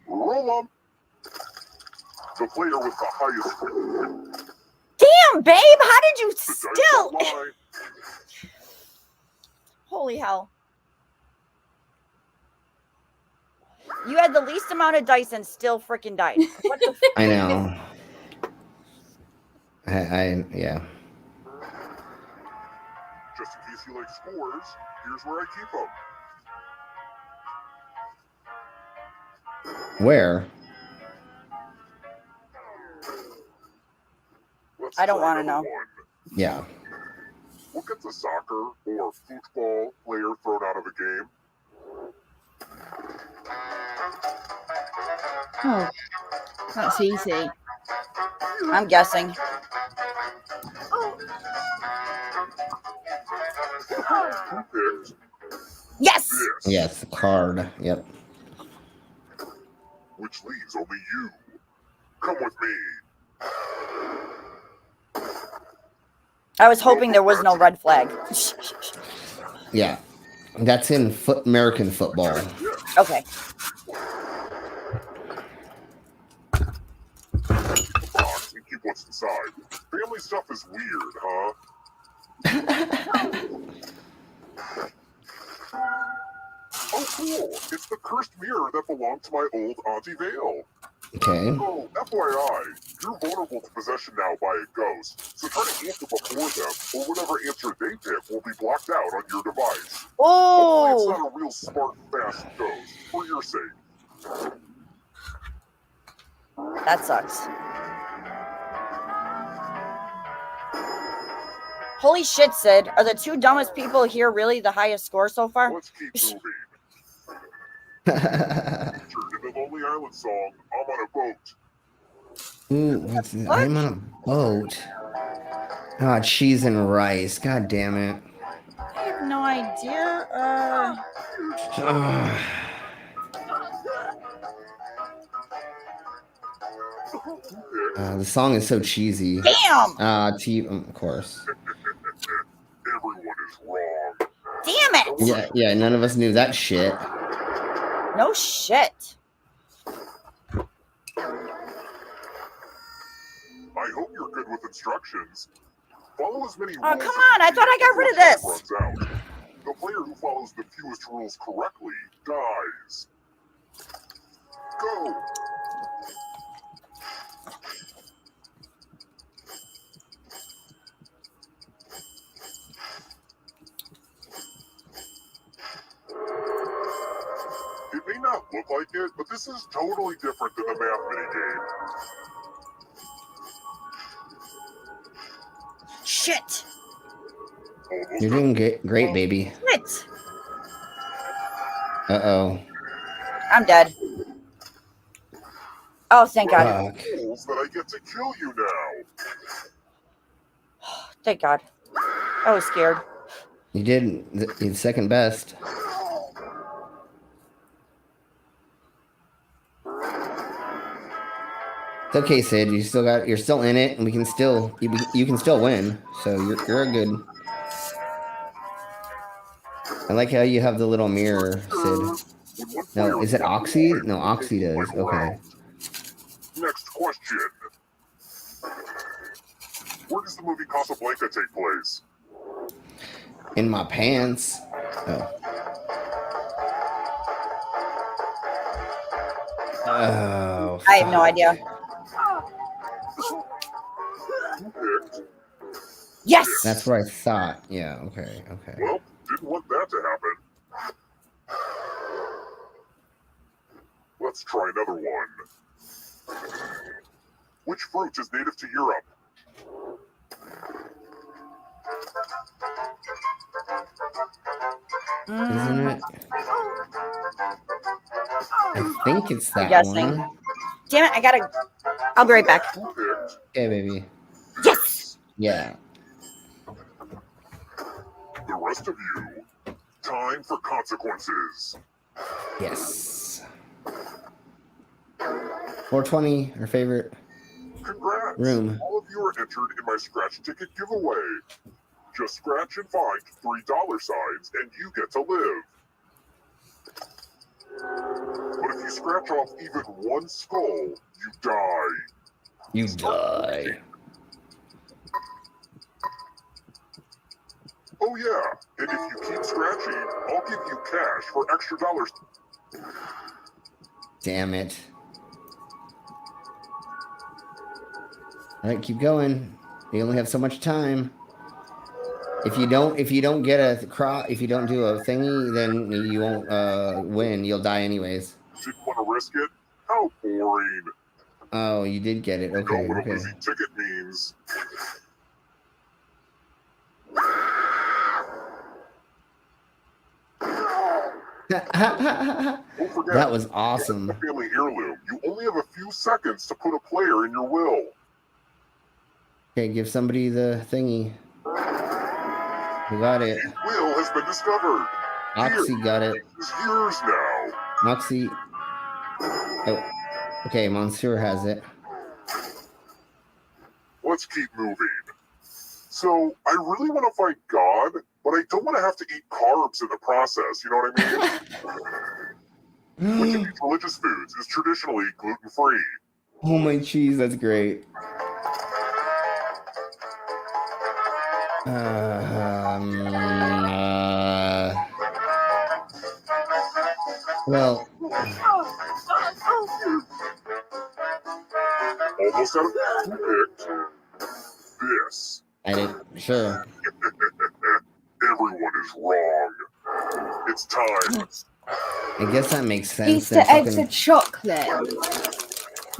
Roll them. The player with the highest score. Damn, babe, how did you The dice still? don't lie. Holy hell. You had the least amount of dice and still freaking died. What the I know. Yeah. Just in case you like scores, here's where I keep them. Where? I don't want to know. Yeah. What gets a soccer or football player thrown out of a game? Oh, that's easy. I'm guessing. Who picked? Yes! Yes, the card. Yep. Which leaves only you. Come with me. I was hoping there was no red flag. Yeah. That's in American football. Okay. Box and keep what's inside. Family stuff is weird, huh? Oh, cool. It's the cursed mirror that belonged to my old Auntie Vale. Okay. Oh, FYI, you're vulnerable to possession now by a ghost, so try to answer before them, or whatever answer they pick will be blocked out on your device. Hopefully it's Oh! not a real smart, fast ghost, for your sake. That sucks. Holy shit, Sid. Are the two dumbest people here really the highest score so far? Let's keep moving. Turn to the Lonely Island song, I'm on a boat. Ooh, what's this? I'm on a boat. Oh, cheese and rice. God damn it. I have no idea. The song is so cheesy. Damn! Of course. Everyone is wrong. Damn it! Yeah, none of us knew that shit. No shit. I hope you're good with instructions. Follow as many rules. Oh, come on. I thought I got rid of this. Runs out. The player who follows the fewest rules correctly dies. Go. It may not look like it, but this is totally different than the math minigame. Shit. You're doing great, baby. Shit. Uh-oh. I'm dead. Oh, thank God. Fuck. Rules that I get to kill you now. Thank God. I was scared. You did the second best. It's okay, Sid. You're still in it, and we can still you can still win. So you're a good. I like how you have the little mirror, Sid. No, is it Oxy? No, Oxy does. Okay. Next question. Where does the movie Casablanca take place? In my pants. Oh. Oh. I have no idea. Yes. That's what I thought. Yeah. Okay. Okay. Well, didn't want that to happen. Let's try another one. Which fruit is native to Europe? Isn't it? I think it's I'm that guessing. one. Damn it! I'll be right back. Okay, baby. Yes. Yeah. The rest of you, time for consequences. Yes. 420, our favorite Congrats! room. All of you are entered in my scratch ticket giveaway. Just scratch and find $3 signs and you get to live. But if you scratch off even one skull, you die. You die. Oh yeah, and if you keep scratching, I'll give you cash for extra dollars. Damn it. All right, keep going. You only have so much time. If you don't get a if you don't do a thingy, then you won't win. You'll die anyways. Didn't want to risk it? How boring. Oh, you did get it. Okay, You know what a okay. losing ticket means. Don't forget, That was awesome. it's a family heirloom. You only have a few seconds to put a player in your will. Okay, give somebody the thingy. We got it. Will has been discovered. Oxy got it. It's yours now. Moxie. Oh, okay. Monsieur has it. Let's keep moving. So, I really want to fight God, but I don't want to have to eat carbs in the process, you know what I mean? Which of these religious foods is traditionally gluten-free? Oh my cheese, that's great. Well, Almost out of picked. This. I didn't. Sure. Everyone is wrong. It's time. I guess that makes sense. Easter They're eggs talking- are chocolate.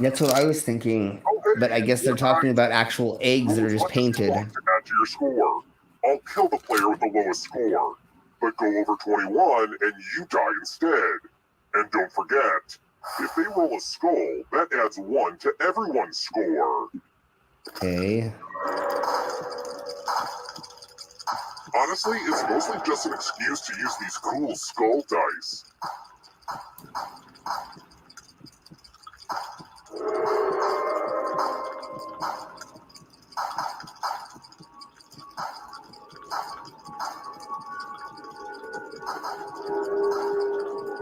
That's what I was thinking. But I guess they're talking about actual eggs that are just painted. To add to your score. I'll kill the player with the lowest score, but go over 21 and you die instead. And don't forget, if they roll a skull, that adds 1 to everyone's score. Okay. Honestly, it's mostly just an excuse to use these cool skull dice.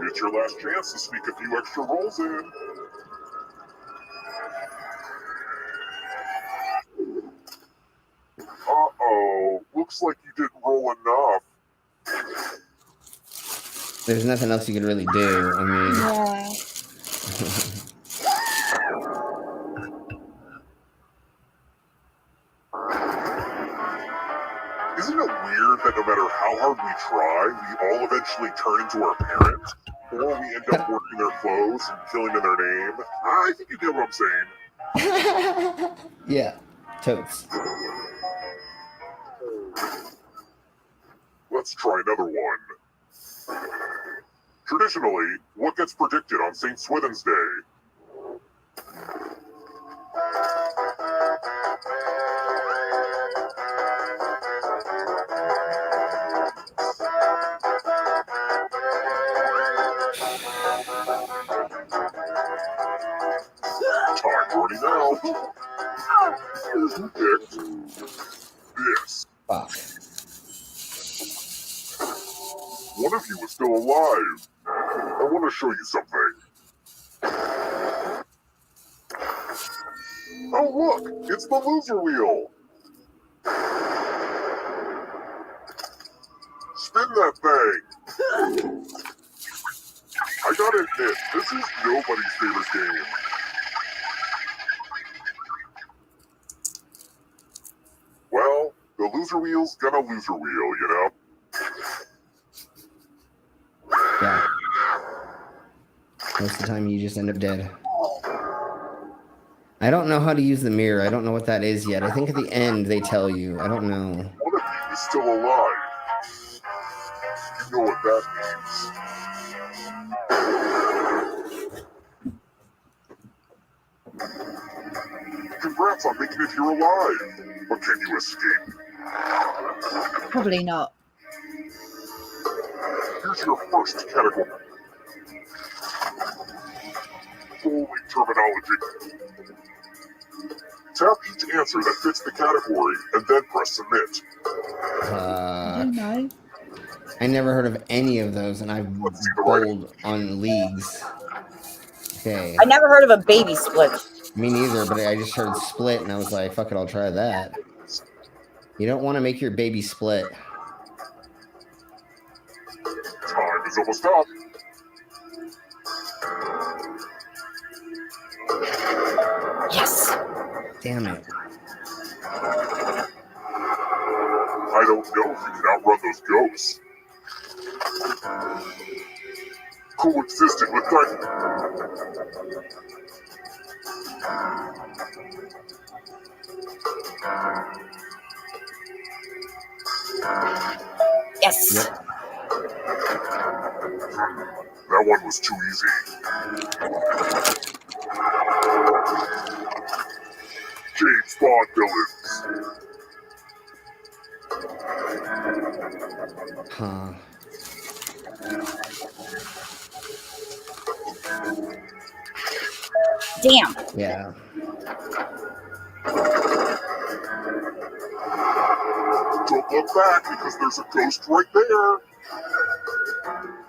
It's your last chance to sneak a few extra rolls in. Uh-oh, looks like you didn't roll enough. There's nothing else you could really do. I mean. Yeah. Isn't it weird that no matter how hard we try, we all eventually turn into our parents? Or we end up working their clothes and killing in their name? I think you get what I'm saying. Yeah. Totes. Let's try another one. Traditionally, what gets predicted on St. Swithin's Day? Time running out. Who picked this? Fuck. One of you is still alive. I want to show you something. Oh look, it's the loser wheel. Spin that thing. I gotta admit, this is nobody's favorite game. Well, the loser wheel's gonna loser wheel, you know? Yeah. Most of the time, you just end up dead. I don't know how to use the mirror. I don't know what that is yet. I think at the end they tell you. I don't know. One of you is still alive. You know what that means. Congrats on making it here alive. But can you escape? Probably not. Here's your first category. Holy terminology. Tap each answer that fits the category and then press submit. I don't know. I never heard of any of those, and I've bowled on leagues. Okay. I never heard of a baby split. Me neither, but I just heard split, and I was like, fuck it, I'll try that. You don't want to make your baby split. Time is almost up. Yes. Damn it. I don't know if you can outrun those ghosts. Coexisting with Yes. Yep. That one was too easy. James Bond villains. Huh. Damn. Yeah. Don't look back because there's a ghost right there.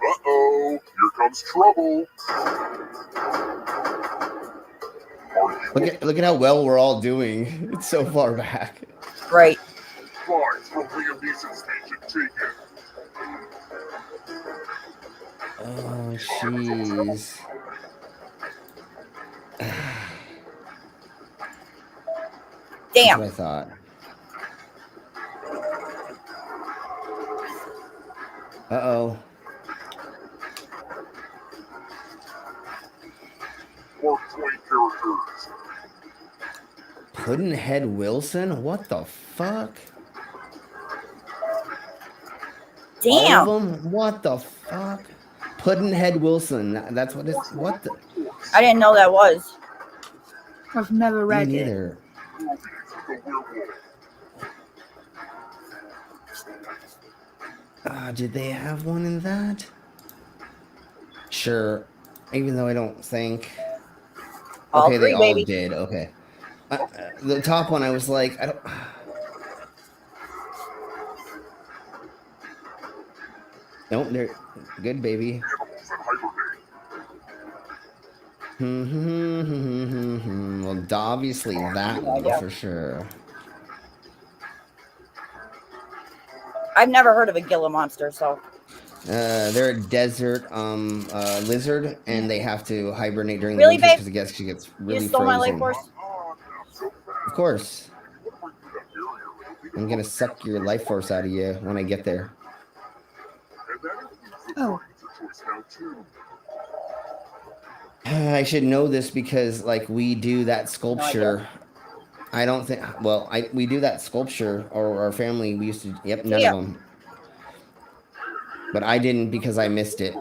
Uh-oh, here comes trouble. Look at how well we're all doing. It's so far back. Right. Lines from Liam Neeson's Agent Taken. Oh, jeez. Damn. That's what I thought. Uh-oh. Mark Twain characters. Puddinhead Wilson? What the fuck? Damn. All of them? What the fuck? Puddinhead Wilson. That's what it's. What the? I didn't know that was. I've never read Me it. neither. Did they have one in that? Sure. Even though I don't think. All Okay, they three, all baby. did. Okay. The top one, I was like, I don't. Nope, they're good, baby. Well, obviously that one for sure. I've never heard of a Gila monster, so. They're a desert lizard, and they have to hibernate during Really, the winter babe? because she gets really You stole my life frozen. force? Of course. I'm gonna suck your life force out of you when I get there. Oh. I should know this because, like, we do that sculpture. I don't think. Well, we do that sculpture, or our family. We used to. Yep, none of them. But I didn't because I missed it.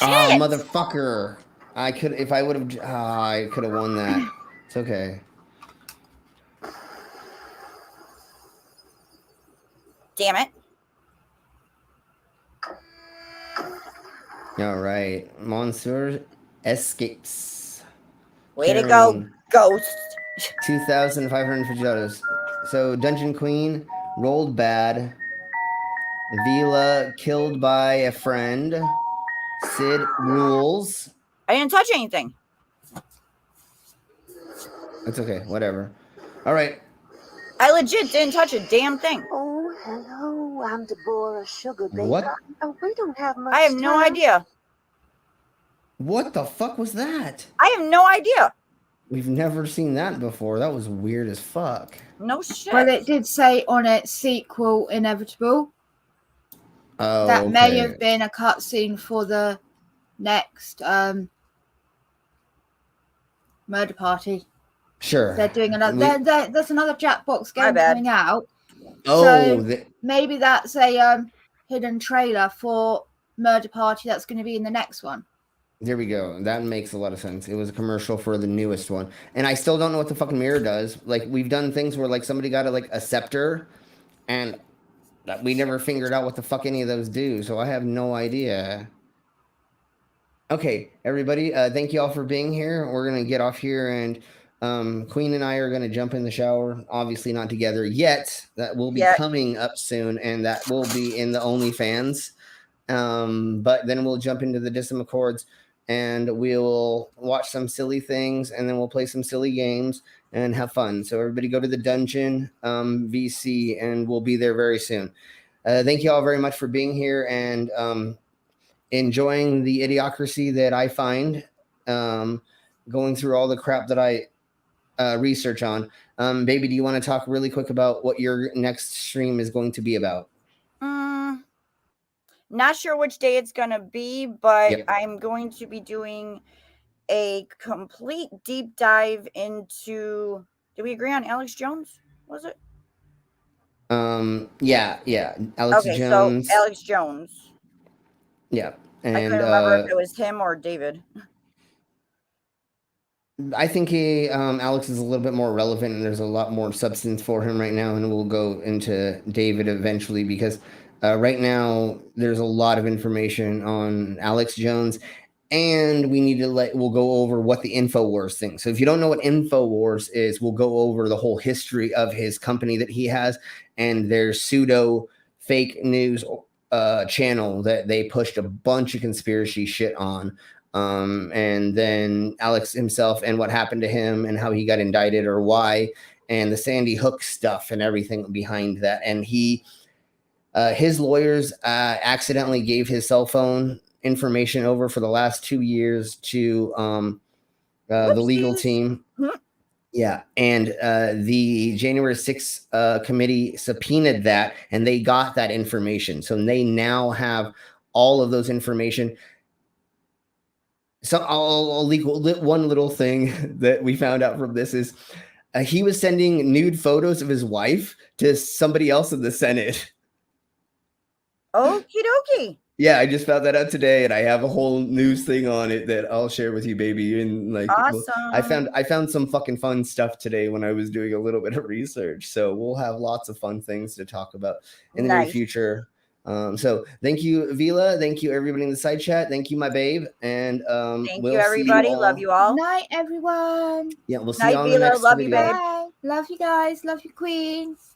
Oh, motherfucker! I could, if I would have. I could have won that. It's okay. Damn it. All right, Monsieur escapes. Way to go, ghost. $2,550. So Dungeon Queen rolled bad. Vila killed by a friend. Sid rules. I didn't touch anything. It's okay, whatever. All right. I legit didn't touch a damn thing. Oh, hello. I'm Deborah Sugar Baby. What? Oh, we don't have much I have no time. idea. What the fuck was that? I have no idea. We've never seen that before. That was weird as fuck. No shit. Well, it did say on it sequel inevitable. Oh, That may okay. have been a cutscene for the next murder party. Sure. They're doing another. There's another Jackbox My game bad. coming out. Oh, so maybe that's a hidden trailer for murder party that's going to be in the next one. there we go. That makes a lot of sense. It was a commercial for the newest one, and I still don't know what the fucking mirror does. Like, we've done things where like somebody got a scepter, and we never figured out what the fuck any of those do. So I have no idea. Okay, everybody, thank you all for being here. We're gonna get off here, and Queen and I are gonna jump in the shower. Obviously not together yet. That will be coming up soon, and that will be in the OnlyFans. But then we'll jump into the Dissim Accords, and we'll watch some silly things, and then we'll play some silly games and have fun. So everybody go to the dungeon VC, and we'll be there very soon. Thank you all very much for being here and enjoying the idiocracy that I find, going through all the crap that I research on. Baby, do you want to talk really quick about what your next stream is going to be about? Not sure which day it's going to be, but I'm going to be doing a complete deep dive into, did we agree on Alex Jones? Was it? Yeah. Alex Jones. So Alex Jones. Yeah. And I couldn't remember if it was him or David. I think Alex is a little bit more relevant, and there's a lot more substance for him right now, and we'll go into David eventually, because right now there's a lot of information on Alex Jones, and we'll go over what the InfoWars thing. So if you don't know what InfoWars is, we'll go over the whole history of his company that he has and their pseudo fake news channel that they pushed a bunch of conspiracy shit on. And then Alex himself and what happened to him and how he got indicted or why, and the Sandy Hook stuff and everything behind that. And his lawyers accidentally gave his cell phone information over for the last 2 years to the legal team. Yeah. And the January 6th committee subpoenaed that, and they got that information. So they now have all of those information. So I'll leak one little thing that we found out from this is he was sending nude photos of his wife to somebody else in the Senate. Okie dokie. Yeah, I just found that out today, and I have a whole news thing on it that I'll share with you, baby. And Awesome. I found some fucking fun stuff today when I was doing a little bit of research. So we'll have lots of fun things to talk about in the near future. So thank you, Vila. Thank you, everybody in the side chat. Thank you, my babe. And thank you, everybody. Love you all. Night, everyone. Yeah, we'll see you on the Vila. next Love video. you, babe. Bye. Love you guys. Love you, queens.